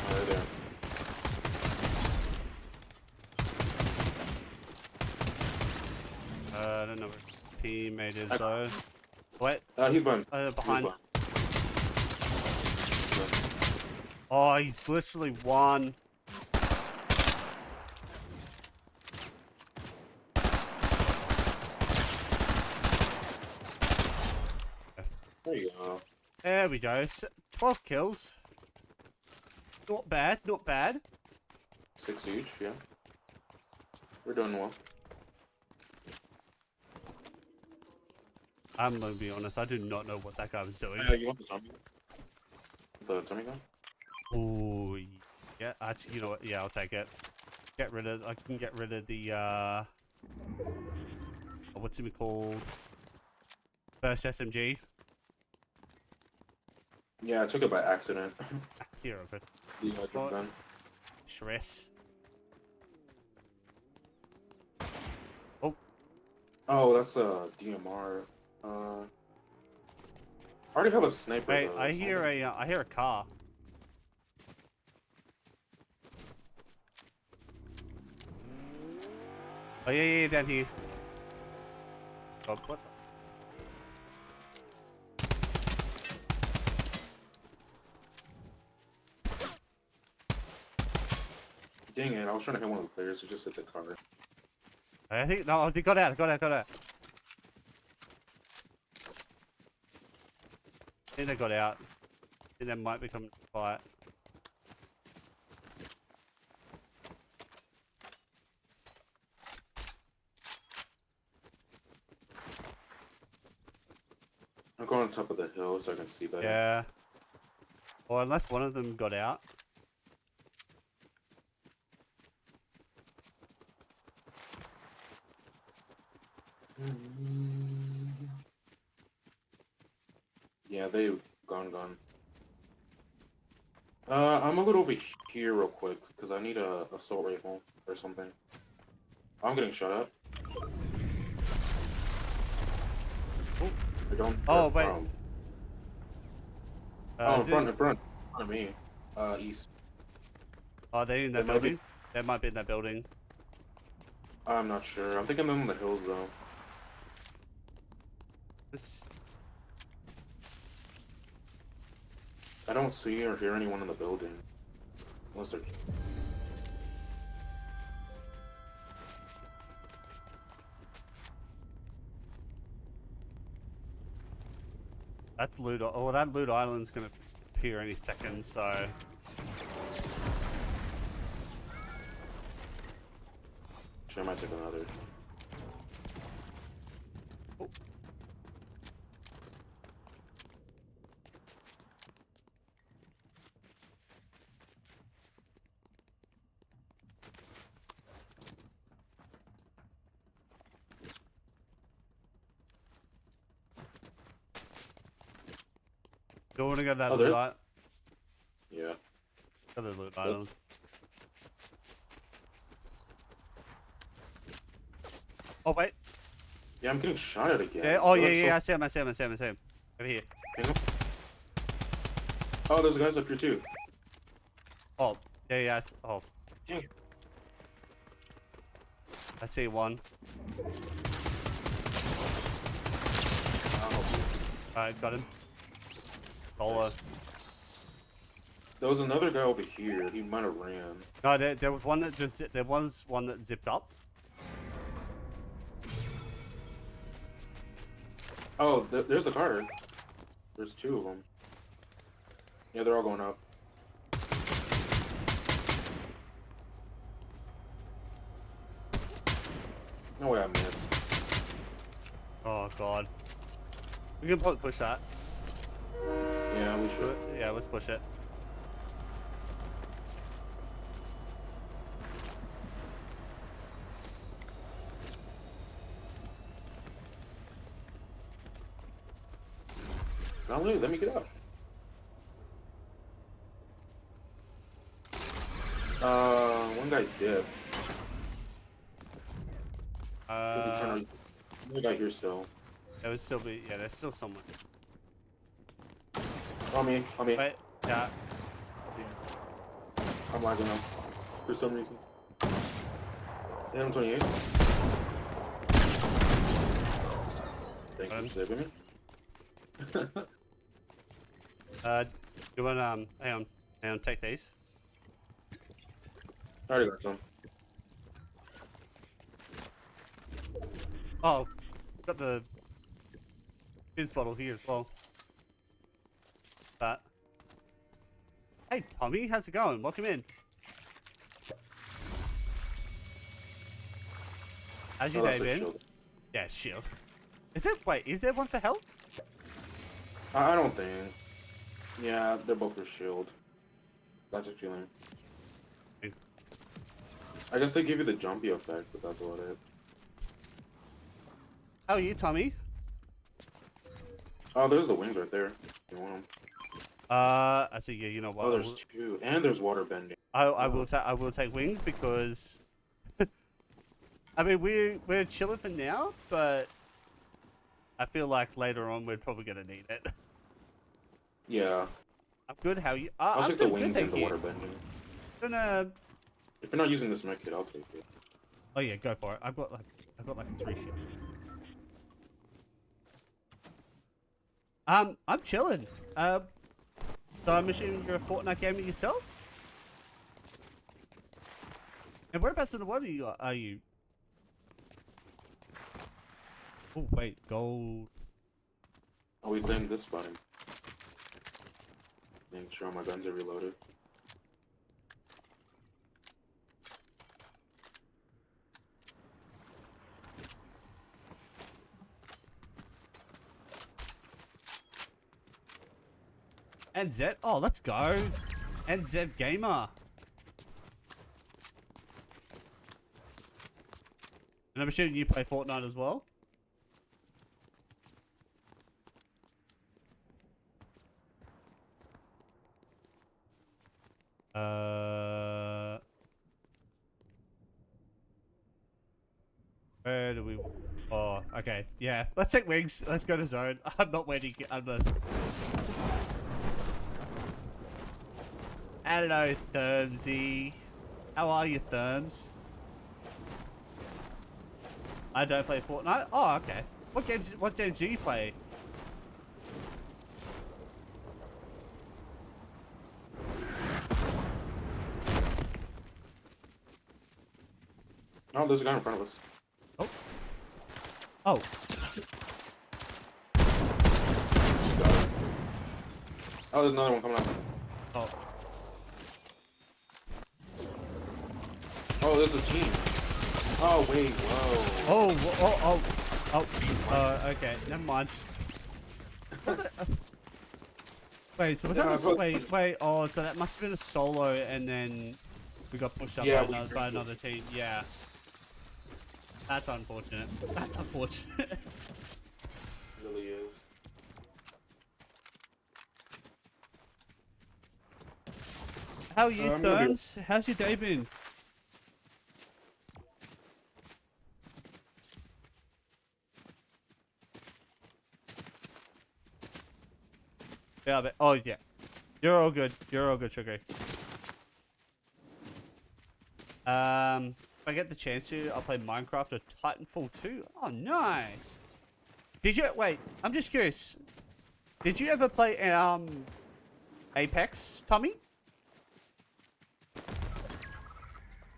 Speaker 4: Right there.
Speaker 1: I don't know where his teammate is though. What?
Speaker 4: He's behind.
Speaker 1: Behind.
Speaker 4: He's behind.
Speaker 1: Oh, he's literally one.
Speaker 4: There you go.
Speaker 1: There we go. 12 kills. Not bad, not bad.
Speaker 4: 6 each, yeah. We're doing well.
Speaker 1: I'm gonna be honest, I do not know what that guy was doing.
Speaker 4: You want the zombie? The tummy gun?
Speaker 1: Oh, yeah. Actually, you know what? Yeah, I'll take it. I can get rid of the what's it called? Burst SMG.
Speaker 4: Yeah, I took it by accident.
Speaker 1: Here, okay.
Speaker 4: The jump gun.
Speaker 1: Stress.
Speaker 4: Oh, that's a DMR. I already have a sniper.
Speaker 1: Wait,
Speaker 4: though.
Speaker 1: I hear a car. Oh yeah, down here. Oh, what?
Speaker 4: Dang it! I was trying to hit one of the players who just hit the car.
Speaker 1: I think no, they got out. I think they got out. I think they might become quiet.
Speaker 4: I'm going on top of the hill so I can see better.
Speaker 1: Yeah. Or unless one of them got out.
Speaker 4: Yeah, they gone. I'm gonna go over here real quick because I need a assault rifle or something. I'm getting shot at. I don't.
Speaker 1: Oh wait.
Speaker 4: Oh, in front of me. East.
Speaker 1: Are they in that building? They might be in that building.
Speaker 4: I'm not sure. I'm thinking them on the hills though. I don't see or hear anyone in the building. Unless they're...
Speaker 1: That's loot. Oh, that loot island's gonna appear any second. So.
Speaker 4: Sure, I might take another.
Speaker 1: Oh. Do you want to go to that loot island?
Speaker 4: Yeah.
Speaker 1: Go to the loot island. Oh wait.
Speaker 4: Yeah, I'm getting shot at again.
Speaker 1: Yeah. Oh yeah, yeah. I see him. I see him. I see him. I see him. Over here.
Speaker 4: Oh, there's guys up here too.
Speaker 1: Oh yeah, yeah. Oh.
Speaker 4: Dang.
Speaker 1: I see one. Alright, got him. Solo.
Speaker 4: There was another guy over here. He might have ran.
Speaker 1: No, there was one that just there was one that zipped up.
Speaker 4: Oh, there's the car. There's two of them. Yeah, they're all going up. No way I missed.
Speaker 1: Oh god. We can probably push that.
Speaker 4: Yeah, we should.
Speaker 1: Yeah, let's push it.
Speaker 4: Not really, let me get up. One guy's dead. Another guy here still.
Speaker 1: There would still be, yeah, there's still someone.
Speaker 4: On me, on me.
Speaker 1: Wait, yeah.
Speaker 4: I'm lagging up for some reason. Yeah, I'm 28. Thank you for saving me.
Speaker 1: You want hang on, take these.
Speaker 4: I already got some.
Speaker 1: Oh, got the fizz bottle here as well. That. Hey Tommy, how's it going? Welcome in. How's your day been? Yeah, shield. Is it? Wait, is there one for health?
Speaker 4: I don't think. Yeah, they're both for shield. That's a feeling. I guess they give you the jumpy effect, but that's about it.
Speaker 1: How are you, Tommy?
Speaker 4: Oh, there's the wings right there. You want them?
Speaker 1: I see. Yeah, you know what?
Speaker 4: Oh, there's two, and there's water bending.
Speaker 1: I will take wings because I mean we're chilling for now, but I feel like later on we're probably gonna need it.
Speaker 4: Yeah.
Speaker 1: I'm good. How are you?
Speaker 4: I'll
Speaker 1: I'm
Speaker 4: take the
Speaker 1: doing
Speaker 4: wings
Speaker 1: good,
Speaker 4: and
Speaker 1: thank
Speaker 4: the
Speaker 1: you.
Speaker 4: water bending.
Speaker 1: Gonna.
Speaker 4: If you're not using this med kit, I'll take it.
Speaker 1: Oh yeah, go for it. I've got like 3 shit. I'm chilling. So I'm assuming you're a Fortnite gamer yourself. And whereabouts in the world are you? Oh wait, gold.
Speaker 4: Oh, we claimed this spot. Make sure my guns are reloaded.
Speaker 1: NZ? Oh, let's go. NZ Gamer. And I'm assuming you play Fortnite as well? Where do we... Oh, okay. Yeah, let's take wings. Let's go to zone. I'm not waiting. I'm not... Hello, Thermsy. How are you, Therms? I don't play Fortnite? Oh, okay. What games do you play?
Speaker 4: Oh, there's a guy in front of us.
Speaker 1: Oh. Oh.
Speaker 4: Oh, there's another one coming up.
Speaker 1: Oh.
Speaker 4: Oh, there's a team. Oh, wait, whoa.
Speaker 1: Okay, never mind. Wait, so was that wait, oh, so that must have been a solo and then we got pushed up by another team, yeah. That's unfortunate. That's unfortunate.
Speaker 4: It really is.
Speaker 1: How are you, Therms? How's your day been? power bit. Oh yeah, you're all good. You're all good, Sugar. If I get the chance to, I'll play Minecraft or Titanfall 2. Oh, nice. Did you wait? I'm just curious. Did you ever play Apex, Tommy?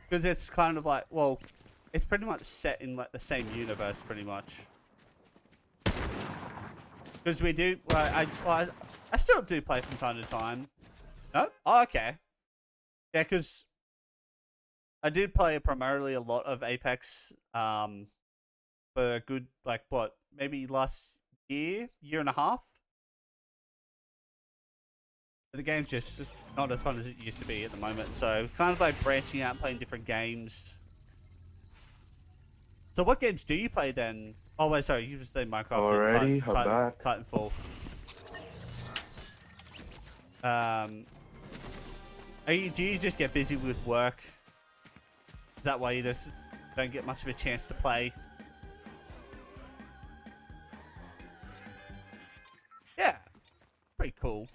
Speaker 1: Because it's kind of like, well, it's pretty much set in like the same universe, pretty much. Because we do, well, I still do play from time to time. No? Oh, okay. Yeah, because I did play primarily a lot of Apex, for a good, like, what, maybe last year and a half? The game's just not as fun as it used to be at the moment, so kind of like branching out and playing different games. So what games do you play then? Oh wait, sorry, you just say Minecraft
Speaker 5: Alrighty,
Speaker 1: and
Speaker 5: I'm back.
Speaker 1: Titanfall. Do you just get busy with work? Is that why you just don't get much of a chance to play? Yeah, pretty cool.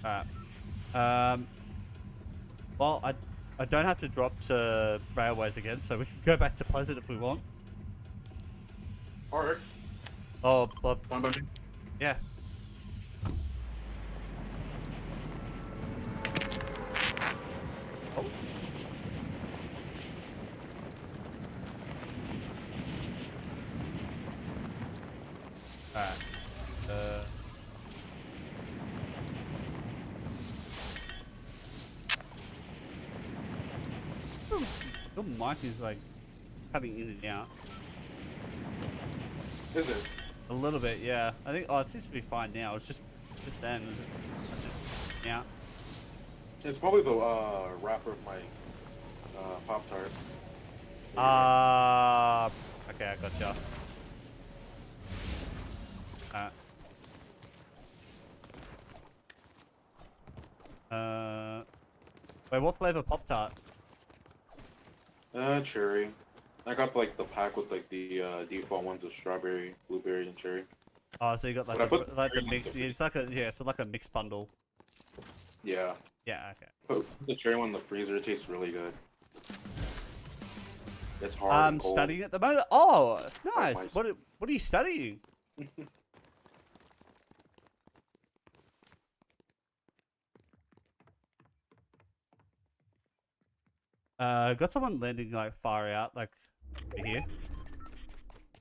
Speaker 1: Alright. Well, I don't have to drop to railways again, so we can go back to Pleasant if we want.
Speaker 4: Alright.
Speaker 1: Oh, but
Speaker 4: Fine by me.
Speaker 1: yeah. Oh. Alright. Your mic is like cutting in and out.
Speaker 4: Is it?
Speaker 1: A little bit, yeah. I think. Oh, it seems to be fine now. It's just then. It was just yeah.
Speaker 4: It's probably the wrapper of my Pop Tart.
Speaker 1: Okay, I gotcha. Wait, what flavor Pop Tart?
Speaker 4: Cherry. I got like the pack with like the default ones of strawberry, blueberry, and cherry.
Speaker 1: Oh, so you got like
Speaker 4: But I
Speaker 1: the,
Speaker 4: put
Speaker 1: like the
Speaker 4: cherry
Speaker 1: mix. Yeah, it's like a so like a mixed bundle.
Speaker 4: Yeah.
Speaker 1: Yeah. Okay.
Speaker 4: Put the cherry one in the freezer. It tastes really good. It's hard
Speaker 1: I'm
Speaker 4: and cold.
Speaker 1: studying at the moment. Oh, nice.
Speaker 4: Nice.
Speaker 1: What are you studying? Got someone landing like far out, like over here.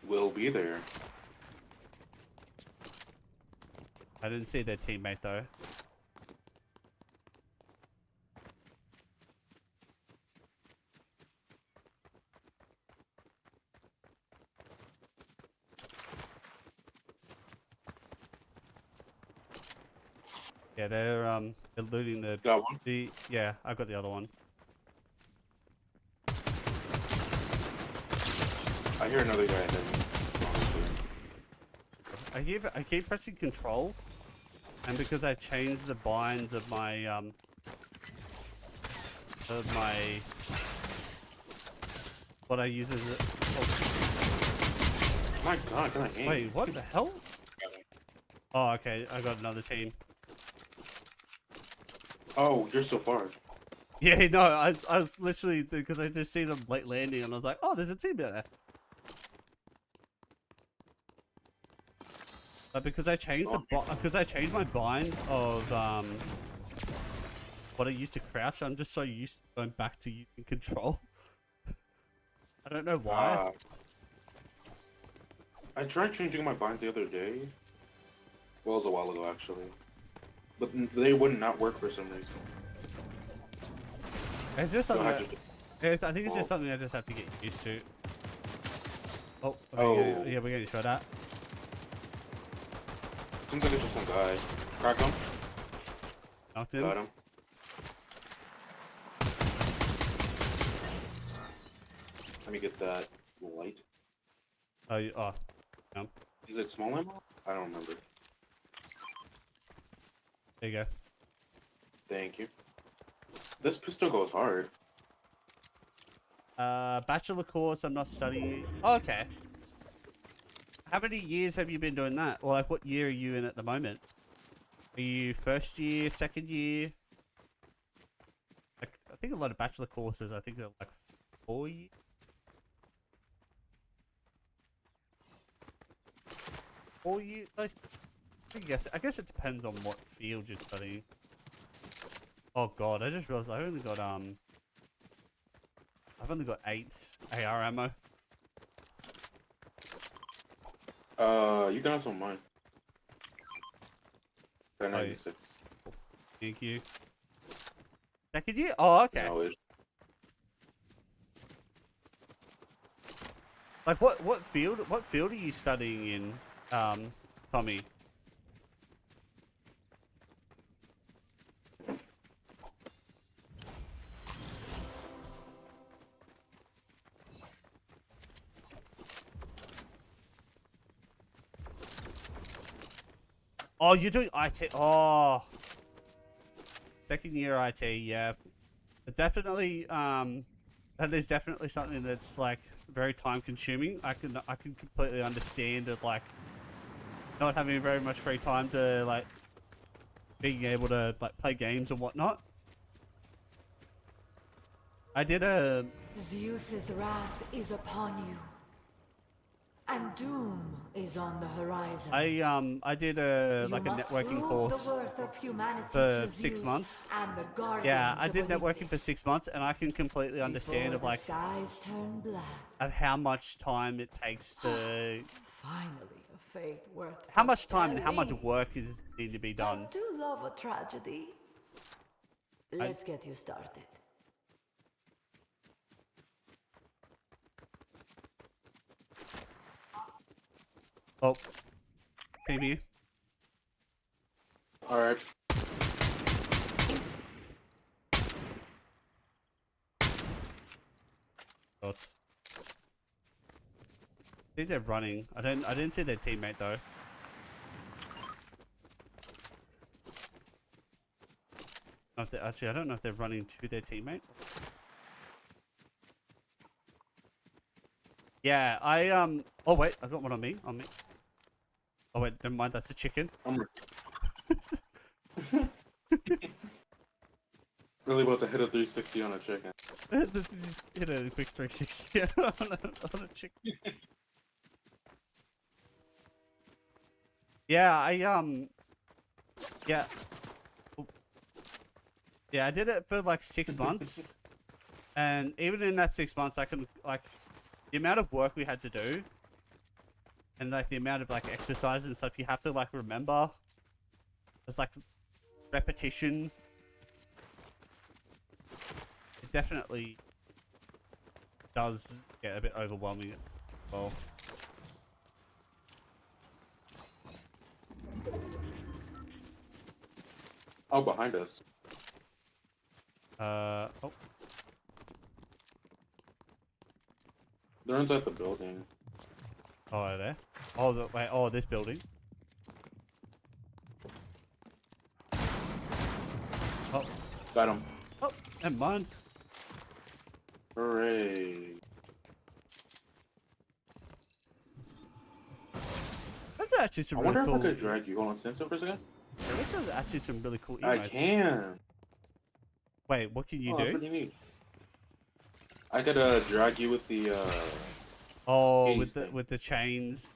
Speaker 4: Will be there.
Speaker 1: I didn't see their teammate though. Yeah, they're looting the.
Speaker 4: Got one.
Speaker 1: Yeah, I got the other one.
Speaker 4: I hear another guy ahead of me.
Speaker 1: I keep pressing control, and because I changed the binds of my what I use as a. Oh.
Speaker 4: My God, can I aim?
Speaker 1: Wait, what the hell? Oh, okay, I got another team.
Speaker 4: Oh, you're so far.
Speaker 1: Yeah, no, I was literally because I just seen them late landing, and I was like, oh, there's a team there. But because I changed I changed my binds of what I used to crouch, I'm just so used to going back to using control. I don't know why.
Speaker 4: I tried changing my binds the other day. Well, it was a while ago actually, but they would not work for some reason.
Speaker 1: It's just something.
Speaker 4: So
Speaker 1: I think it's just something I just have to get used to. Oh, yeah, we're getting shot at.
Speaker 4: Seems like it's just one guy. Crack him.
Speaker 1: Knocked him.
Speaker 4: Got him. Let me get that light.
Speaker 1: Oh, yeah.
Speaker 4: Is it small ammo? I don't remember.
Speaker 1: There you go.
Speaker 4: Thank you. This pistol goes hard.
Speaker 1: Bachelor course. I'm not studying. Oh, okay. How many years have you been doing that? Or like, what year are you in at the moment? Are you first year, second year? Like, I think a lot of bachelor courses, I think they're like 4 years. 4 years? I guess it depends on what field you're studying. Oh god, I just realized I've only got 8 AR ammo.
Speaker 4: You can have some of mine. I know
Speaker 1: Oh,
Speaker 4: you said.
Speaker 1: thank you. Second year? Oh, okay.
Speaker 4: No,
Speaker 1: Like what field are you studying in, Tommy? Oh, you're doing IT. Oh, second year IT. Yeah, but definitely. That is definitely something that's like very time consuming. I can completely understand it, like not having very much free time to like being able to like play games and whatnot. I did a
Speaker 5: Zeus's wrath is upon you, and doom is on the horizon.
Speaker 1: I did a
Speaker 5: You
Speaker 1: like a
Speaker 5: must
Speaker 1: networking
Speaker 5: prove
Speaker 1: course
Speaker 5: the worth of humanity
Speaker 1: for
Speaker 5: to
Speaker 1: 6
Speaker 5: Zeus
Speaker 1: months.
Speaker 5: and the guardians
Speaker 1: Yeah, I
Speaker 5: of
Speaker 1: did networking for
Speaker 5: Olympus
Speaker 1: 6 months, and I can completely understand of
Speaker 5: before
Speaker 1: like
Speaker 5: the skies turn black.
Speaker 1: of how much time it takes to
Speaker 5: Finally, a fate worth
Speaker 1: how much time and how much
Speaker 5: fulfilling.
Speaker 1: work is need to be done.
Speaker 5: I do love a tragedy. Let's get you started.
Speaker 1: Oh, same here.
Speaker 4: all right.
Speaker 1: Shots. I think they're running. I didn't see their teammate though. Actually, I don't know if they're running to their teammate. Yeah, oh wait, I got one on me. Oh wait, never mind. That's a chicken.
Speaker 4: I'm really about to hit a 360 on a chicken.
Speaker 1: Hit a quick 360 on a chicken. Yeah, yeah. Yeah, I did it for like 6 months, and even in that 6 months, I can like the amount of work we had to do, and like the amount of like exercise and stuff you have to like remember. There's like repetition. It definitely does get a bit overwhelming as well.
Speaker 4: Oh, behind us.
Speaker 1: Oh.
Speaker 4: They're inside the building.
Speaker 1: Oh, there. Oh, wait. Oh, this building. Oh.
Speaker 4: Got him.
Speaker 1: Oh, never mind.
Speaker 4: Hooray.
Speaker 1: That's actually some
Speaker 4: I
Speaker 1: really
Speaker 4: wonder
Speaker 1: cool.
Speaker 4: if I could drag you. Hold on, stand still for a second.
Speaker 1: That's actually some really cool
Speaker 4: I
Speaker 1: emotes.
Speaker 4: can.
Speaker 1: Wait, what can you
Speaker 4: That's
Speaker 1: do?
Speaker 4: pretty neat. I could drag you with the
Speaker 1: Oh,
Speaker 4: chains
Speaker 1: with the chains.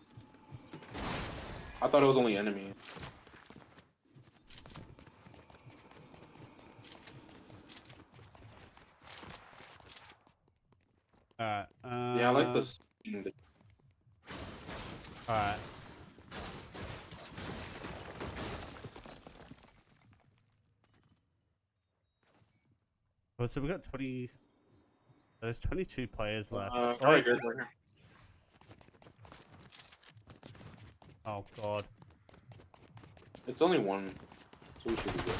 Speaker 4: I thought it was only enemy.
Speaker 1: Alright.
Speaker 4: Yeah, I like this.
Speaker 1: Alright. Well, so we got 20. There's 22 players left.
Speaker 4: Alright, guys, right here.
Speaker 1: Oh god.
Speaker 4: It's only one, so we should be good.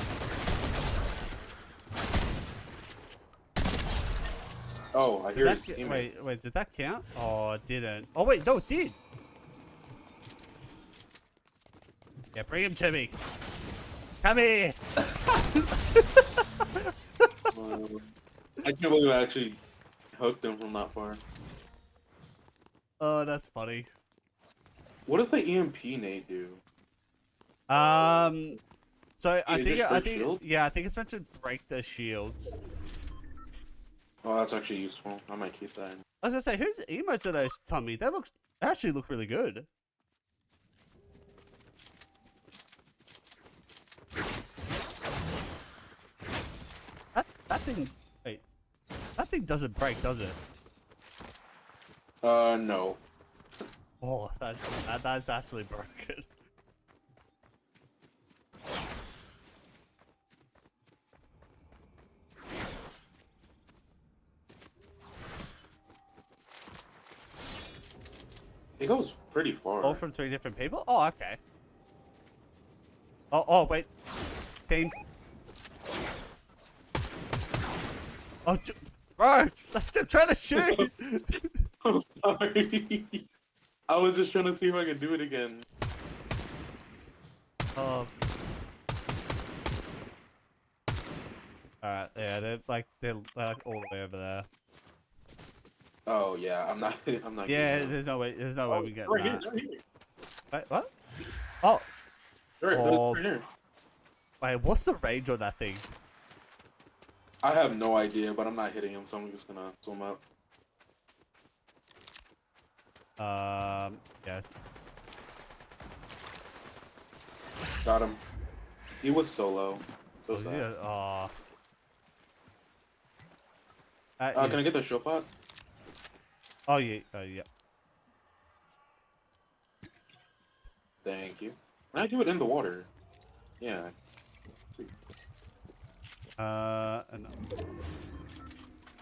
Speaker 4: Oh, I hear his teammate.
Speaker 1: Wait, did that count? Oh, it didn't. Oh wait, no, it did. Yeah, bring him to me. Come here.
Speaker 4: I can't believe I actually Hooked him from that far.
Speaker 1: Oh, that's funny.
Speaker 4: What does the EMP nade do?
Speaker 1: So
Speaker 4: Is it straight shield?
Speaker 1: yeah, I think it's meant to break the shields.
Speaker 4: Oh, that's actually useful. I might keep that.
Speaker 1: I was gonna say, whose emotes are those, Tommy? They actually look really good. That thing, wait, that thing doesn't break, does it?
Speaker 4: No.
Speaker 1: Oh, that's actually broken.
Speaker 4: It goes pretty far.
Speaker 1: All from 3 different people? Oh, okay. Oh, wait. Team. Oh, bro, I'm trying to shoot.
Speaker 4: I'm sorry. I was just trying to see if I could do it again.
Speaker 1: Oh. Alright, yeah, they're like all the way over there.
Speaker 4: Oh yeah, I'm not. I'm not.
Speaker 1: Yeah,
Speaker 4: getting
Speaker 1: there's no way we get
Speaker 4: right here,
Speaker 1: that.
Speaker 4: right here.
Speaker 1: Wait, what? Oh,
Speaker 4: Right here.
Speaker 1: wait, what's the range on that thing?
Speaker 4: I have no idea, but I'm not hitting him, so I'm just gonna zoom out.
Speaker 1: Yeah.
Speaker 4: Got him. He was solo. So
Speaker 1: Was he
Speaker 4: sad.
Speaker 1: oh.
Speaker 4: Can I get the show pot?
Speaker 1: Oh yeah, yeah.
Speaker 4: Thank you. Can I do it in the water? Yeah.
Speaker 1: And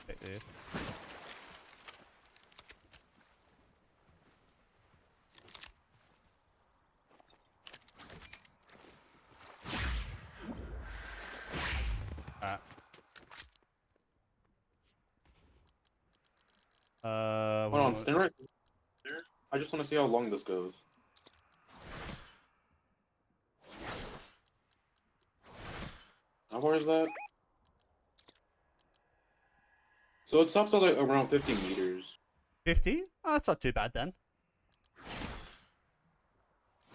Speaker 1: take this. Alright.
Speaker 4: Hold on, stand right there. I just want to see how long this goes. How far is that? So it stops at like around 50 meters.
Speaker 1: 50? Oh, that's not too bad then.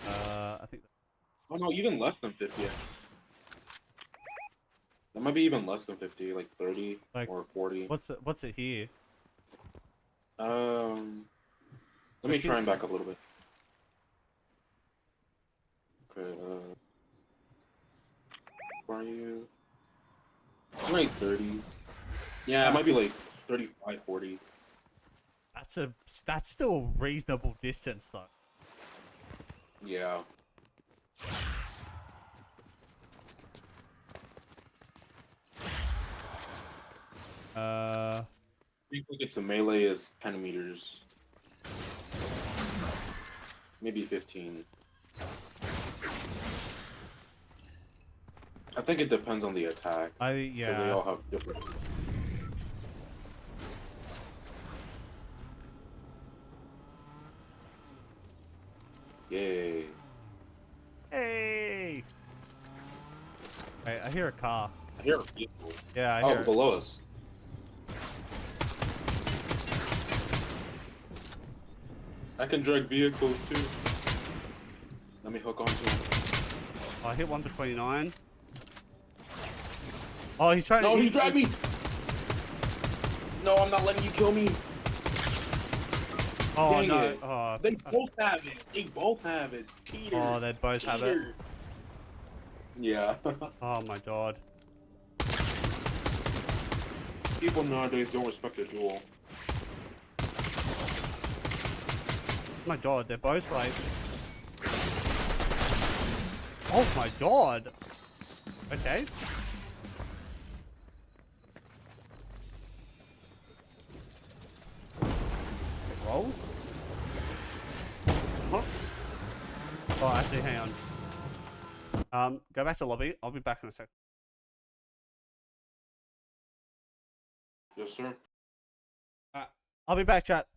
Speaker 1: I think.
Speaker 4: Oh no, even less than 50. That might be even less than 50, like 30
Speaker 1: Like,
Speaker 4: or 40.
Speaker 1: What's it here?
Speaker 4: Let me try and back up a little bit. Okay, where are you? Like 30. Yeah, it might be like 35, 40.
Speaker 1: That's still a reasonable distance though.
Speaker 4: Yeah. I think like it's a melee is 10 meters. Maybe 15. I think it depends on the attack.
Speaker 1: Yeah.
Speaker 4: They all have different. Yay.
Speaker 1: Hey. Hey, I hear a car.
Speaker 4: I hear a vehicle.
Speaker 1: Yeah, I hear it.
Speaker 4: Below us. I can drag vehicles too. Let me hook onto him.
Speaker 1: Oh, I hit one for 29. Oh, he's trying.
Speaker 4: No, he dragged me. No, I'm not letting you kill me.
Speaker 1: Oh
Speaker 4: Dang
Speaker 1: no!
Speaker 4: it.
Speaker 1: Oh,
Speaker 4: They both have it. They both have it. Cheater.
Speaker 1: oh, they both have it.
Speaker 4: Yeah.
Speaker 1: Oh my god.
Speaker 4: People nowadays don't respect a duel.
Speaker 1: My god, they're both like. Oh my god. Okay. Roll.
Speaker 4: Huh?
Speaker 1: Oh, actually, hang on. Go back to lobby. I'll be back in a sec.
Speaker 4: Yes, sir.
Speaker 1: I'll be back, chat.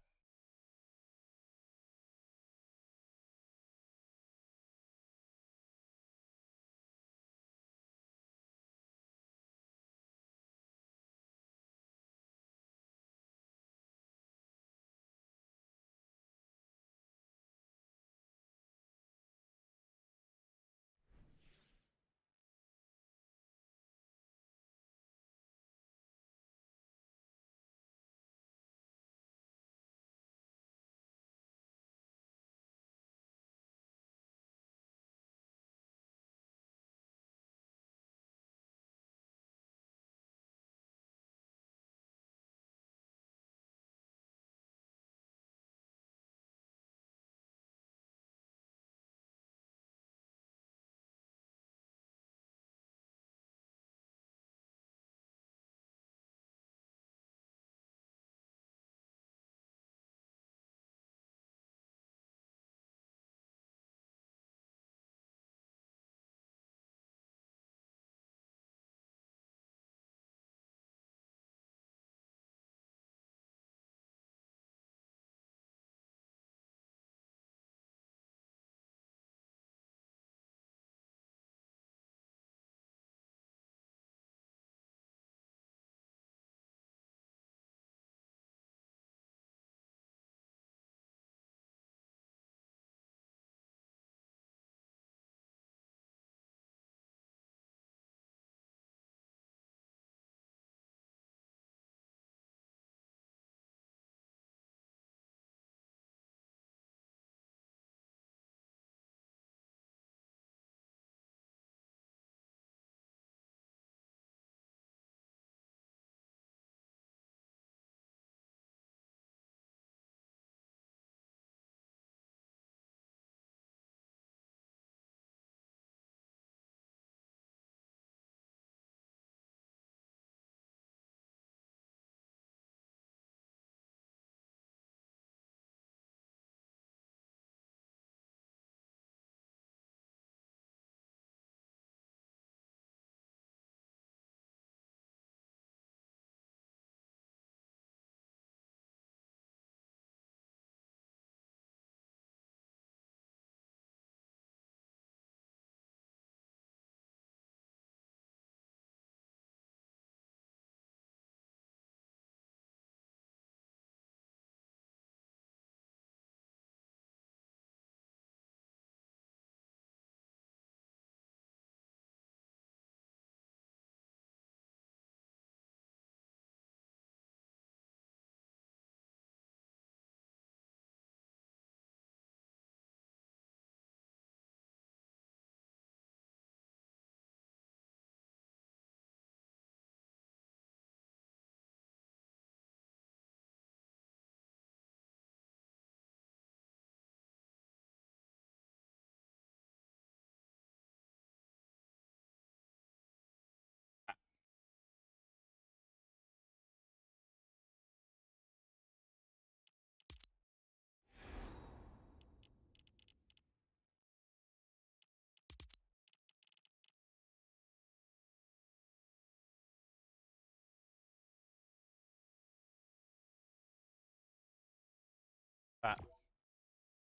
Speaker 1: Right.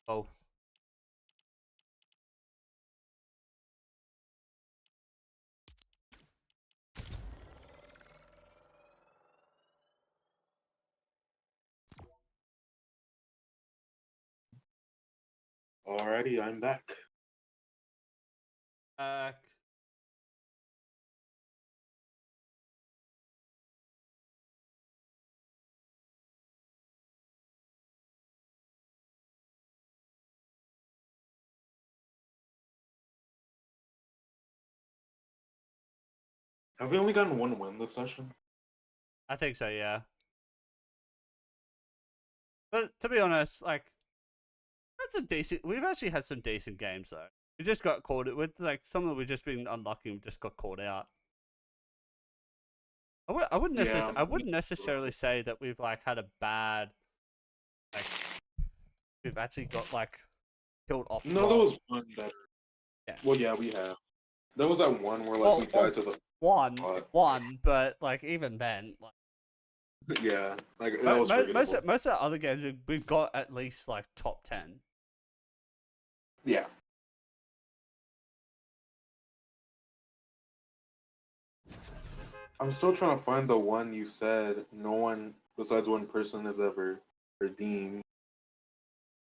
Speaker 1: Oh.
Speaker 4: Alrighty, I'm back.
Speaker 1: Uh,
Speaker 4: Have we only gotten one win this session?
Speaker 1: I think so, yeah. But to be honest, like, that's some decent. We've actually had some decent games though. We just got caught with like some of them we've just been unlucky. We just got caught out. I wouldn't necessarily say that we've like had a bad, like, we've actually got like killed off.
Speaker 4: No, there was one that.
Speaker 1: Yeah.
Speaker 4: Well, yeah, we have. There was that one where like we died to the
Speaker 1: one, but like even then, like,
Speaker 4: yeah, like that was
Speaker 1: most of the other games we've got at least like top 10.
Speaker 4: Yeah. I'm still trying to find the one you said no one besides one person has ever redeemed.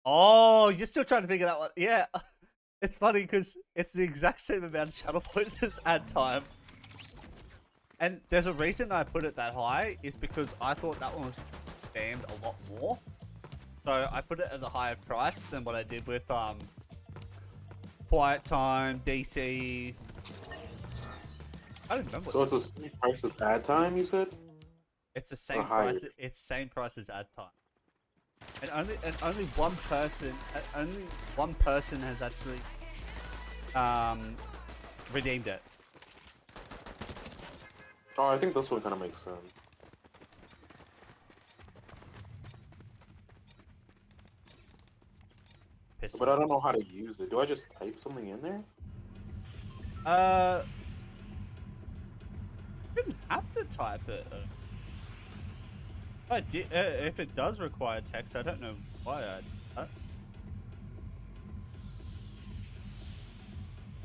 Speaker 1: Oh, you're still trying to figure that one? Yeah, it's funny because it's the exact same amount of channel points as ad time. And there's a reason I put it that high is because I thought that one was spammed a lot more. So I put it at a higher price than what I did with Quiet Time, DC. I don't remember.
Speaker 4: So it's the same price as ad time, you said?
Speaker 1: It's the same price. It's same price as ad time. And only one person has actually redeemed it.
Speaker 4: Oh, I think this one kind of makes sense. But I don't know how to use it. Do I just type something in there?
Speaker 1: You didn't have to type it. If it does require text, I don't know why I did that.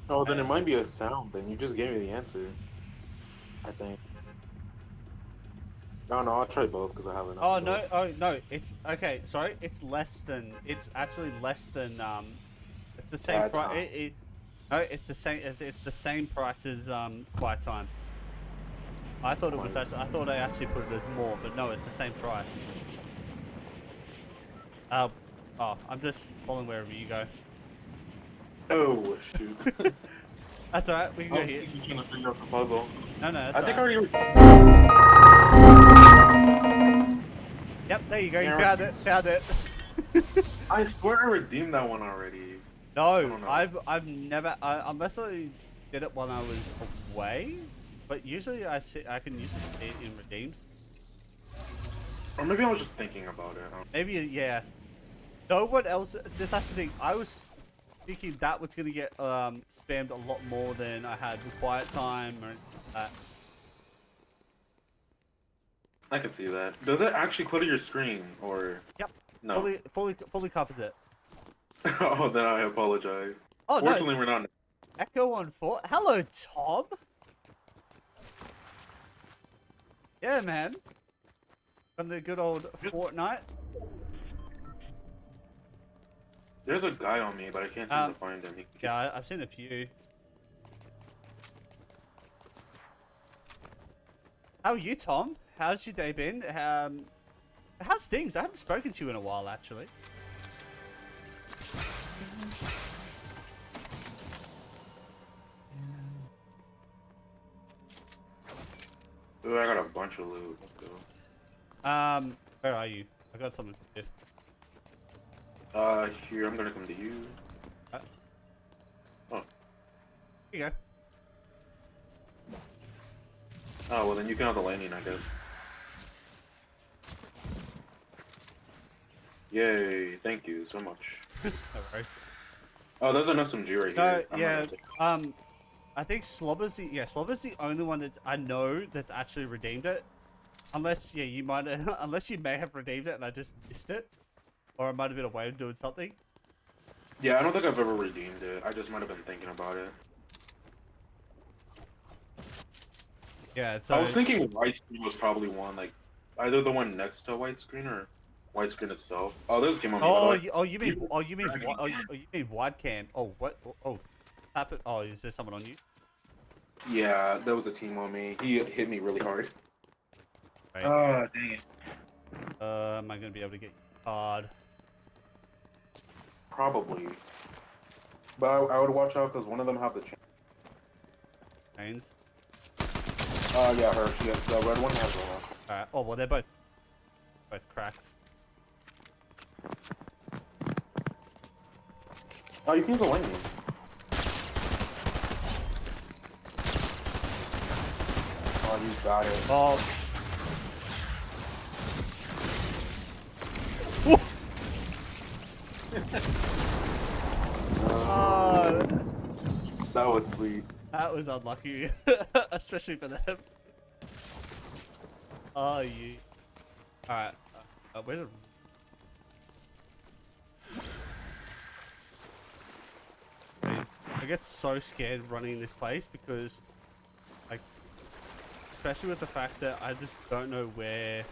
Speaker 4: Oh, then it might be a sound. Then you just gave me the answer. I think. No, I'll try both because I have enough.
Speaker 1: Oh no, it's okay. Sorry, it's less than. It's actually less than. It's the same price. No, it's the same. It's the same price as Quiet Time. I thought it was actually. I thought I actually put it at more, but no, it's the same price. Oh, I'm just following wherever you go.
Speaker 4: Oh shoot.
Speaker 1: That's alright. We can go here.
Speaker 4: I'm trying to figure out the puzzle.
Speaker 1: No, that's
Speaker 4: I think I
Speaker 1: alright.
Speaker 4: already.
Speaker 1: Yep, there you go. You found it. Found it.
Speaker 4: I swear I redeemed that one already.
Speaker 1: No, I've never unless I did it when I was away. But usually I can use it in redeems.
Speaker 4: Or maybe I was just thinking about it.
Speaker 1: Maybe, yeah. No one else. That's the thing. I was thinking that was gonna get spammed a lot more than I had with Quiet Time or that.
Speaker 4: I can see that. Does it actually clutter your screen or?
Speaker 1: Yep.
Speaker 4: No.
Speaker 1: Fully covers it.
Speaker 4: Oh, then I apologize.
Speaker 1: Oh,
Speaker 4: Fortunately,
Speaker 1: no.
Speaker 4: we're not.
Speaker 1: Echo on 4. Hello, Tom. Yeah, man. On the good old Fortnite.
Speaker 4: There's a guy on me, but I can't seem to find him.
Speaker 1: Yeah, I've seen a few. How are you, Tom? How's your day been? How's things? I haven't spoken to you in a while, actually.
Speaker 4: Ooh, I got a bunch of loot. Let's go.
Speaker 1: Where are you? I got something for you.
Speaker 4: Here, I'm gonna come to you. Oh.
Speaker 1: Here you go.
Speaker 4: Oh, well then you can have the landing, I guess. Yay, thank you so much.
Speaker 1: No worries.
Speaker 4: Oh, there's an SMG right here.
Speaker 1: Yeah, I think Slobber's the only one that's I know that's actually redeemed it. Unless, yeah, you might unless you may have redeemed it and I just missed it. Or it might have been a way of doing something.
Speaker 4: Yeah, I don't think I've ever redeemed it. I just might have been thinking about it.
Speaker 1: Yeah, so...
Speaker 4: I was thinking white screen was probably one, like, either the one next to white screen or white screen itself. Oh, there's a team on me, by the way.
Speaker 1: You mean wide cam. Oh, what? Oh, happen. Oh, is there someone on you?
Speaker 4: Yeah, there was a team on me. He hit me really hard.
Speaker 1: Right.
Speaker 4: Oh, dang it.
Speaker 1: Am I gonna be able to get you hard?
Speaker 4: Probably. But I would watch out because one of them have the chain.
Speaker 1: Chains.
Speaker 4: Yeah, her. She has, the red one has a...
Speaker 1: Alright. Oh well, they're both cracked.
Speaker 4: Oh, you can use the lightning. Oh, you got it.
Speaker 1: Oh.
Speaker 4: That was sweet.
Speaker 1: That was unlucky, especially for them. Oh, you. Alright. Where's it? I get so scared running this place because, like, especially with the fact that I just don't know where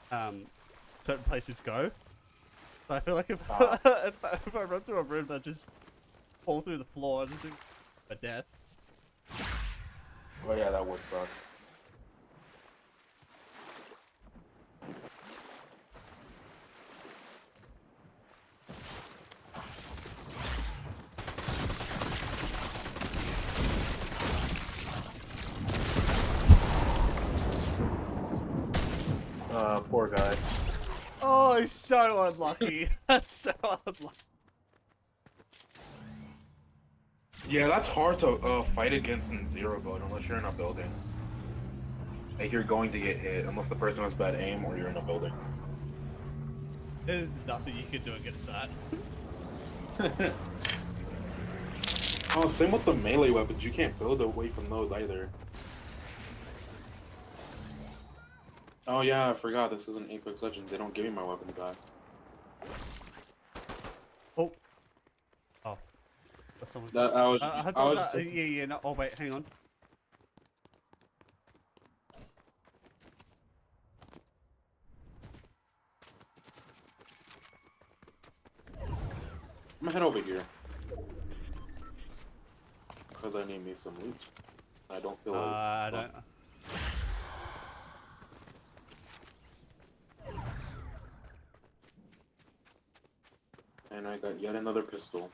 Speaker 1: certain places go. So I feel like if, if I run through a room, I just fall through the floor and just a death.
Speaker 4: Oh yeah, that would suck. Poor guy.
Speaker 1: Oh, he's so unlucky. That's so unlucky.
Speaker 4: Yeah, that's hard to fight against in zero build unless you're in a building. Like you're going to get hit unless the person has bad aim or you're in a building.
Speaker 1: There's nothing you can do against that.
Speaker 4: Oh, same with the melee weapons. You can't build away from those either. Oh yeah, I forgot. This isn't Apex Legends. They don't give me my weapons back.
Speaker 1: Oh. Oh. That's someone.
Speaker 4: That I was.
Speaker 1: I thought that. Yeah. No. Oh wait, hang on.
Speaker 4: I'm gonna head over here. Because I need me some loot. I don't feel like...
Speaker 1: I don't...
Speaker 4: And I got yet another pistol.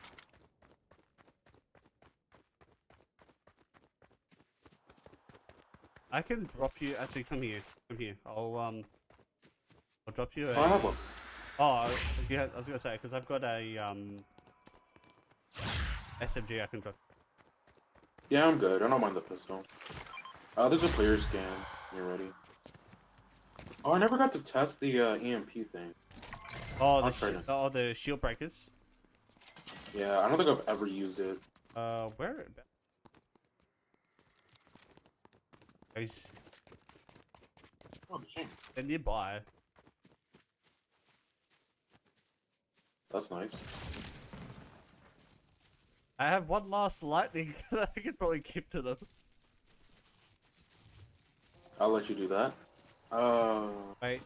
Speaker 1: I can drop you... Actually, come here. Come here. I'll drop you a...
Speaker 4: Oh, I have one.
Speaker 1: Oh, yeah, I was gonna say, because I've got a, SMG I can drop.
Speaker 4: Yeah, I'm good. I don't mind the pistol. There's a player scan. You're ready. Oh, I never got to test the EMP thing.
Speaker 1: Oh, the shield breakers.
Speaker 4: Yeah, I don't think I've ever used it.
Speaker 1: Where? Guys,
Speaker 4: Oh, the chain.
Speaker 1: they're nearby.
Speaker 4: That's nice.
Speaker 1: I have one last lightning that I could probably give to them.
Speaker 4: I'll let you do that.
Speaker 1: Wait.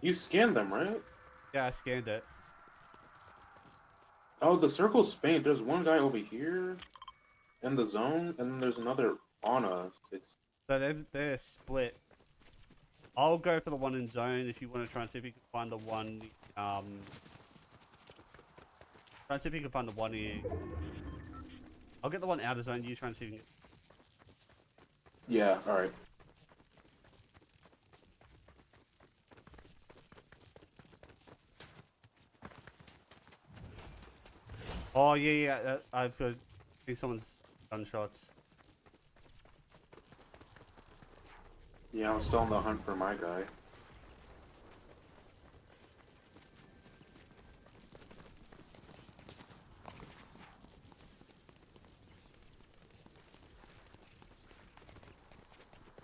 Speaker 4: You scanned them, right?
Speaker 1: Yeah, I scanned it.
Speaker 4: Oh, the circle's faint. There's one guy over here in the zone, and then there's another on us. It's...
Speaker 1: So they're split. I'll go for the one in zone if you want to try and see if you can find the one, try and see if you can find the one here. I'll get the one out of zone, you try and see if you can
Speaker 4: Yeah, alright.
Speaker 1: Oh, yeah, I've got... I think someone's gunshots.
Speaker 4: Yeah, I'm still on the hunt for my guy.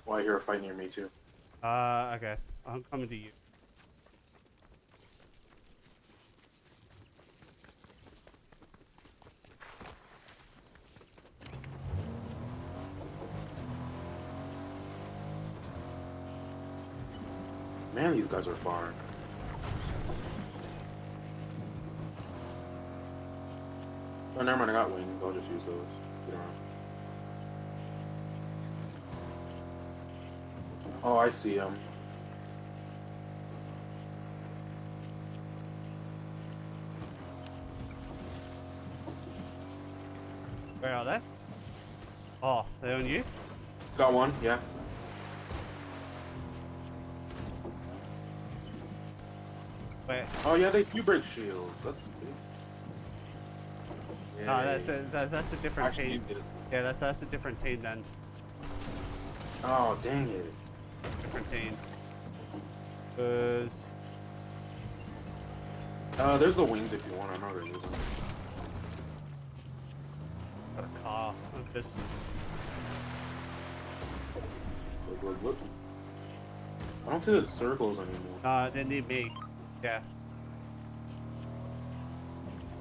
Speaker 4: Well, I hear a fight near me too.
Speaker 1: Okay. I'm coming to you.
Speaker 4: Man, these guys are far. Oh, never mind, I got wings. I'll just use those. Get around. Oh, I see him.
Speaker 1: Where are they? Oh, they're on you?
Speaker 4: Got one, yeah.
Speaker 1: Wait.
Speaker 4: Oh, yeah, they do break shields. That's good.
Speaker 1: No,
Speaker 4: Yay.
Speaker 1: that's a different
Speaker 4: Actually,
Speaker 1: team.
Speaker 4: did it.
Speaker 1: Yeah, that's a different team then.
Speaker 4: Oh, dang it.
Speaker 1: Different team. Cause
Speaker 4: There's the wings if you want. I'm not gonna use them.
Speaker 1: got a car. I'm just
Speaker 4: Look. I don't see the circles anymore.
Speaker 1: they need me. Yeah.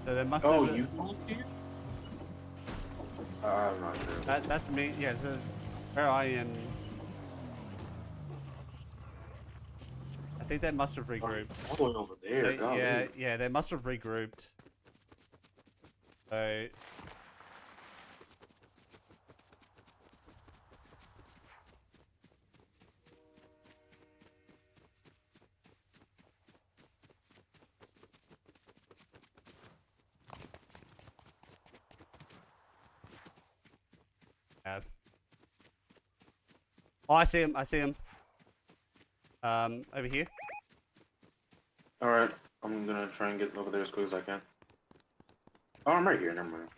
Speaker 1: So they must
Speaker 4: Oh,
Speaker 1: have.
Speaker 4: you volunteered? I'm not sure.
Speaker 1: That's me. Yeah. So where I am. I think they must have regrouped.
Speaker 4: All the way over there. Golly.
Speaker 1: Yeah, they must have regrouped. So. Yeah. Oh, I see him. I see him. Over here.
Speaker 4: Alright, I'm gonna try and get over there as quick as I can. Oh, I'm right here. Never mind.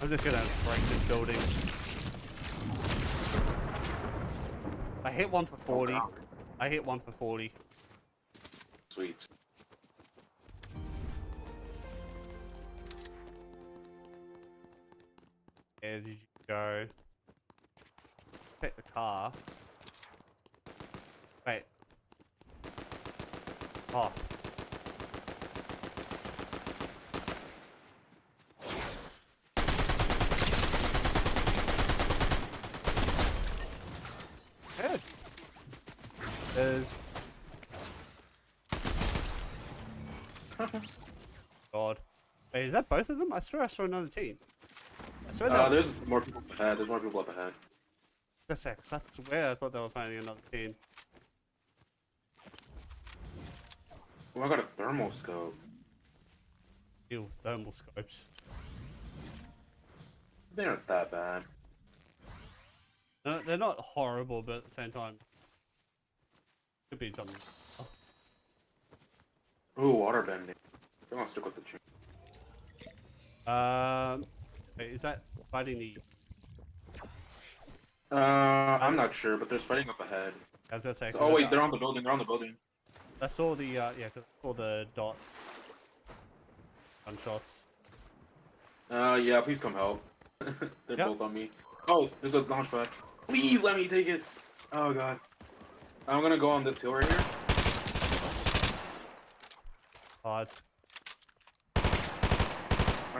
Speaker 1: I'm just gonna break this building. I hit one for 40.
Speaker 4: Oh,
Speaker 1: I hit one for 40.
Speaker 4: sweet.
Speaker 1: Where did you go? Pick the car. Wait. Oh. Good. There's... God. Wait, is that both of them? I swear I saw another team. I swear that
Speaker 4: There's more people up ahead. There's more people up ahead.
Speaker 1: a sec, 'cause that's where I thought they were finding another team.
Speaker 4: Oh, I got a thermal scope.
Speaker 1: Ew, thermal scopes.
Speaker 4: They aren't that bad.
Speaker 1: No, they're not horrible, but at the same time, could be something.
Speaker 4: Ooh, water bending. I think I'll stick with the chain.
Speaker 1: Wait, is that fighting the?
Speaker 4: I'm not sure, but there's fighting up ahead.
Speaker 1: I was gonna say.
Speaker 4: Oh wait, they're on the building. They're on the building.
Speaker 1: I saw the yeah, 'cause I saw the dots. Gunshots.
Speaker 4: Yeah, please come help. They're
Speaker 1: Yep.
Speaker 4: both on me. Oh, there's a launch pad. Please let me take it. Oh god. I'm gonna go on this hill right here.
Speaker 1: Oh,
Speaker 4: I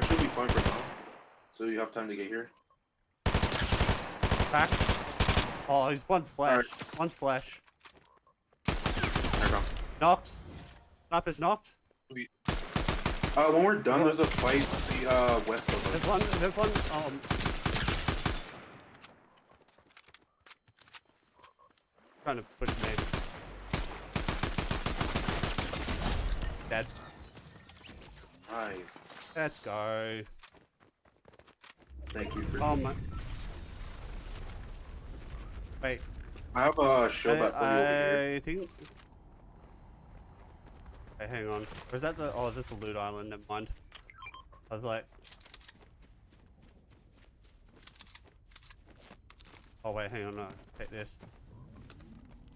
Speaker 4: should be fine for now. So you have time to get here.
Speaker 1: back. Oh, he's one's flesh.
Speaker 4: Alright.
Speaker 1: One's flesh.
Speaker 4: There I go.
Speaker 1: Knocked. Sniper's knocked.
Speaker 4: Sweet. When we're done, there's a fight the west of us.
Speaker 1: There's one. There's one. Trying to push me. Dead.
Speaker 4: Nice.
Speaker 1: Let's go.
Speaker 4: Thank you for.
Speaker 1: Oh my. Wait.
Speaker 4: I have a shield that for you over here.
Speaker 1: I think. Hey, hang on. Or is that the? Oh, this is a loot island. Never mind. I was like. Oh wait, hang on. No, take this.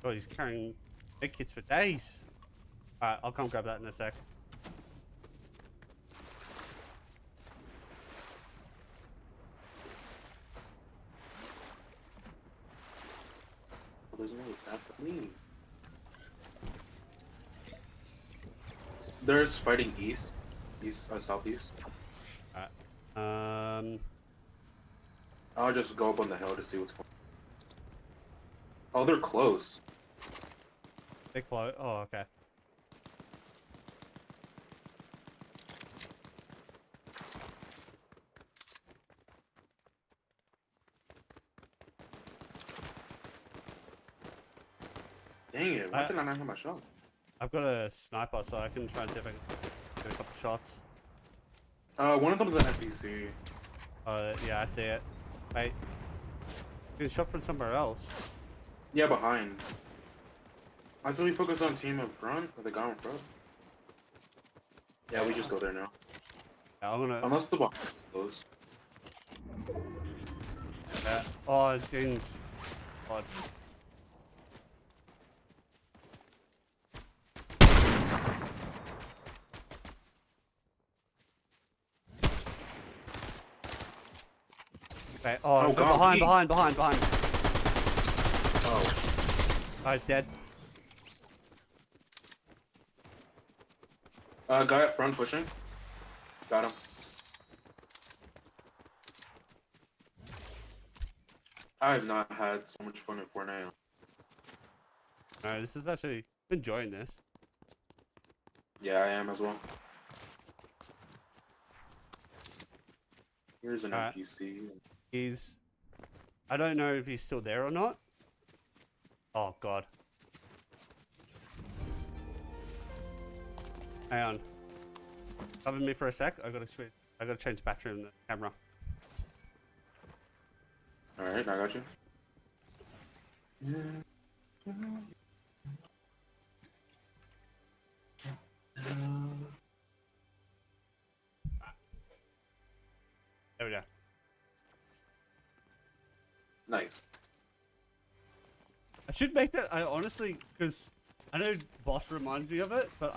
Speaker 1: God, he's carrying big kits for days. Alright, I'll come grab that in a sec.
Speaker 4: There's no path for me. There's fighting east, southeast.
Speaker 1: Alright.
Speaker 4: I'll just go up on the hill to see what's going Oh, they're close.
Speaker 1: They're close. Oh, okay.
Speaker 4: Dang it! Why did I not hit my shot?
Speaker 1: I've got a sniper, so I can try and see if I can get a couple shots.
Speaker 4: One of them's an NPC.
Speaker 1: Yeah, I see it. Wait. Getting shot from somewhere else.
Speaker 4: Yeah, behind. I thought we focused on team in front, or the guy in front. Yeah, we just go there now.
Speaker 1: Yeah, I'm gonna.
Speaker 4: Unless the box is close.
Speaker 1: Yeah. Oh, dang. God. Okay. Oh, so
Speaker 4: God.
Speaker 1: behind.
Speaker 4: Oh.
Speaker 1: Oh, he's dead.
Speaker 4: Guy up front pushing. Got him. I have not had so much fun in Fortnite.
Speaker 1: No, this is actually enjoying this.
Speaker 4: Yeah, I am as well. Here's an NPC.
Speaker 1: He's. I don't know if he's still there or not. Oh God. Hang on. Cover me for a sec. I gotta switch. I gotta change the battery in the camera.
Speaker 4: Alright, I got you.
Speaker 1: There we go.
Speaker 4: Nice.
Speaker 1: I should make that. I honestly, because I know boss reminds me of it, but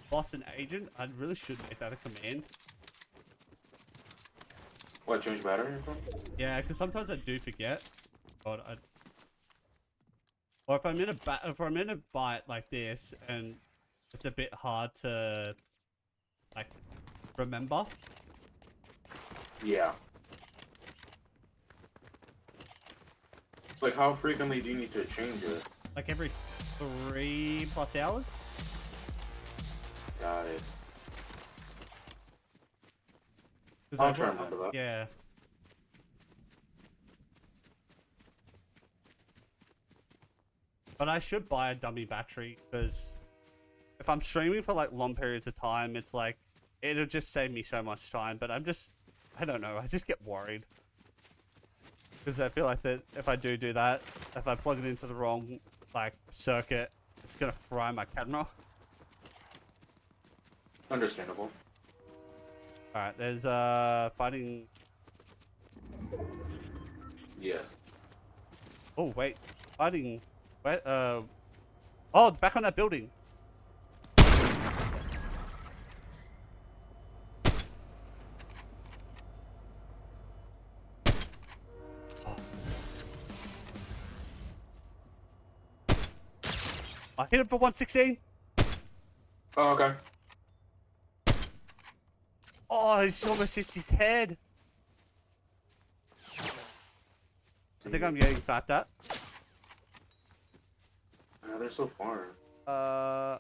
Speaker 1: boss and agent. I really should make that a command.
Speaker 4: What, change battery or something?
Speaker 1: Yeah, because sometimes I do forget. God, or if I'm in a bite like this and it's a bit hard to like remember.
Speaker 4: Yeah. It's like, how frequently do you need to change it?
Speaker 1: Like every 3+ hours.
Speaker 4: Got it.
Speaker 1: 'Cause
Speaker 4: I'll try and remember that.
Speaker 1: Yeah. But I should buy a dummy battery because if I'm streaming for like long periods of time, it's like it'll just save me so much time. But I don't know. I just get worried because I feel like that if I do that, if I plug it into the wrong like circuit, it's gonna fry my camera.
Speaker 4: Understandable.
Speaker 1: All right, there's fighting.
Speaker 4: Yes.
Speaker 1: Oh wait, fighting. Wait, oh, back on that building. I hit him for 116.
Speaker 4: Oh, okay.
Speaker 1: Oh, he's almost hit his head. I think I'm getting sniped at.
Speaker 4: They're so far.
Speaker 1: I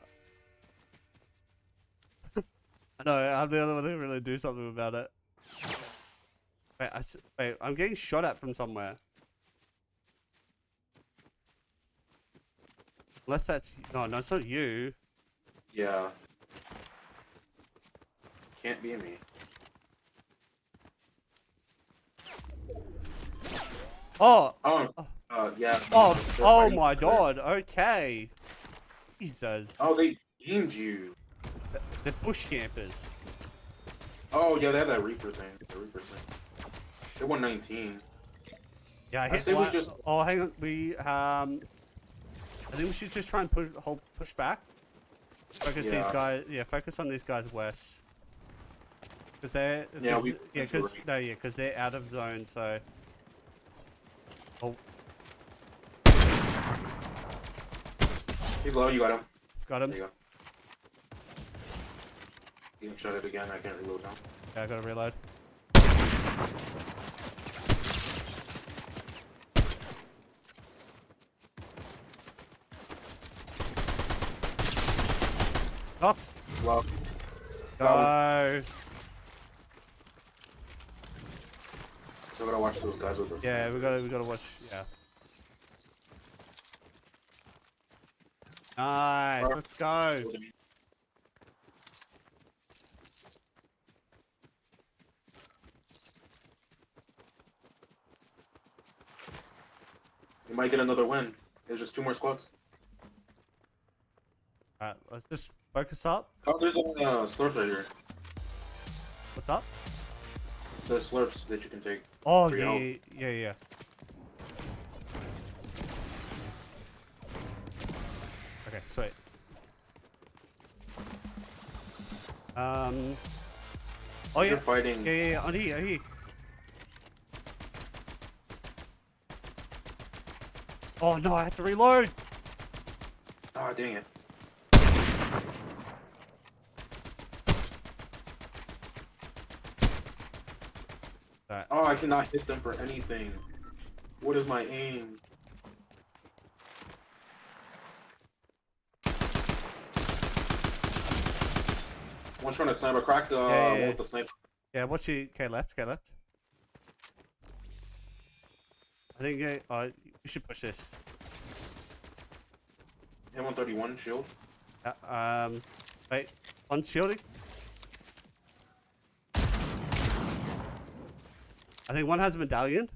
Speaker 1: know, I'm the only one who can really do something about it. Wait, I'm getting shot at from somewhere. Unless that's... No, it's not you.
Speaker 4: Yeah. Can't be me.
Speaker 1: Oh!
Speaker 4: Yeah.
Speaker 1: Oh my god, okay. Jesus.
Speaker 4: Oh, they deemed you.
Speaker 1: The bush campers.
Speaker 4: Oh, yeah, they have that Reaper thing. The Reaper thing. They're 119.
Speaker 1: Yeah, I hit
Speaker 4: say we
Speaker 1: one.
Speaker 4: just...
Speaker 1: Oh, hang on. I think we should just try and push back. Focus these guys. Yeah, focus on these guys west. Because they're... because they're out of zone, so... Oh.
Speaker 4: He's low, you got him.
Speaker 1: Got him.
Speaker 4: There you go. You can shut it again, I can't reload now.
Speaker 1: Yeah, I gotta reload. Knocked.
Speaker 4: Well,
Speaker 1: Go.
Speaker 4: Still gotta watch those guys with us.
Speaker 1: Yeah, we gotta watch. Yeah. Nice. Let's go.
Speaker 4: You might get another win. There's just 2 more squads.
Speaker 1: Alright, let's just focus up.
Speaker 4: Oh, there's slurps right here.
Speaker 1: What's up?
Speaker 4: There's slurps that you can take.
Speaker 1: Oh,
Speaker 4: for your
Speaker 1: yeah,
Speaker 4: health.
Speaker 1: yeah. Okay, sweet. Oh,
Speaker 4: You're
Speaker 1: yeah.
Speaker 4: fighting.
Speaker 1: Yeah, on here. Oh, no, I have to reload.
Speaker 4: Ah, dang it.
Speaker 1: Alright.
Speaker 4: Oh, I cannot hit them for anything. What is my aim? One's trying to sniper crack the
Speaker 1: Yeah.
Speaker 4: one with the sniper.
Speaker 1: Yeah, what's your... Okay, left. I think you should push this.
Speaker 4: Hit 131 shield.
Speaker 1: Wait. On shielding? I think one has a medallion.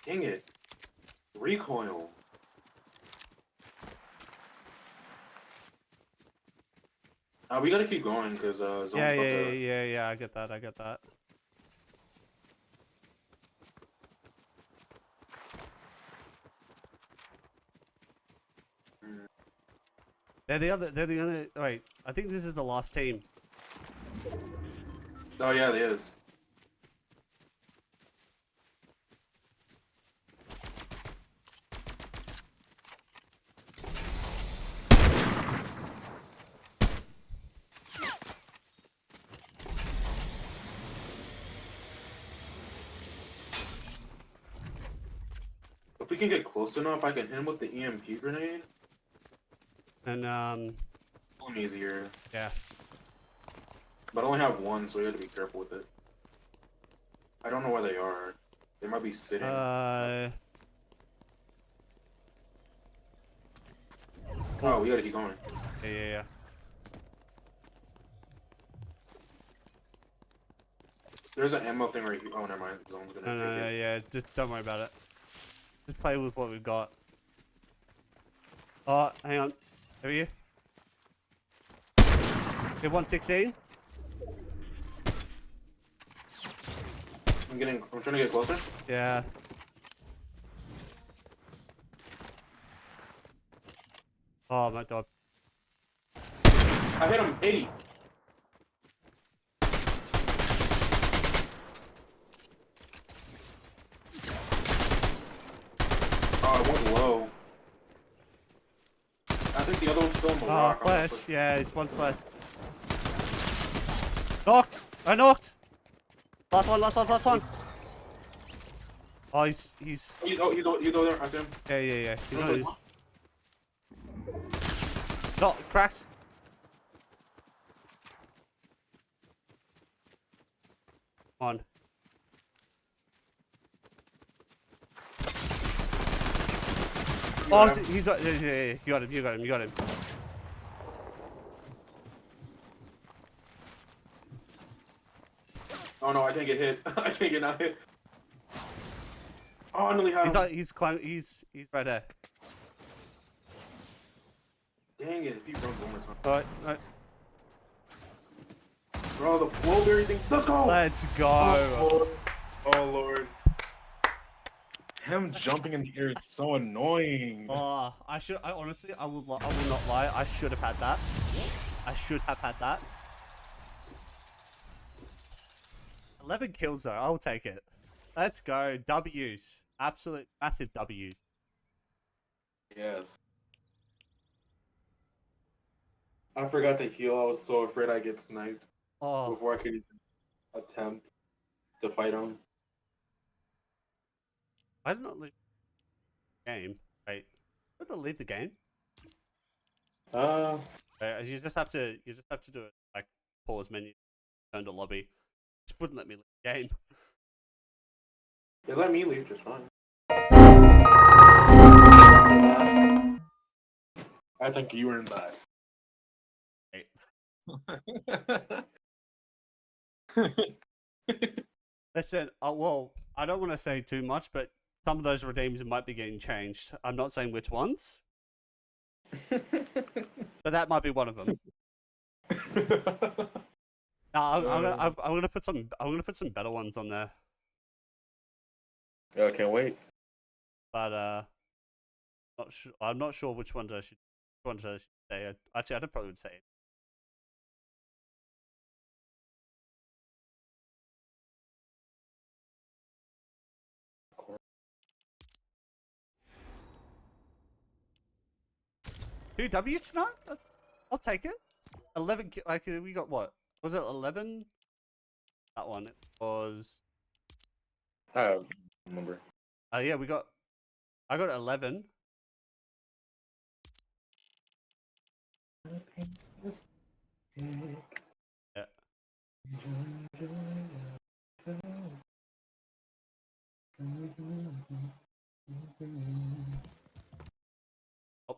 Speaker 4: Dang it. Recoil. We gotta keep going because
Speaker 1: Yeah, I get that. They're the other, wait, I think this is the last team.
Speaker 4: Oh yeah, it is. If we can get close enough, I can hit him with the EMP grenade.
Speaker 1: And,
Speaker 4: Easier.
Speaker 1: yeah.
Speaker 4: But I only have one, so we have to be careful with it. I don't know where they are. They might be sitting.
Speaker 1: Oh,
Speaker 4: We gotta keep going.
Speaker 1: yeah.
Speaker 4: There's an ammo thing right here. Oh, never mind. Zone's gonna take
Speaker 1: No,
Speaker 4: it.
Speaker 1: yeah, just don't worry about it. Just play with what we've got. Oh, hang on. Over here. Hit 116.
Speaker 4: I'm trying to get closer.
Speaker 1: Yeah. Oh my god.
Speaker 4: I hit him 80. Oh, I went low. I think the other one's still in the
Speaker 1: Oh,
Speaker 4: rock.
Speaker 1: flash. Yeah, he's one flash. Knocked. I knocked. Last one. Oh, he's.
Speaker 4: He's over there. I see him.
Speaker 1: Yeah. You know, no, cracks. On. Oh, he's yeah. You got him.
Speaker 4: Oh no, I can't get hit. I can't get not hit. Oh, I nearly have him.
Speaker 1: He's right there.
Speaker 4: Dang it, if he runs one more time.
Speaker 1: Alright.
Speaker 4: Bro, the flowberry thing. Let's go!
Speaker 1: Let's go.
Speaker 4: Oh lord. Him jumping in the air is so annoying.
Speaker 1: Oh, I honestly, I will not lie. I should have had that. I should have had that. 11 kills though. I'll take it. Let's go. W's. Absolute massive W's.
Speaker 4: Yes. I forgot to heal. I was so afraid I'd get sniped
Speaker 1: Oh,
Speaker 4: before I could even attempt to fight him.
Speaker 1: I did not leave the game. Wait. Could I leave the game? You just have to do it like pause menu, turn to lobby. Just wouldn't let me leave the game.
Speaker 4: They let me leave just fine. I think you were in that.
Speaker 1: Listen, well, I don't want to say too much, but some of those redeems might be getting changed. I'm not saying which ones, but that might be one of them. No, I'm gonna put some. I'm gonna put some better ones on there.
Speaker 4: Yeah, I can't wait.
Speaker 1: But not sure. I'm not sure which ones I should. Which ones I should say. Actually, I probably would say it. Two W's tonight. I'll take it. 11. Like we got what? Was it 11? That one. It was.
Speaker 4: I don't remember.
Speaker 1: Yeah, we got. I got 11. Yeah. Oh.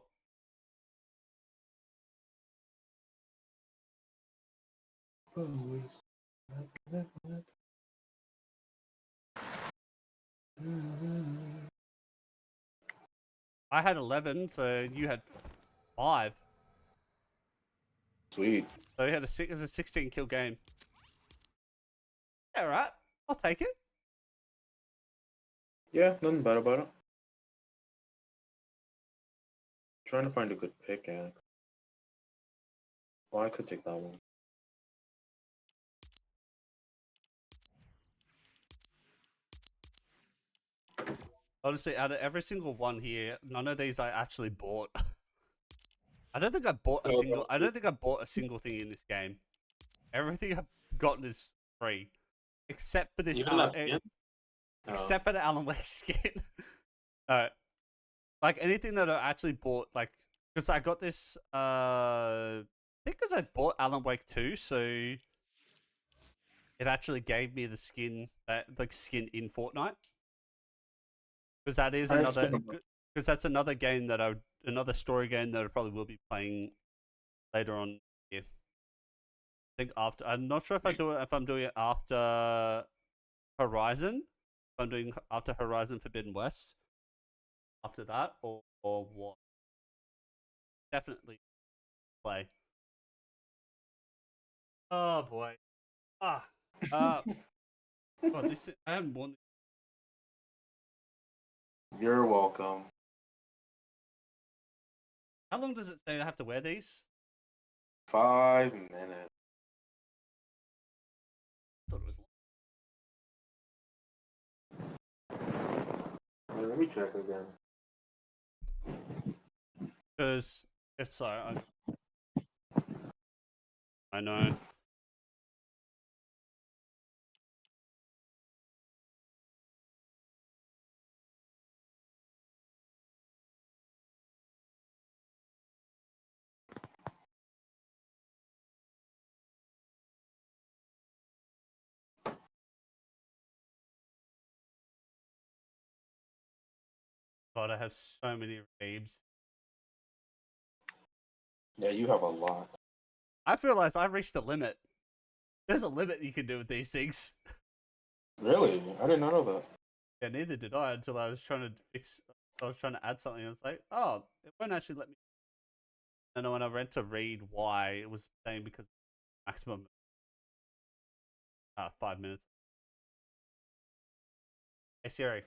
Speaker 1: I had 11, so you had 5.
Speaker 4: Sweet.
Speaker 1: So we had a 16 kill game. Yeah, right. I'll take it.
Speaker 4: Yeah, nothing bad about it. Trying to find a good pickaxe. Well, I could take that one.
Speaker 1: Honestly, out of every single one here, none of these I actually bought. I don't think I bought a single. I don't think I bought a single thing in this game. Everything I've gotten is free, except for this. Except for the Alan Wake skin. Like anything that I actually bought, like because I got this. I think because I bought Alan Wake 2, so it actually gave me the skin, like skin in Fortnite. Because that is another. Because that's another game that another story game that I probably will be playing later on here. I think after. I'm not sure if I'm doing it after Horizon. If I'm doing after Horizon Forbidden West. After that, or what? Definitely play. Oh boy. God, I haven't won.
Speaker 4: You're welcome.
Speaker 1: How long does it say I have to wear these?
Speaker 4: 5 minutes.
Speaker 1: I thought it was long.
Speaker 4: Let me check again.
Speaker 1: Because it's so I know. God, I have so many redeems.
Speaker 4: Yeah, you have a lot.
Speaker 1: I've realized I reached a limit. There's a limit you can do with these things.
Speaker 4: Really? I did not know that.
Speaker 1: Yeah, neither did I until I was trying to fix. I was trying to add something. I was like, oh, it won't actually let me. And then when I went to read why, it was saying because maximum 5 minutes. Hey Siri,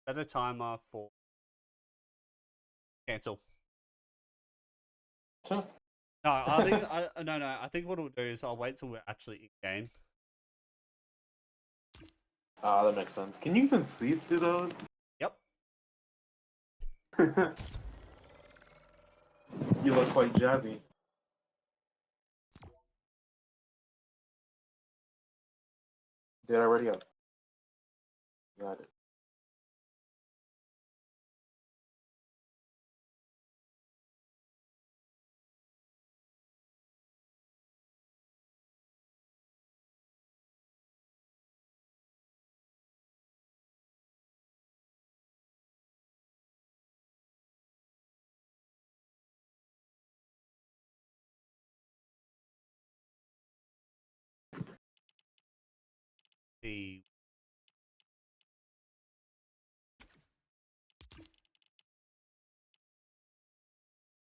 Speaker 1: set a timer for cancel.
Speaker 4: Huh.
Speaker 1: No, I think no. I think what we'll do is I'll wait till we're actually in game.
Speaker 4: Ah, that makes sense. Can you even see through those?
Speaker 1: Yep.
Speaker 4: You look quite jazzy. Did I already up? Got it.
Speaker 1: the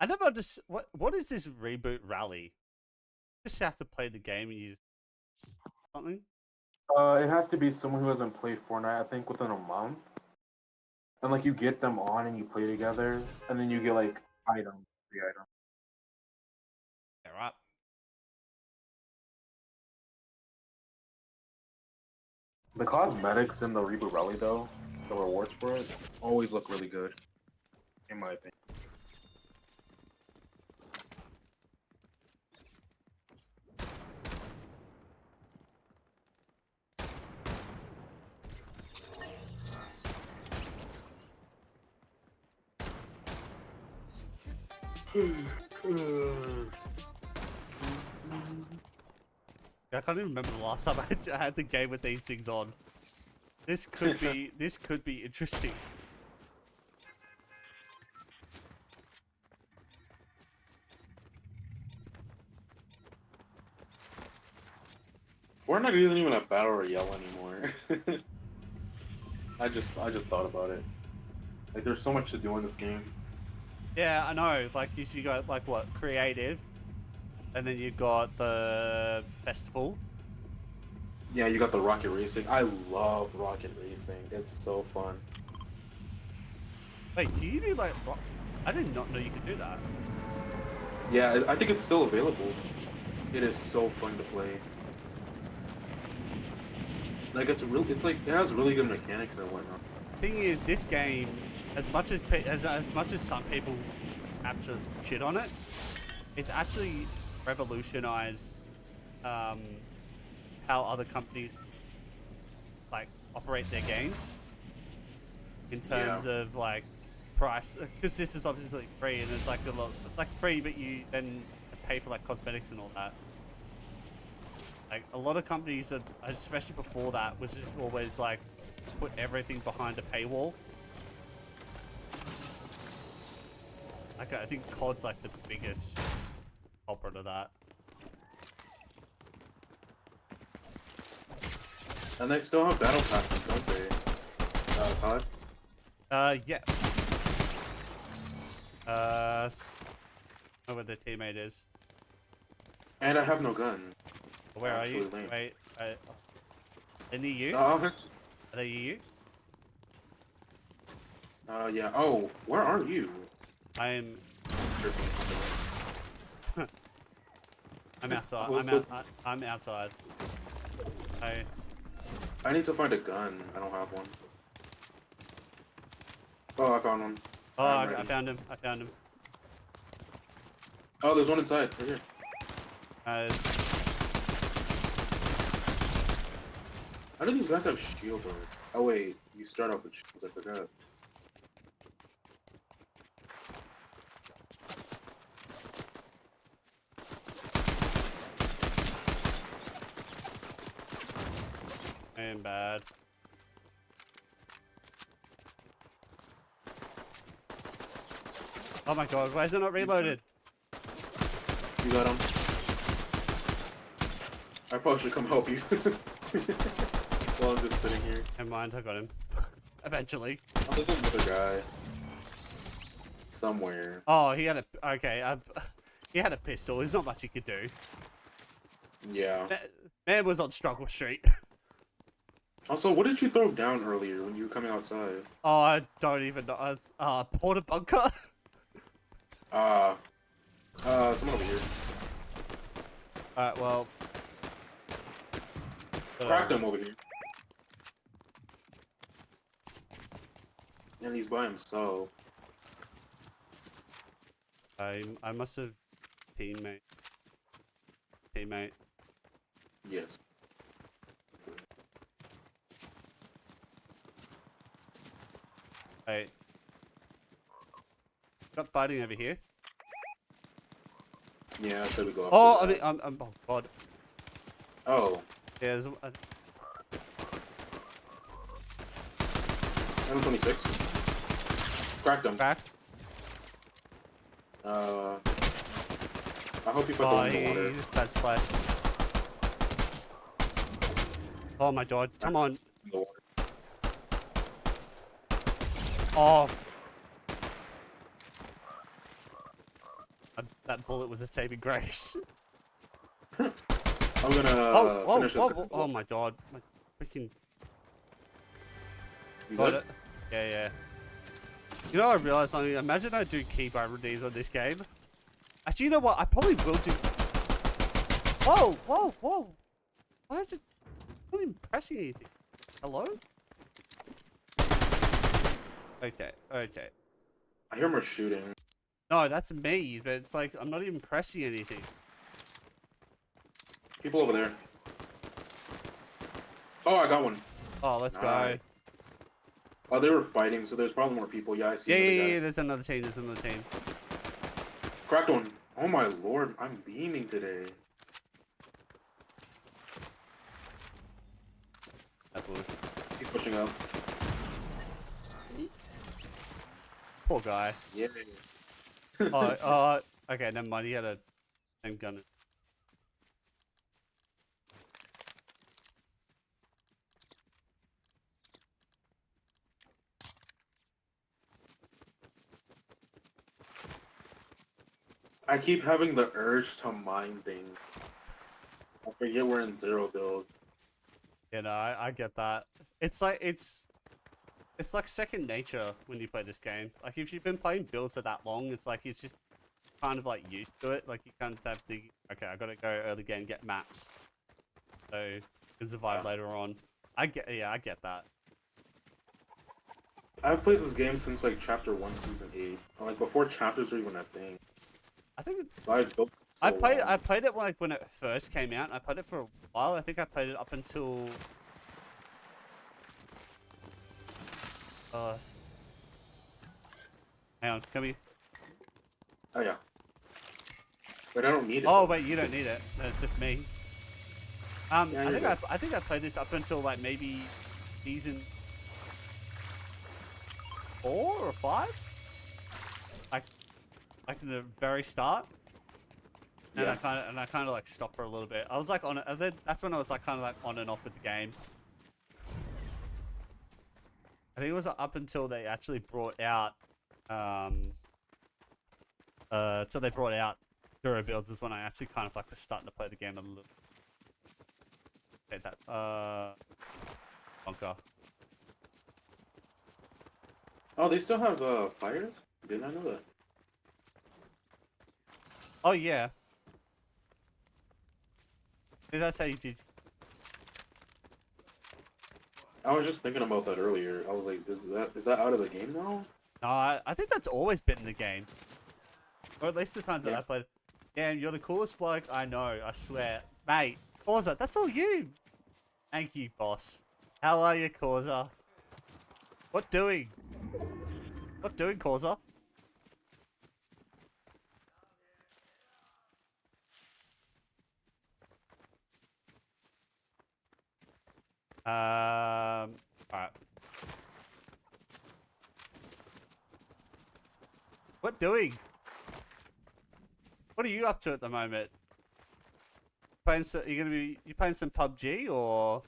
Speaker 1: I never understand what is this reboot rally? Just have to play the game and use something.
Speaker 4: It has to be someone who hasn't played Fortnite, I think, within a month. And like you get them on and you play together, and then you get like items, free items.
Speaker 1: Yeah, right.
Speaker 4: The cosmetics in the Reboot Rally, though, the rewards for it, always look really good, in my opinion.
Speaker 1: I can't even remember the last time I had the game with these things on. This could be interesting.
Speaker 4: Fortnite isn't even a battle royale anymore. I just thought about it. Like, there's so much to do in this game.
Speaker 1: Yeah, I know. Like you got like what creative, and then you got the festival.
Speaker 4: Yeah, you got the rocket racing. I love rocket racing. It's so fun.
Speaker 1: Wait, can you do like? I did not know you could do that.
Speaker 4: Yeah, I think it's still available. It is so fun to play. Like it's like it has really good mechanics and whatnot.
Speaker 1: Thing is, this game, as much as some people capture shit on it, it's actually revolutionized how other companies like operate their games in terms of like price, because this is obviously free and it's like a lot. It's like free, but you then pay for like cosmetics and all that. Like a lot of companies, especially before that, was just always like put everything behind a paywall. Like I think COD's like the biggest culprit of that.
Speaker 4: And they still have battle passes, don't they? Todd?
Speaker 1: Yeah. Know where the teammate is.
Speaker 4: And I have no gun.
Speaker 1: Where are you?
Speaker 4: Lame.
Speaker 1: Wait, are they you?
Speaker 4: Are
Speaker 1: they you?
Speaker 4: Yeah. Oh, where are you?
Speaker 1: I'm outside. I'm outside.
Speaker 4: I need to find a gun. I don't have one. Oh, I found one.
Speaker 1: Oh, I found him. I found him.
Speaker 4: Oh, there's one inside. Right here. How do these guys have shield on? Oh wait, you start off with shields. I forgot.
Speaker 1: I am bad. Oh my god, why is it not reloaded?
Speaker 4: You got him. I probably should come help you. While I'm just sitting here.
Speaker 1: Never mind, I got him. Eventually.
Speaker 4: Oh, there's another guy. Somewhere.
Speaker 1: Oh, he had a... Okay, he had a pistol. There's not much he could do.
Speaker 4: Yeah.
Speaker 1: Man was on Struggle Street.
Speaker 4: Also, what did you throw down earlier when you were coming outside?
Speaker 1: Oh, I don't even know. Porta bunker?
Speaker 4: Someone over here.
Speaker 1: Alright, well...
Speaker 4: Cracked him over here. And he's by himself.
Speaker 1: I must have... Teammate.
Speaker 4: Yes.
Speaker 1: Hey. Got fighting over here.
Speaker 4: Yeah, so we go up.
Speaker 1: Oh, I mean, I'm oh god.
Speaker 4: Oh.
Speaker 1: Yeah, there's
Speaker 4: 726. Cracked him.
Speaker 1: cracked.
Speaker 4: I hope you put the one in the water.
Speaker 1: This guy's splashed. Oh my god! Come on!
Speaker 4: In the water.
Speaker 1: Oh, that bullet was a saving grace.
Speaker 4: I'm gonna
Speaker 1: Oh,
Speaker 4: finish this.
Speaker 1: oh my god! My freaking
Speaker 4: You
Speaker 1: got
Speaker 4: good?
Speaker 1: it. Yeah, yeah. You know, I realized something. Imagine I do keybind redeems on this game. Actually, you know what? I probably will do. Whoa, whoa, whoa! Why is it not even pressing anything? Hello? Okay, okay.
Speaker 4: I hear more shooting.
Speaker 1: No, that's me, but it's like I'm not even pressing anything.
Speaker 4: People over there. Oh, I got one.
Speaker 1: Oh, let's go.
Speaker 4: Nice. Oh, they were fighting, so there's probably more people. Yeah, I see.
Speaker 1: Yeah,
Speaker 4: another
Speaker 1: yeah,
Speaker 4: guy.
Speaker 1: yeah. There's another team. There's another team.
Speaker 4: Cracked one. Oh my lord, I'm beaming today.
Speaker 1: That bush.
Speaker 4: He's pushing up.
Speaker 1: Poor guy.
Speaker 4: Yeah.
Speaker 1: Oh, okay. Never mind. He had a same gun.
Speaker 4: I keep having the urge to mine things. I forget we're in 0 build.
Speaker 1: You know, I get that. It's like it's like second nature when you play this game. Like if you've been playing builds for that long, it's like it's just kind of like used to it. Like you kind of have the okay, I gotta go early game get mats, so you can survive later on. I get that.
Speaker 4: I've played this game since like chapter 1, season 8. Like before chapters were even a thing.
Speaker 1: I think
Speaker 4: So I built
Speaker 1: I
Speaker 4: so
Speaker 1: played it like when it first came out. I played it for a while. I think I played it up until hang on, come here.
Speaker 4: Oh yeah. But I don't need it.
Speaker 1: Oh
Speaker 4: though.
Speaker 1: wait, you don't need it. No, it's just me.
Speaker 4: Yeah,
Speaker 1: I think I played this up until like maybe season 4 or 5. Like in the very start. And
Speaker 4: Yeah.
Speaker 1: I kind of like stopped for a little bit. I was like on it, and then that's when I was like kind of like on and off with the game. I think it was up until they actually brought out, so they brought out Dura builds is when I actually kind of like was starting to play the game a little. Take that, bunker.
Speaker 4: Oh, they still have fires? Didn't I know that?
Speaker 1: Oh yeah. Did I say you did?
Speaker 4: I was just thinking about that earlier. I was like, is that out of the game now?
Speaker 1: No, I think that's always been in the game. Or at least the times that I played. Damn, you're the coolest bloke I know, I swear. Mate, Causa, that's all you. Thank you, boss. How are you, Causa? What doing? What doing, Causa? Alright. What doing? What are you up to at the moment? Playing some, you playing some PUBG or?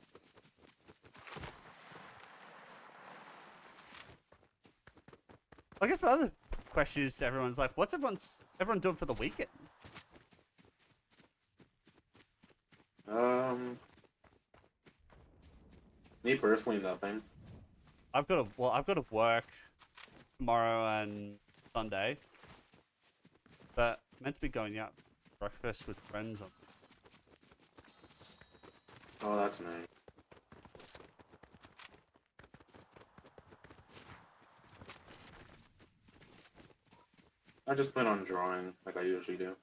Speaker 1: I guess my other question is to everyone's like, what's everyone doing for the weekend?
Speaker 4: Me personally, nothing.
Speaker 1: I've got to work tomorrow and Sunday, but I'm meant to be going out for breakfast with friends on.
Speaker 4: Oh, that's nice. I just plan on drawing like I usually do.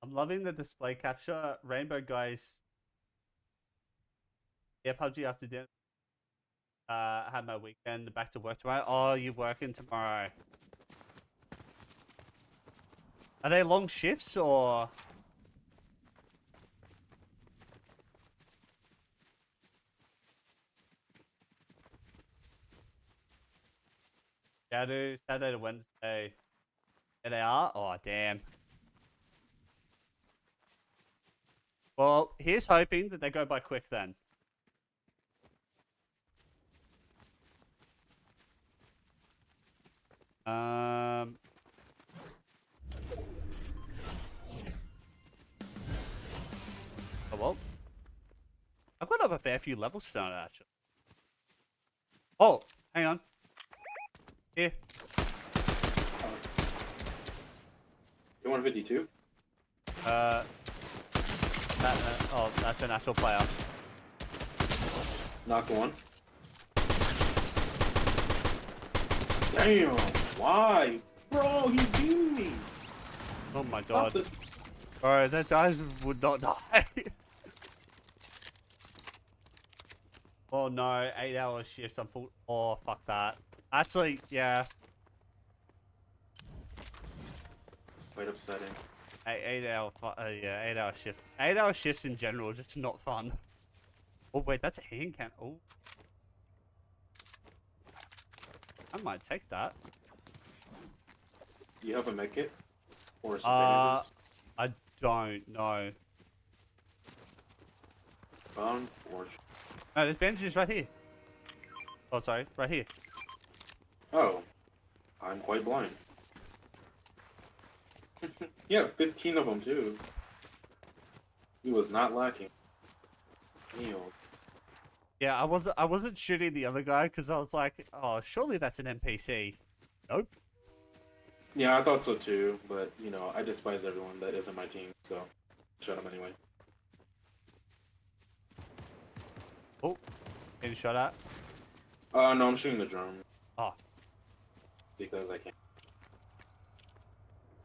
Speaker 1: I'm loving the display capture. Rainbow guys. Yeah, PUBG after dinner. I had my weekend, back to work tomorrow. Oh, you're working tomorrow. Are they long shifts or? Yeah, I do. Saturday to Wednesday. Yeah, they are? Oh, damn. Well, here's hoping that they go by quick then. Oh well. I've got up a fair few levels started actually. Oh, hang on. Here.
Speaker 4: You want 52?
Speaker 1: Oh, that's an actual player.
Speaker 4: Knock one. Damn, why? Bro, he beat me.
Speaker 1: Oh my
Speaker 4: Stop
Speaker 1: god.
Speaker 4: this.
Speaker 1: Alright, that guy would not die. Oh no, 8-hour shifts. Oh, fuck that. Actually, yeah.
Speaker 4: Quite upsetting.
Speaker 1: 8-hour, yeah, 8-hour shifts. 8-hour shifts in general, just not fun. Oh wait, that's a hand cannon. Oh, I might take that.
Speaker 4: Do you have a med kit? Or some bandages?
Speaker 1: I don't know.
Speaker 4: Unfortunate.
Speaker 1: No, there's bandages right here. Oh, sorry, right here.
Speaker 4: Oh, I'm quite blind. Yeah, 15 of them too. He was not lacking. Neil.
Speaker 1: Yeah, I wasn't shooting the other guy because I was like, oh, surely that's an NPC. Nope.
Speaker 4: Yeah, I thought so too, but you know, I despise everyone that isn't my team, so shut him anyway.
Speaker 1: Oh, getting shot at.
Speaker 4: No, I'm shooting the drone.
Speaker 1: Oh.
Speaker 4: Because I can't.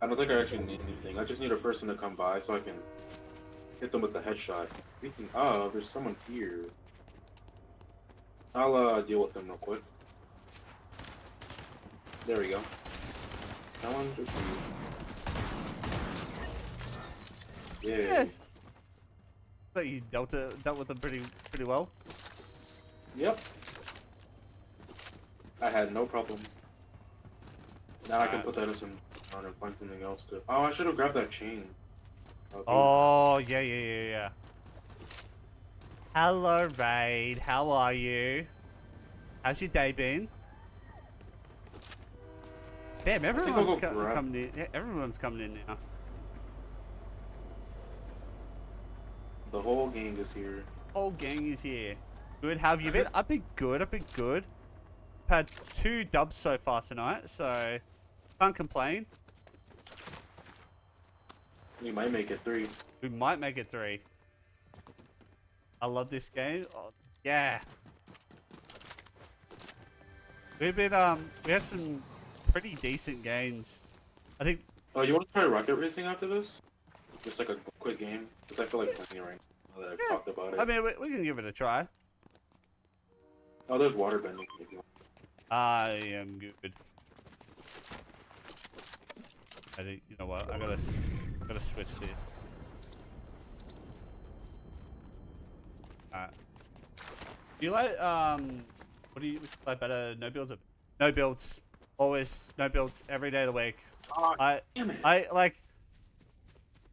Speaker 4: I don't think I actually need anything. I just need a person to come by so I can hit them with the headshot. Speaking of, there's someone here. I'll deal with them real quick. There we go. That one just you. Yeah.
Speaker 1: Yes. So you dealt with them pretty well.
Speaker 4: Yep. I had no problem. Now I can put that in some on and find something else to. Oh, I should have grabbed that chain. Okay.
Speaker 1: Oh, yeah. Hello, Raid. How are you? How's your day been? Damn, everyone's coming in. Yeah, everyone's coming in now.
Speaker 4: The whole gang is here.
Speaker 1: Whole gang is here. Good. How have you been? I've been good. Had 2 dubs so far tonight, so can't complain.
Speaker 4: We might make it 3.
Speaker 1: We might make it 3. I love this game. Oh, yeah. We had some pretty decent games. I think.
Speaker 4: Oh, you want to try rocket racing after this? Just like a quick game, because I feel like playing it right now that I've talked about it.
Speaker 1: I mean, we can give it a try.
Speaker 4: Oh, there's water bending if you want.
Speaker 1: I am good. I think, you know what? I gotta switch here. Alright. Do you like what do you like better? No builds? No builds. Always no builds every day of the week.
Speaker 4: Oh, damn it.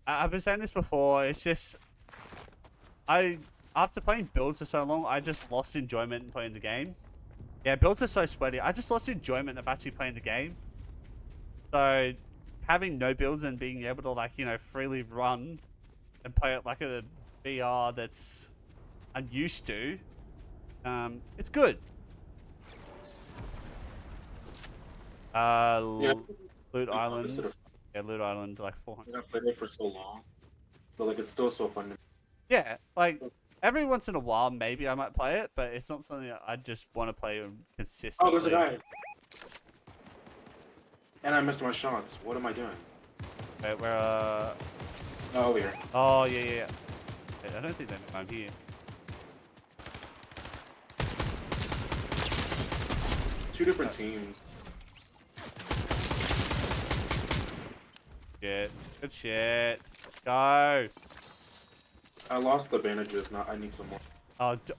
Speaker 1: I've been saying this before. It's just after playing builds for so long, I just lost enjoyment in playing the game. Yeah, builds are so sweaty. I just lost enjoyment of actually playing the game. So having no builds and being able to, like, you know, freely run and play it like a VR that's I'm used to, it's good.
Speaker 4: Yeah.
Speaker 1: Loot Island. Yeah, Loot Island, like 400.
Speaker 4: I've played it for so long, but like it's still so fun.
Speaker 1: Yeah, like every once in a while, maybe I might play it, but it's not something that I just want to play consistently.
Speaker 4: Oh, there's a guy. And I missed my shots. What am I doing?
Speaker 1: Wait, where,
Speaker 4: Oh, over here.
Speaker 1: Oh, yeah. Wait, I don't think I'm here.
Speaker 4: Two different teams.
Speaker 1: Shit. Good shit. Go.
Speaker 4: I lost the bandages. Now I need some more.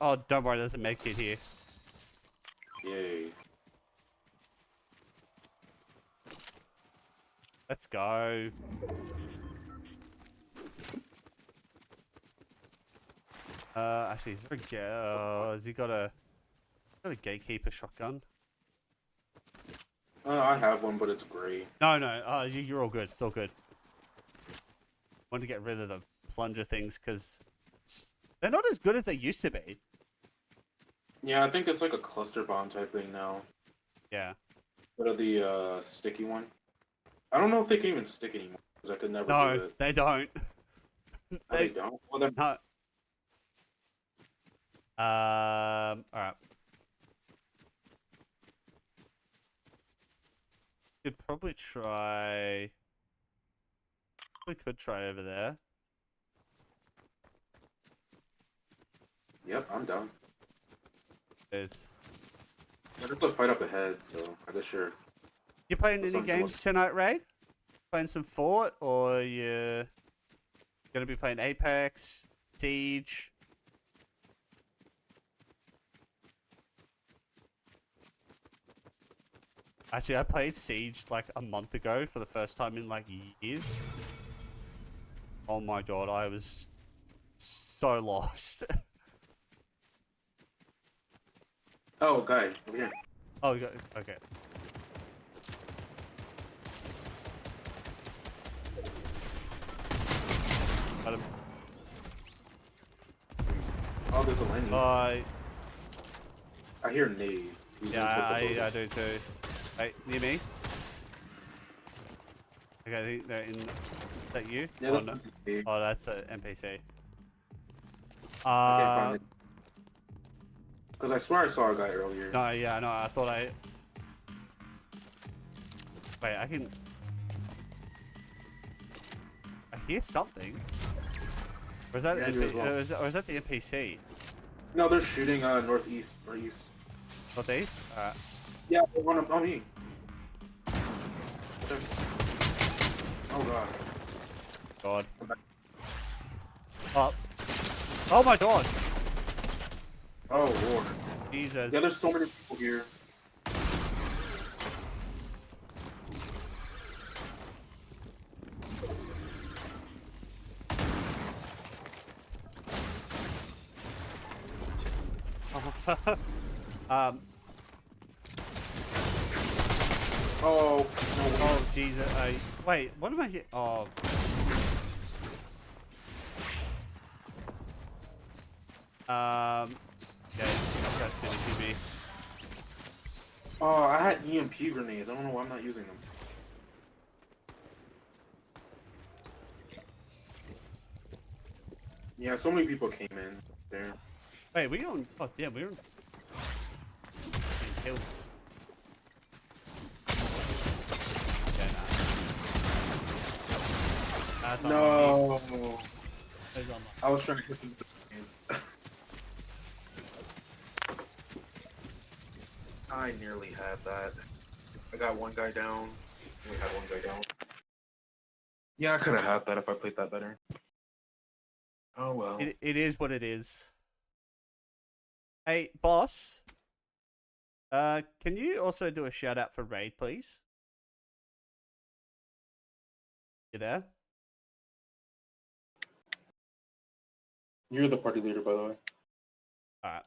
Speaker 1: Oh, don't worry. There's a med kit here.
Speaker 4: Yay.
Speaker 1: Let's go. Actually, has he got a gatekeeper shotgun?
Speaker 4: I have one, but it's gray.
Speaker 1: No, no. You're all good. It's all good. Want to get rid of the plunger things because they're not as good as they used to be.
Speaker 4: Yeah, I think it's like a cluster bomb type thing now.
Speaker 1: Yeah.
Speaker 4: Instead of the sticky one. I don't know if they can even stick anymore because I could never
Speaker 1: No,
Speaker 4: do it.
Speaker 1: they don't.
Speaker 4: Oh, they don't. Well, then
Speaker 1: No. All right. Could probably try. We could try over there.
Speaker 4: yep, I'm done.
Speaker 1: There's.
Speaker 4: Yeah, there's a fight up ahead, so I guess sure.
Speaker 1: You playing
Speaker 4: That's
Speaker 1: any
Speaker 4: something
Speaker 1: games tonight, Raid? Playing some Fort, or you gonna be playing Apex, Siege? Actually, I played Siege like a month ago for the first time in like years. Oh my god, I was so lost.
Speaker 4: Oh, guy, over here.
Speaker 1: Oh, okay. Got him.
Speaker 4: Oh, there's a landing. I hear nades. He's
Speaker 1: Yeah,
Speaker 4: gonna flip the
Speaker 1: I
Speaker 4: boat.
Speaker 1: do too. Hey, near me? Okay, I think they're in. Is that you?
Speaker 4: Yeah,
Speaker 1: Oh,
Speaker 4: that's
Speaker 1: no.
Speaker 4: NPC.
Speaker 1: Oh, that's an NPC.
Speaker 4: I can't find it. Because I swear I saw a guy earlier.
Speaker 1: No, yeah, no, I thought I... Wait, I can... I hear something. Or is that,
Speaker 4: Yeah, you as well.
Speaker 1: or is that the NPC?
Speaker 4: No, they're shooting northeast or east.
Speaker 1: Northeast? Alright.
Speaker 4: Yeah, they're on me. Oh god.
Speaker 1: God. Oh. Oh my god!
Speaker 4: Oh lord.
Speaker 1: Jesus.
Speaker 4: Yeah, there's so many people here.
Speaker 1: um...
Speaker 4: Oh, no way.
Speaker 1: Oh, Jesus. Wait, what am I here? Oh. Yeah, that guy's gonna shoot me.
Speaker 4: Oh, I had EMP grenades. I don't know why I'm not using them. Yeah, so many people came in there.
Speaker 1: Wait, we on... Oh, damn, we're on... Kills. Yeah, nah. That's not
Speaker 4: No.
Speaker 1: me. That's not
Speaker 4: I was trying to hit them. I nearly had that. I got one guy down. We had one guy down. Yeah, I could have had that if I played that better. Oh well.
Speaker 1: It is what it is. Hey, boss. Can you also do a shout out for Raid, please? You there?
Speaker 4: You're the party leader, by the way.
Speaker 1: Alright.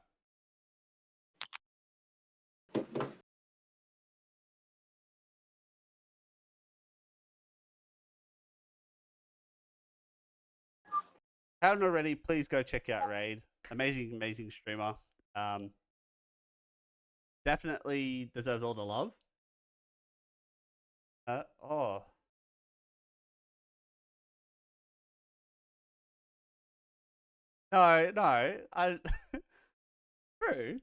Speaker 1: Haven't already, please go check out Raid. Amazing streamer. Definitely deserves all the love. Oh. No, I true.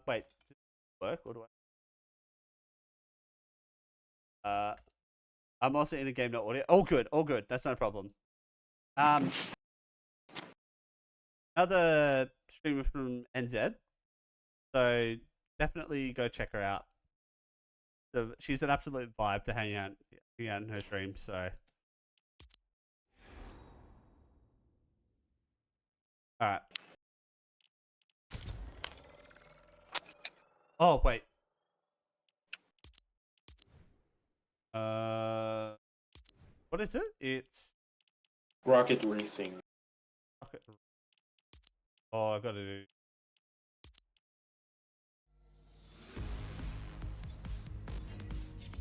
Speaker 1: Wait, does it work or do I? I'm also in a game, not audio. All good. That's no problem. Another streamer from NZ. So definitely go check her out. She's an absolute vibe to hang out in her streams. So, all right. Oh wait. What is it? It's
Speaker 4: Rocket racing.
Speaker 1: rocket. Oh, I gotta do.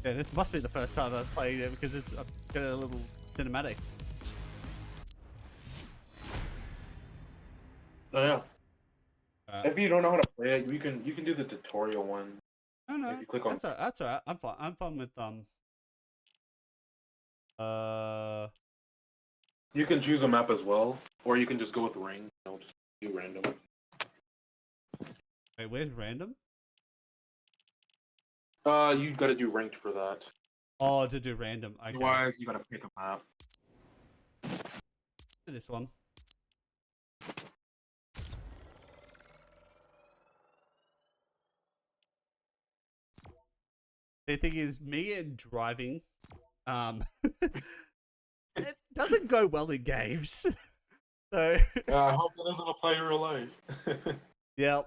Speaker 1: Yeah, this must be the first time I've played it because it's got a little cinematic.
Speaker 4: Oh yeah.
Speaker 1: Uh,
Speaker 4: If you don't know how to play it, you can do the tutorial one.
Speaker 1: no,
Speaker 4: If you click on,
Speaker 1: that's alright. I'm fine. I'm fine with Uh,
Speaker 4: you can choose a map as well, or you can just go with ring. Just do random.
Speaker 1: wait, where's random?
Speaker 4: You got to do ranked for that.
Speaker 1: Oh, to do random. Okay.
Speaker 4: Otherwise, you got to pick a map.
Speaker 1: Do this one. The thing is, me and driving, it doesn't go well in games. So,
Speaker 4: I hope that doesn't apply in real life.
Speaker 1: yeah.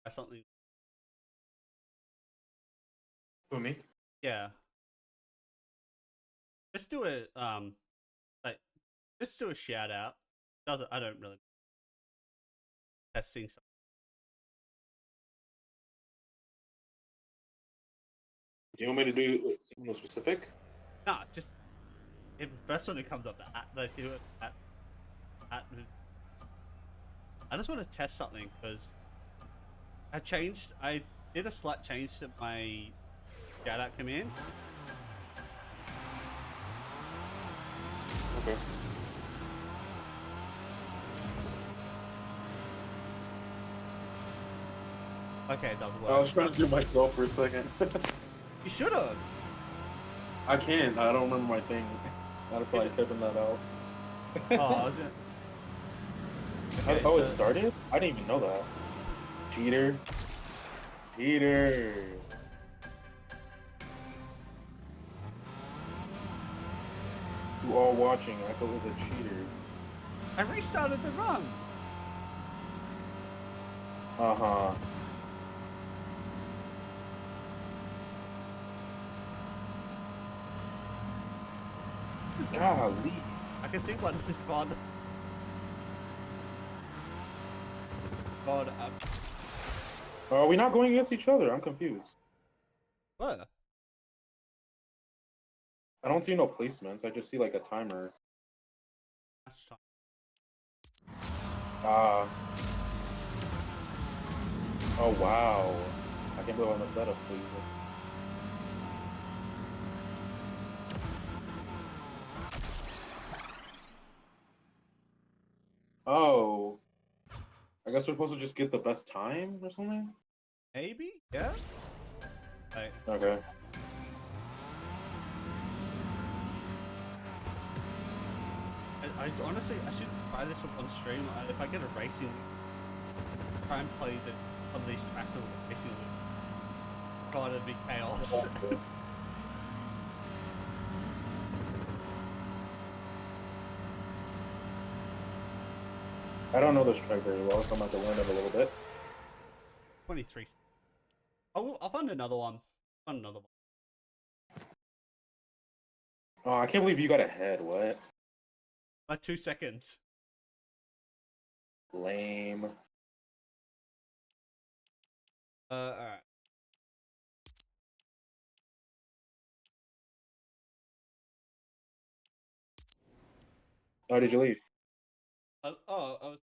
Speaker 1: That's something.
Speaker 4: For me?
Speaker 1: Yeah. Just do a like, just do a shout out. Doesn't I don't really testing.
Speaker 4: Do you want me to do something specific?
Speaker 1: No, just if the first one that comes up, that you do it. That, I just want to test something because I did a slight change to my shout out commands.
Speaker 4: Okay.
Speaker 1: Okay, it does
Speaker 4: I
Speaker 1: work.
Speaker 4: was trying to do myself for a second.
Speaker 1: You should have.
Speaker 4: I can't. I don't remember my thing. Not if I typing that out.
Speaker 1: Oh, I was gonna. Okay,
Speaker 4: Oh,
Speaker 1: so,
Speaker 4: it started? I didn't even know that. Cheater. Cheater. You all watching, Echo is a cheater.
Speaker 1: I restarted the run.
Speaker 4: Uh-huh. Golly.
Speaker 1: I can see why this is fun. God,
Speaker 4: Are we not going against each other? I'm confused.
Speaker 1: what?
Speaker 4: I don't see no placements. I just see like a timer.
Speaker 1: Match time.
Speaker 4: Ah. Oh, wow. I can't believe I messed that up, please. Oh. I guess we're supposed to just get the best time or something?
Speaker 1: Maybe? Yeah? Like,
Speaker 4: Okay.
Speaker 1: I honestly, I should try this one on stream. If I get a racing, try and play some of these tracks on the racing loop. God, it'd be chaos.
Speaker 4: I don't know this track very well, so I'm going to have to learn it a little bit.
Speaker 1: 23. I'll find another one. Find another one.
Speaker 4: Oh, I can't believe you got ahead. What?
Speaker 1: By 2 seconds.
Speaker 4: Lame.
Speaker 1: Alright.
Speaker 4: Oh, did you leave?
Speaker 1: I was.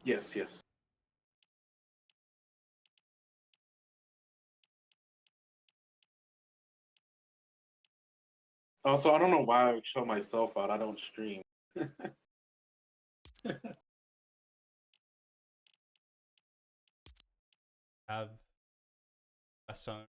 Speaker 4: Yes, yes. Also, I don't know why I would show myself out. I don't stream.
Speaker 1: Have a song.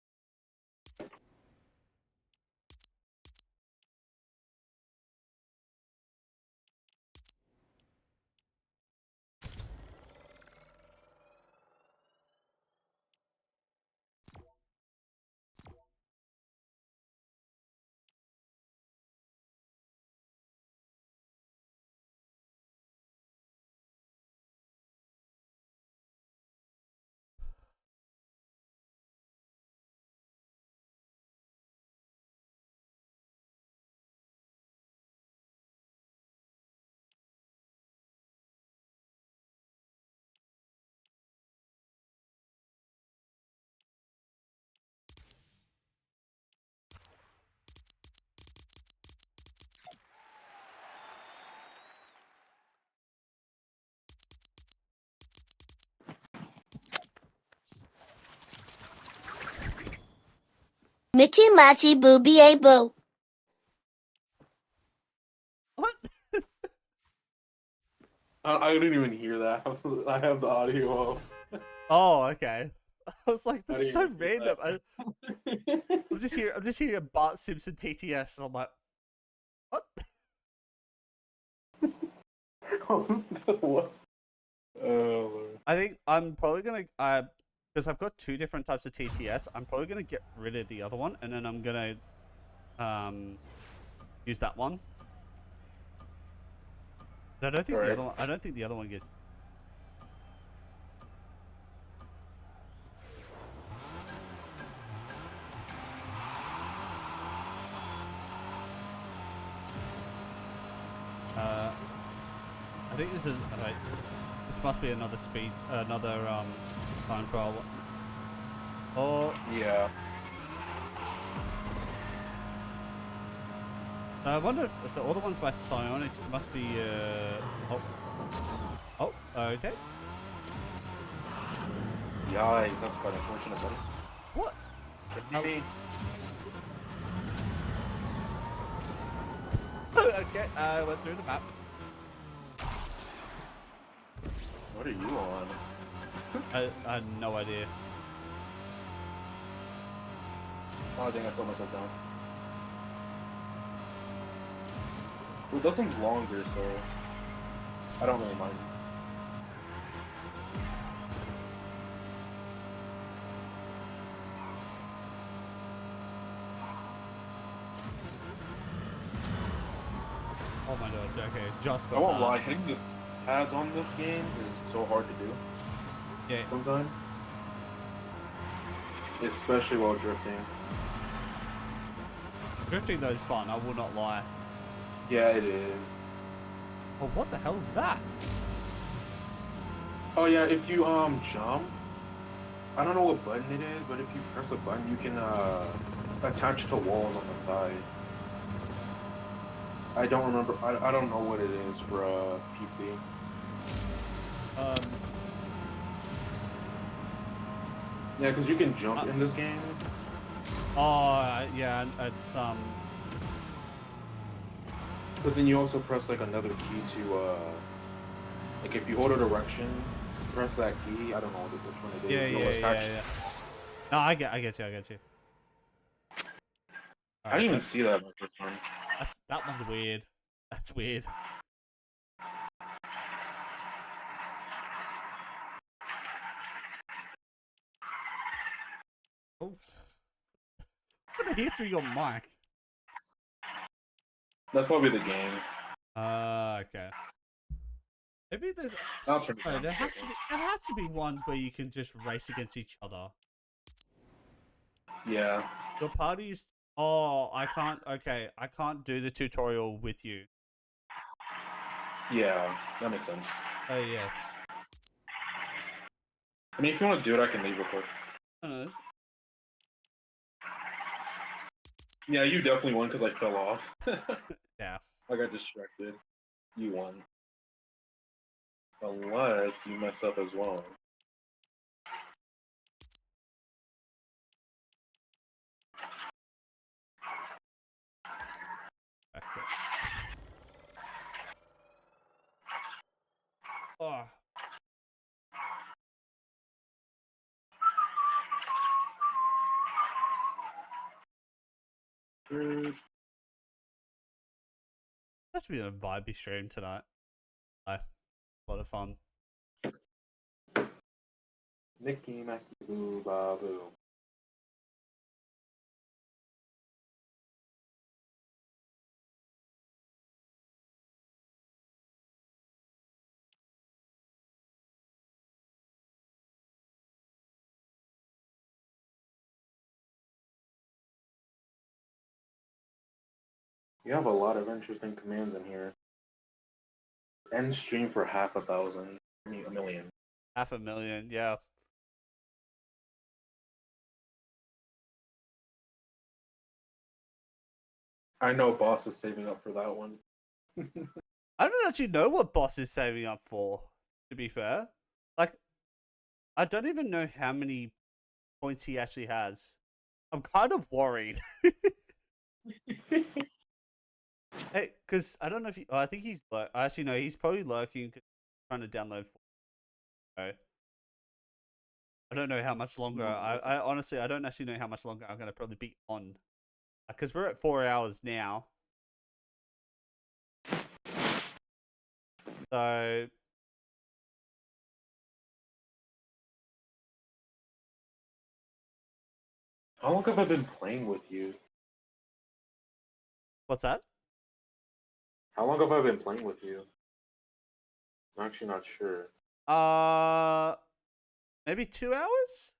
Speaker 6: Mitchy Matchy Booby A Boo.
Speaker 1: What?
Speaker 4: I didn't even hear that. I have the audio off.
Speaker 1: Oh, okay. I was like,
Speaker 4: I
Speaker 1: this is
Speaker 4: didn't
Speaker 1: so
Speaker 4: even hear
Speaker 1: random.
Speaker 4: that.
Speaker 1: I'm just hearing Bart Simpson TTS, and I'm like, what?
Speaker 4: What? Oh, Lord.
Speaker 1: I think I'm probably gonna because I've got two different types of TTS. I'm probably gonna get rid of the other one, and then I'm gonna use that one. I don't think the other one. I don't think the other one gets. I think this is. This must be another time trial. Oh
Speaker 4: Yeah.
Speaker 1: I wonder if so. All the ones by Psionics must be. Oh. Okay.
Speaker 4: Yikes, that's quite unfortunate, buddy.
Speaker 1: What? Okay. I went through the map.
Speaker 4: What are you on?
Speaker 1: I had no idea.
Speaker 4: Oh, I think I put myself down. Well, this one's longer, so I don't really mind.
Speaker 1: Oh my god. Okay. Just got.
Speaker 4: I won't lie, hitting the pads on this game is so hard to do.
Speaker 1: Yeah.
Speaker 4: Sometimes. Especially while drifting.
Speaker 1: Drifting though is fun. I will not lie.
Speaker 4: Yeah, it is.
Speaker 1: Oh, what the hell is that?
Speaker 4: Oh yeah, if you jump, I don't know what button it is, but if you press a button, you can attach to walls on the side. I don't remember. I don't know what it is for PC. Yeah, because you can jump in this game.
Speaker 1: Oh yeah, it's
Speaker 4: But then you also press like another key to like if you hold a direction, press that key. I don't know which one it is.
Speaker 1: Yeah. No, I get you.
Speaker 4: I didn't even see that my first time.
Speaker 1: That one's weird. That's weird. Oh, what the hits we got, Mike?
Speaker 4: That's probably the game.
Speaker 1: Okay. Maybe there's.
Speaker 4: I'll turn it down.
Speaker 1: There has to be ones where you can just race against each other.
Speaker 4: Yeah.
Speaker 1: Your parties. Oh, I can't. Okay, I can't do the tutorial with you.
Speaker 4: Yeah, that makes sense.
Speaker 1: Oh yes.
Speaker 4: I mean, if you want to do it, I can leave real quick. Yeah, you definitely won because I fell off.
Speaker 1: Yeah.
Speaker 4: I got distracted. You won. Unless you mess up as well.
Speaker 1: Oh. That's been a vibey stream tonight. A lot of fun.
Speaker 4: Nicky Macky Boo Ba Boo. You have a lot of interesting commands in here. End stream for 500,000. I mean, 1,000,000.
Speaker 1: 500,000, yeah.
Speaker 4: I know Boss is saving up for that one.
Speaker 1: I don't actually know what Boss is saving up for, to be fair. Like, I don't even know how many points he actually has. I'm kind of worried. Hey, because I don't know if he. Oh, I think he's. Actually, no, he's probably lurking, 'cause he's trying to download. I don't know how much longer. I honestly, I don't actually know how much longer I'm gonna probably be on, because we're at 4 hours now. So
Speaker 4: How long have I been playing with you?
Speaker 1: what's that?
Speaker 4: How long have I been playing with you? I'm actually not sure.
Speaker 1: Maybe 2 hours.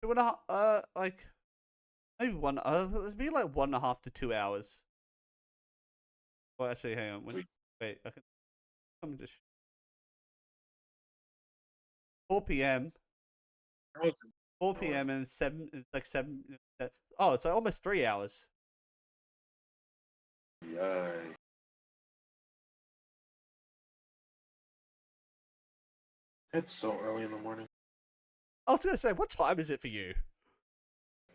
Speaker 1: 2.5. Like maybe one. Let's be like 1.5 to 2 hours. Well, actually, hang on. Wait, I can. Let me just. 4 p.m. 4 p.m. and 7. It's like 7. Oh, it's like almost 3 hours.
Speaker 4: Yay. It's so early in the morning.
Speaker 1: I was gonna say, what time is it for you?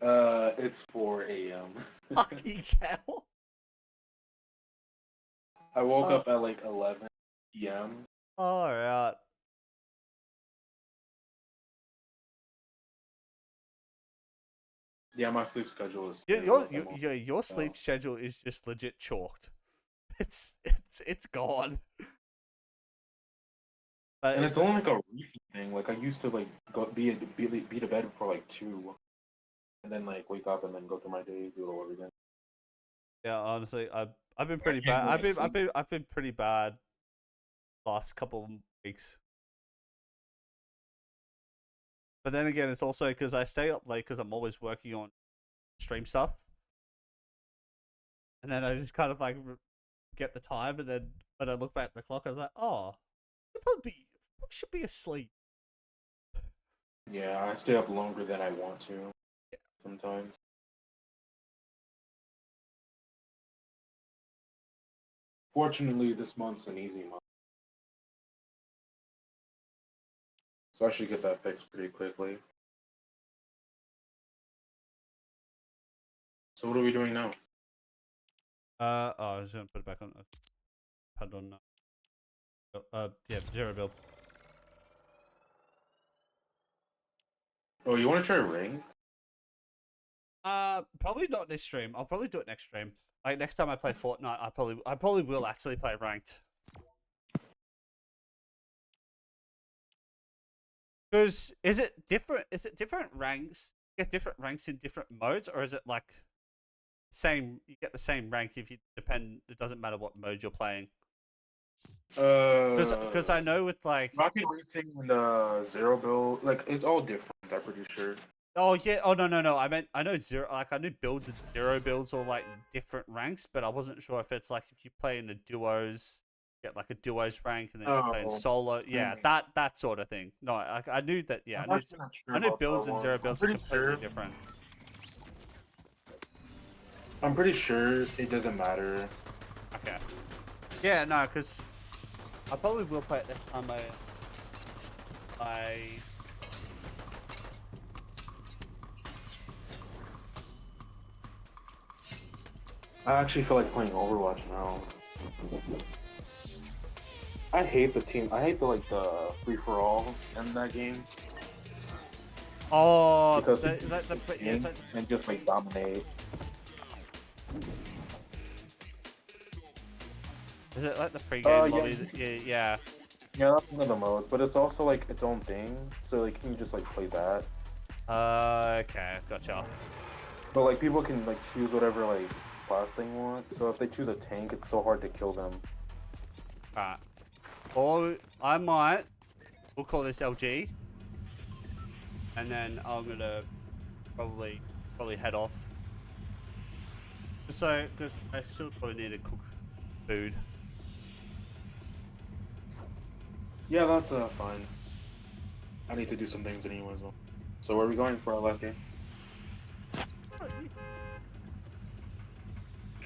Speaker 4: It's 4 a.m.
Speaker 1: Fucking hell!
Speaker 4: I woke up at like 11 p.m.
Speaker 1: All right.
Speaker 4: Yeah, my sleep schedule is.
Speaker 1: Your sleep schedule is just legit chalked. It's gone. But
Speaker 4: And it's only like a recent thing. Like I used to like be to bed for like 2, and then like wake up and then go through my day, do it all over again.
Speaker 1: yeah, honestly, I've been pretty bad. I've been pretty bad last couple of weeks. But then again, it's also because I stay up late because I'm always working on stream stuff, and then I just kind of like get the time, and then when I look back at the clock, I was like, oh, I should be asleep.
Speaker 4: Yeah, I stay up longer than I want to. Yeah. Sometimes. Fortunately, this month's an easy month, so I should get that fixed pretty quickly. So what are we doing now?
Speaker 1: Oh, I was gonna put it back on. Put on. Yeah, 0 build.
Speaker 4: Oh, you want to try ring?
Speaker 1: Probably not this stream. I'll probably do it next stream. Like next time I play Fortnite, I probably will actually play ranked. Because is it different? Is it different ranks? You get different ranks in different modes, or is it like same? You get the same rank if you depend. It doesn't matter what mode you're playing. Because I know with like
Speaker 4: Rocket Racing and 0 build, like it's all different. I'm pretty sure.
Speaker 1: Oh yeah. Oh no. I know zero. Like I knew builds and 0 builds are like different ranks, but I wasn't sure if it's like if you play in the duos, get like a duos rank, and then you play in solo. Yeah, that sort of thing. No, I knew that. Yeah, I knew builds and 0 builds are completely different.
Speaker 4: I'm pretty sure it doesn't matter.
Speaker 1: Okay. Yeah, no, because I probably will play it next time I
Speaker 4: I actually feel like playing Overwatch now. I hate the team. I hate the free for all in that game
Speaker 1: Oh,
Speaker 4: because
Speaker 1: the,
Speaker 4: people
Speaker 1: the,
Speaker 4: just
Speaker 1: the,
Speaker 4: like
Speaker 1: yeah, it's
Speaker 4: win
Speaker 1: like,
Speaker 4: and just like dominate.
Speaker 1: is it like the pre-game
Speaker 4: Yeah,
Speaker 1: lobby? Yeah.
Speaker 4: yeah, that's one of the modes, but it's also like its own thing. So like, you can just like play that.
Speaker 1: Okay, gotcha.
Speaker 4: But like, people can like choose whatever like class they want. So if they choose a tank, it's so hard to kill them.
Speaker 1: Alright. Or we'll call this LG, and then I'm gonna probably head off. So, because I still probably need to cook food.
Speaker 4: Yeah, that's fine. I need to do some things anyway as well. So where are we going for our last game?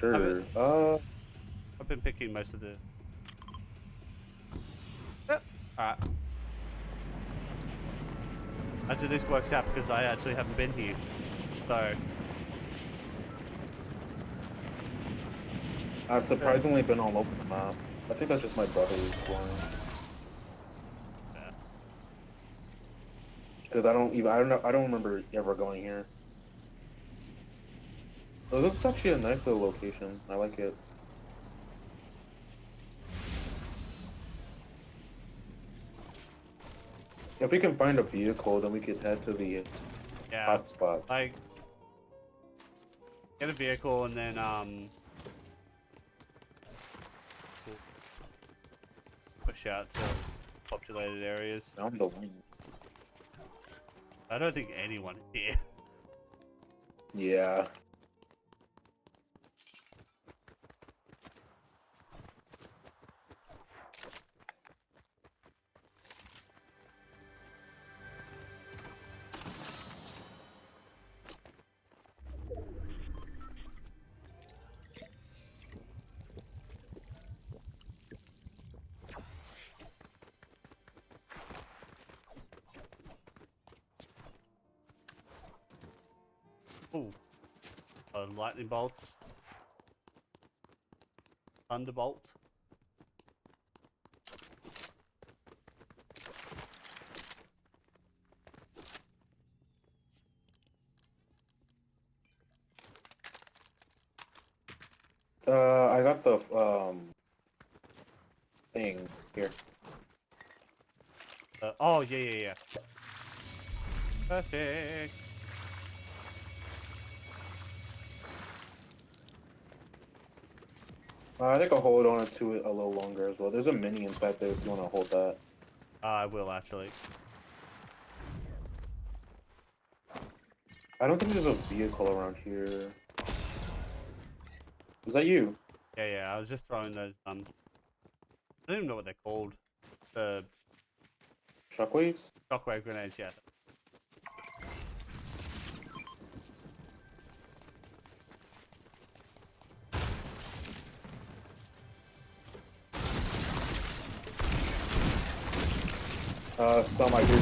Speaker 4: Sure.
Speaker 1: I've been picking most of the. Yep. Alright. Actually, this works out because I actually haven't been here. So.
Speaker 4: I've surprisingly been all over the map. I think that's just my brother exploring. Because I don't remember ever going here. So this is actually a nice little location. I like it. If we can find a vehicle, then we could head to the
Speaker 1: Yeah.
Speaker 4: hotspot.
Speaker 1: Like, get a vehicle and then push out to populated areas.
Speaker 4: I'm the one.
Speaker 1: I don't think anyone here.
Speaker 4: Yeah.
Speaker 1: Ooh. Lightning bolts. Thunderbolt.
Speaker 4: I got the thing here.
Speaker 1: Oh, yeah. Perfect.
Speaker 4: I think I'll hold on to it a little longer as well. There's a mini inside there if you want to hold that.
Speaker 1: I will actually.
Speaker 4: I don't think there's a vehicle around here. Is that you?
Speaker 1: Yeah. I was just throwing those. I don't even know what they're called. The
Speaker 4: Shockwaves?
Speaker 1: shockwave grenades. Yeah.
Speaker 4: Some I hear.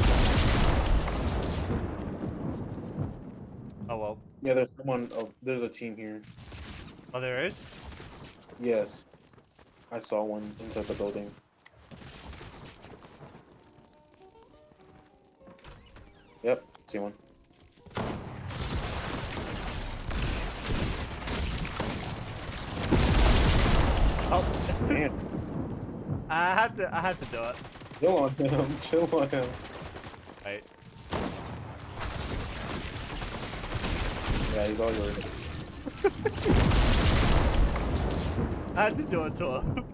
Speaker 1: Oh well.
Speaker 4: Yeah, there's someone. Oh, there's a team here.
Speaker 1: Oh, there is.
Speaker 4: Yes, I saw one inside the building. Yep, see one.
Speaker 1: Oh.
Speaker 4: Man,
Speaker 1: I had to do it.
Speaker 4: chill on him. Chill on him.
Speaker 1: Wait.
Speaker 4: Yeah, he's all yours.
Speaker 1: I had to do it to him.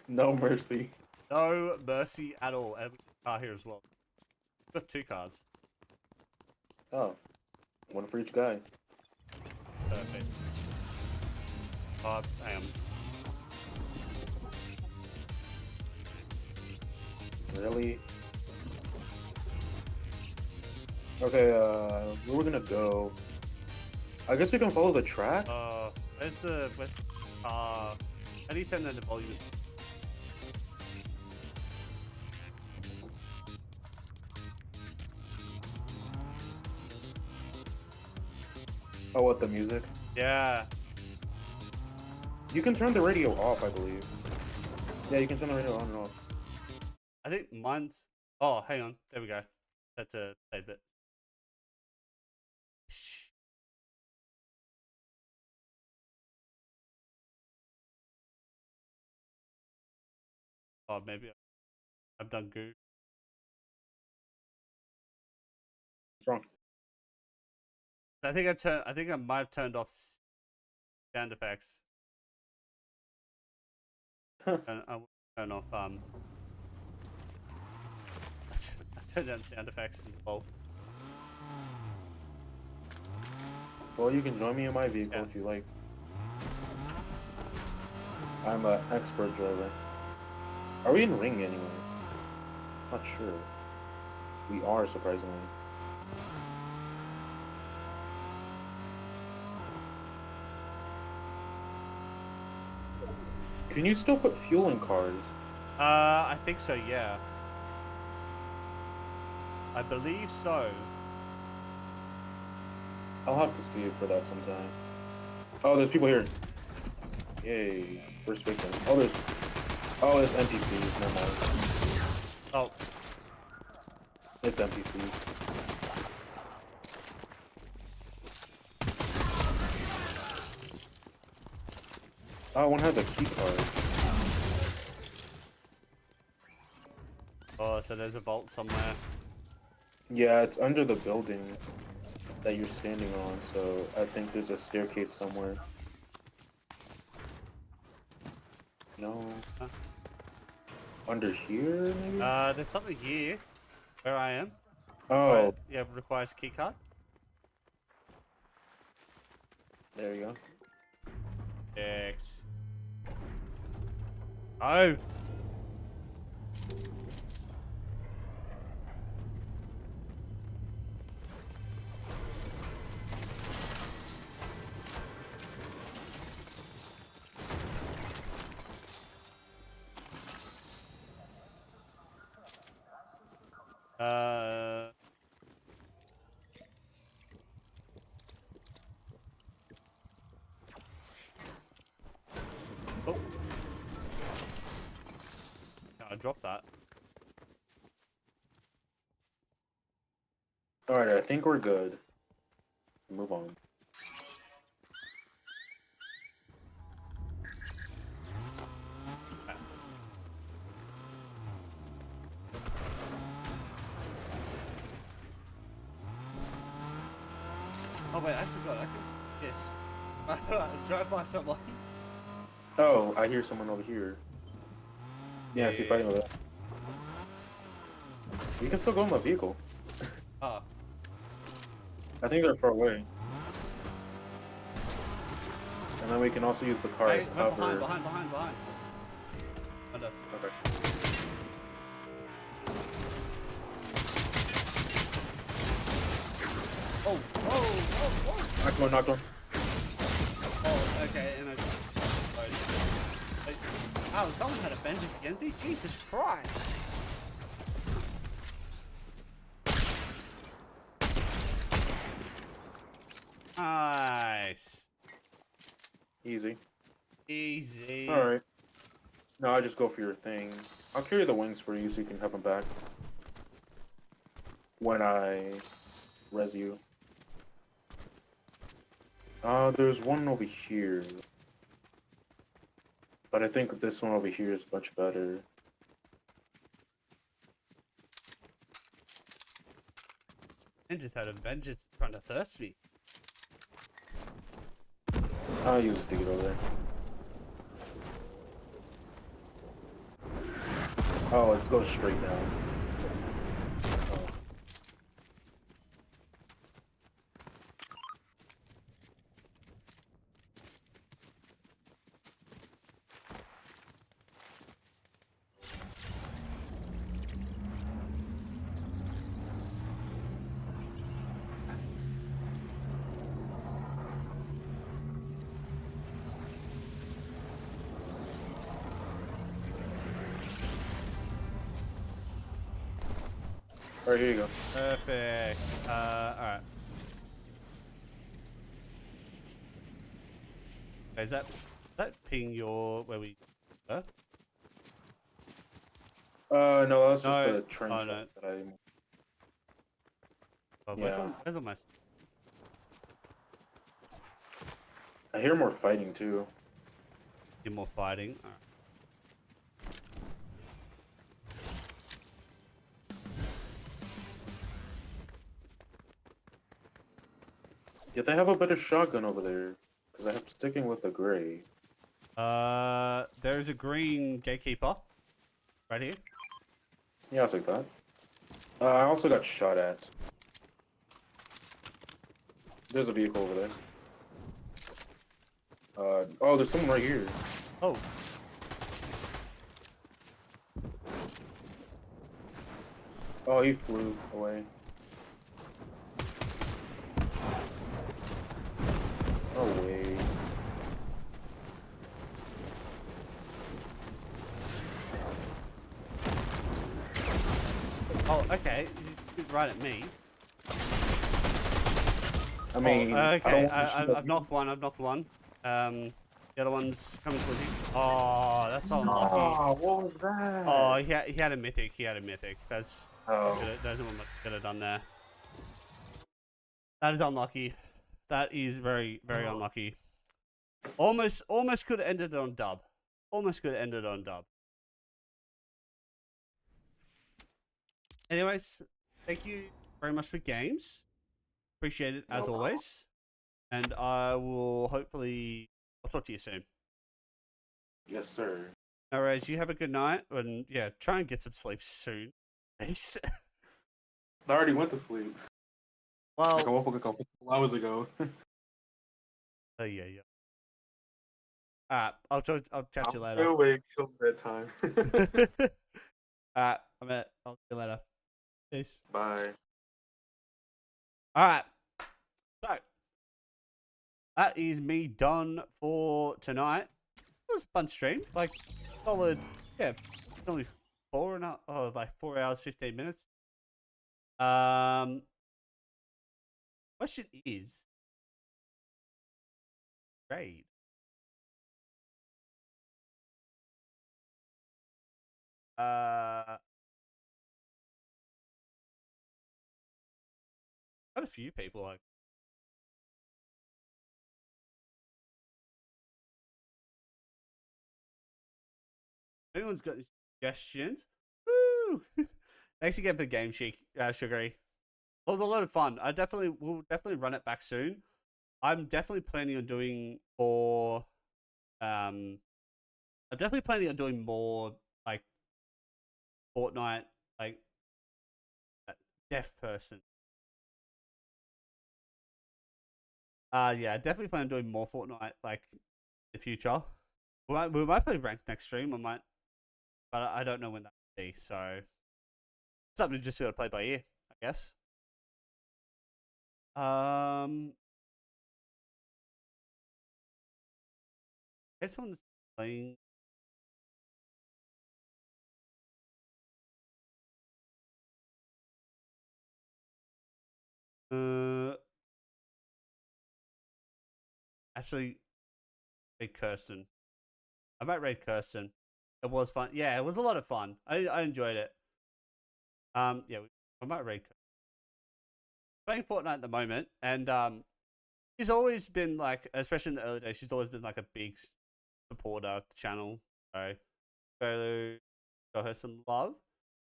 Speaker 4: No mercy.
Speaker 1: No mercy at all. And car here as well. Got 2 cars.
Speaker 4: Oh, one for each guy.
Speaker 1: Perfect. Oh, hang on.
Speaker 4: Really? Okay, where we're gonna go? I guess we can follow the track.
Speaker 1: Where's how do you turn down the volume?
Speaker 4: Oh, what, the music?
Speaker 1: Yeah.
Speaker 4: You can turn the radio off, I believe. Yeah, you can turn the radio on and off.
Speaker 1: I think mine's. Oh, hang on. There we go. That's a save it. Oh, maybe I've done goo.
Speaker 4: What's wrong?
Speaker 1: I think I might have turned off sound effects.
Speaker 4: Huh.
Speaker 1: And I will turn off I turned down sound effects as well.
Speaker 4: Well, you can join me in my vehicle
Speaker 1: Yeah.
Speaker 4: if you like. I'm an expert driver. Are we in ring anyway? Not sure. We are, surprisingly. Can you still put fuel in cars?
Speaker 1: I think so, yeah. I believe so.
Speaker 4: I'll have to see it for that sometime. Oh, there's people here. Yay. First victim. Oh, there's NPCs. Never mind.
Speaker 1: Oh,
Speaker 4: It's NPCs. Oh, one has a key card.
Speaker 1: oh, so there's a vault somewhere.
Speaker 4: Yeah, it's under the building that you're standing on, so I think there's a staircase somewhere. No.
Speaker 1: Huh?
Speaker 4: Under here, maybe?
Speaker 1: There's something here where I am.
Speaker 4: Oh,
Speaker 1: Yeah, requires keycard.
Speaker 4: there you go.
Speaker 1: X. Oh. Uh. Oh. I dropped that.
Speaker 4: Alright, I think we're good. Move on.
Speaker 1: Oh wait, I forgot. I can. Yes. Drive by someone.
Speaker 4: Oh, I hear someone over here. Yeah, I see fighting over there. You can still go in my vehicle.
Speaker 1: Ah.
Speaker 4: I think they're far away. And then we can also use the car as
Speaker 1: Hey,
Speaker 4: cover.
Speaker 1: behind. Behind us.
Speaker 4: Okay.
Speaker 1: Oh.
Speaker 4: Knocked one.
Speaker 1: Oh, okay. And I. Oh, someone had a vengeance against me. Jesus Christ. Nice.
Speaker 4: Easy.
Speaker 1: Easy.
Speaker 4: Alright. No, I just go for your thing. I'll carry the wings for you so you can have them back. When I res you. There's one over here. But I think this one over here is much better.
Speaker 1: And just had a vengeance trying to thirst me.
Speaker 4: I'll use it to get over there. Oh, let's go straight down. Oh. Alright, here you go.
Speaker 1: Perfect. Alright. Is that ping your where we were?
Speaker 4: No, that's just
Speaker 1: No.
Speaker 4: the train
Speaker 1: Oh
Speaker 4: shot
Speaker 1: no.
Speaker 4: that I.
Speaker 1: Oh,
Speaker 4: Yeah.
Speaker 1: where's all my?
Speaker 4: I hear more fighting too.
Speaker 1: Get more fighting. All right.
Speaker 4: Yeah, they have a better shotgun over there. Because I'm sticking with the gray.
Speaker 1: There's a green gatekeeper right here.
Speaker 4: Yeah, I'll take that. I also got shot at. There's a vehicle over there. Oh, there's someone right here.
Speaker 1: Oh.
Speaker 4: Oh, he flew away. No way.
Speaker 1: Oh, okay. You right at me.
Speaker 4: I mean,
Speaker 1: oh, okay.
Speaker 4: I've
Speaker 1: I've knocked one. The other one's coming towards you. Oh, that's unlucky.
Speaker 4: Oh, what was that?
Speaker 1: Oh, he had a mythic. That's
Speaker 4: Oh.
Speaker 1: That's what much could have done there. That is unlucky. That is very unlucky. Almost could have ended on dub. Almost could have ended on dub. Anyways, thank you very much for games. Appreciate it as always. And I will hopefully I'll talk to you soon.
Speaker 4: Yes, sir.
Speaker 1: Alright, you have a good night and yeah, try and get some sleep soon. Peace.
Speaker 4: I already went to sleep. Like I
Speaker 1: Well,
Speaker 4: woke up a couple hours ago.
Speaker 1: yeah. Alright, I'll catch you later.
Speaker 4: I'll awake till bedtime.
Speaker 1: Alright, I'll see you later. Peace.
Speaker 4: Bye.
Speaker 1: Alright. So that is me done for tonight. It was a fun stream. Like solid, yeah, only 4 hours, 15 minutes. Question is raid. Quite a few people like. Anyone's got any suggestions? Woo! Thanks again for the game, Sugary. It was a lot of fun. We'll definitely run it back soon. I'm definitely planning on doing more. I'm definitely planning on doing more like Fortnite, like deaf person. Yeah, definitely plan on doing more Fortnite like in the future. We might play ranked next stream. I might, but I don't know when that will be. So something just got to play by ear, I guess. Guess someone's playing. Actually, raid Kirsten. I might raid Kirsten. It was fun. Yeah, it was a lot of fun. I enjoyed it. Yeah, I might raid. Playing Fortnite at the moment, and she's always been like, especially in the early days, she's always been like a big supporter of the channel. So go show her some love.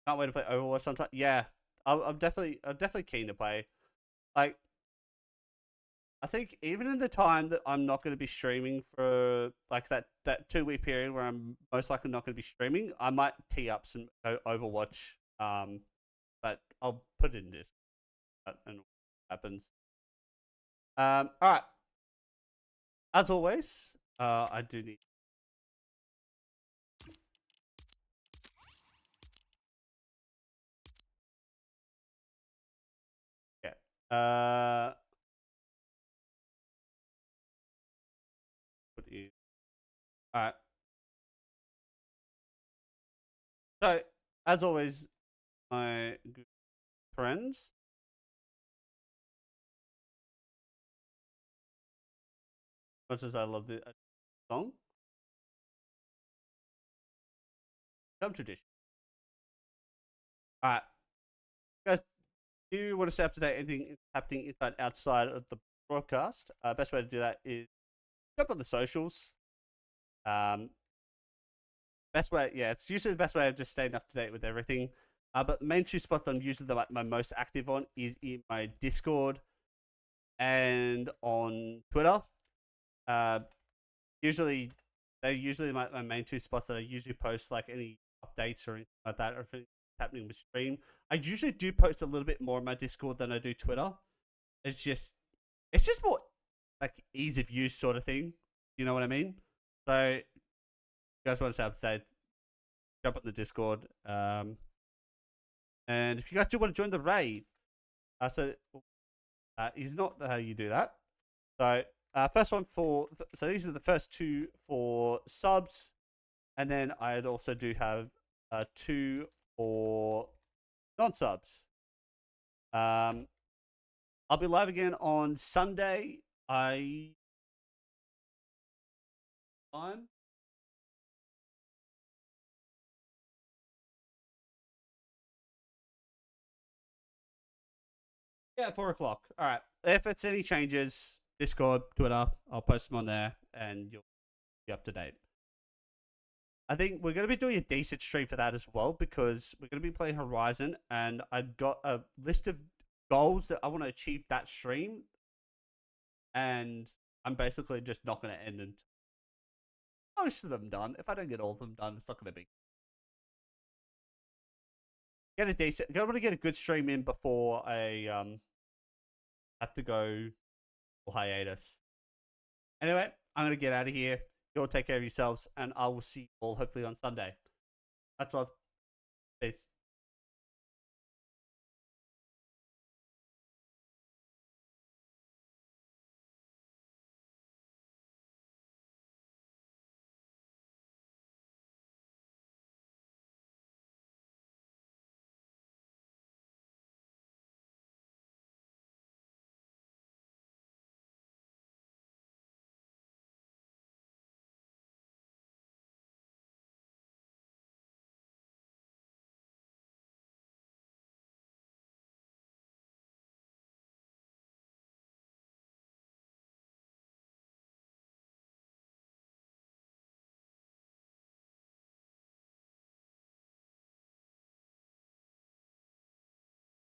Speaker 1: Can't wait to play Overwatch sometime. Yeah, I'm definitely keen to play. Like, I think even in the time that I'm not going to be streaming for like that 2 week period where I'm most likely not going to be streaming, I might tee up some Overwatch. But I'll put it in this and what happens. All right. As always, I do need. Yeah. Put you. All right. So, as always, my good friends, much as I love the song, some tradition. All right, guys. Do you want to stay up to date anything happening inside outside of the broadcast? Best way to do that is jump on the socials. Best way, yeah, it's usually the best way of just staying up to date with everything. But the main two spots I'm usually my most active on is in my Discord and on Twitter. Usually, they're usually my main two spots that I usually post like any updates or anything like that, or if it's happening with stream. I usually do post a little bit more on my Discord than I do Twitter. It's just more like ease of use sort of thing. You know what I mean? So, you guys want to stay up to date, jump on the Discord. And if you guys do want to join the raid, is not how you do that. So, first one so these are the first two for subs, and then I also do have 2 for non-subs. I'll be live again on Sunday. Time. Yeah, 4 o'clock. All right. If it's any changes, Discord, Twitter, I'll post them on there, and you'll be up to date. I think we're going to be doing a decent stream for that as well, because we're going to be playing Horizon, and I've got a list of goals that I want to achieve that stream, and I'm basically just not going to end until most of them done. If I don't get all of them done, it's not going to be. I want to get a good stream in before I have to go hiatus. Anyway, I'm going to get out of here. You all take care of yourselves, and I will see you all hopefully on Sunday. That's all. Peace.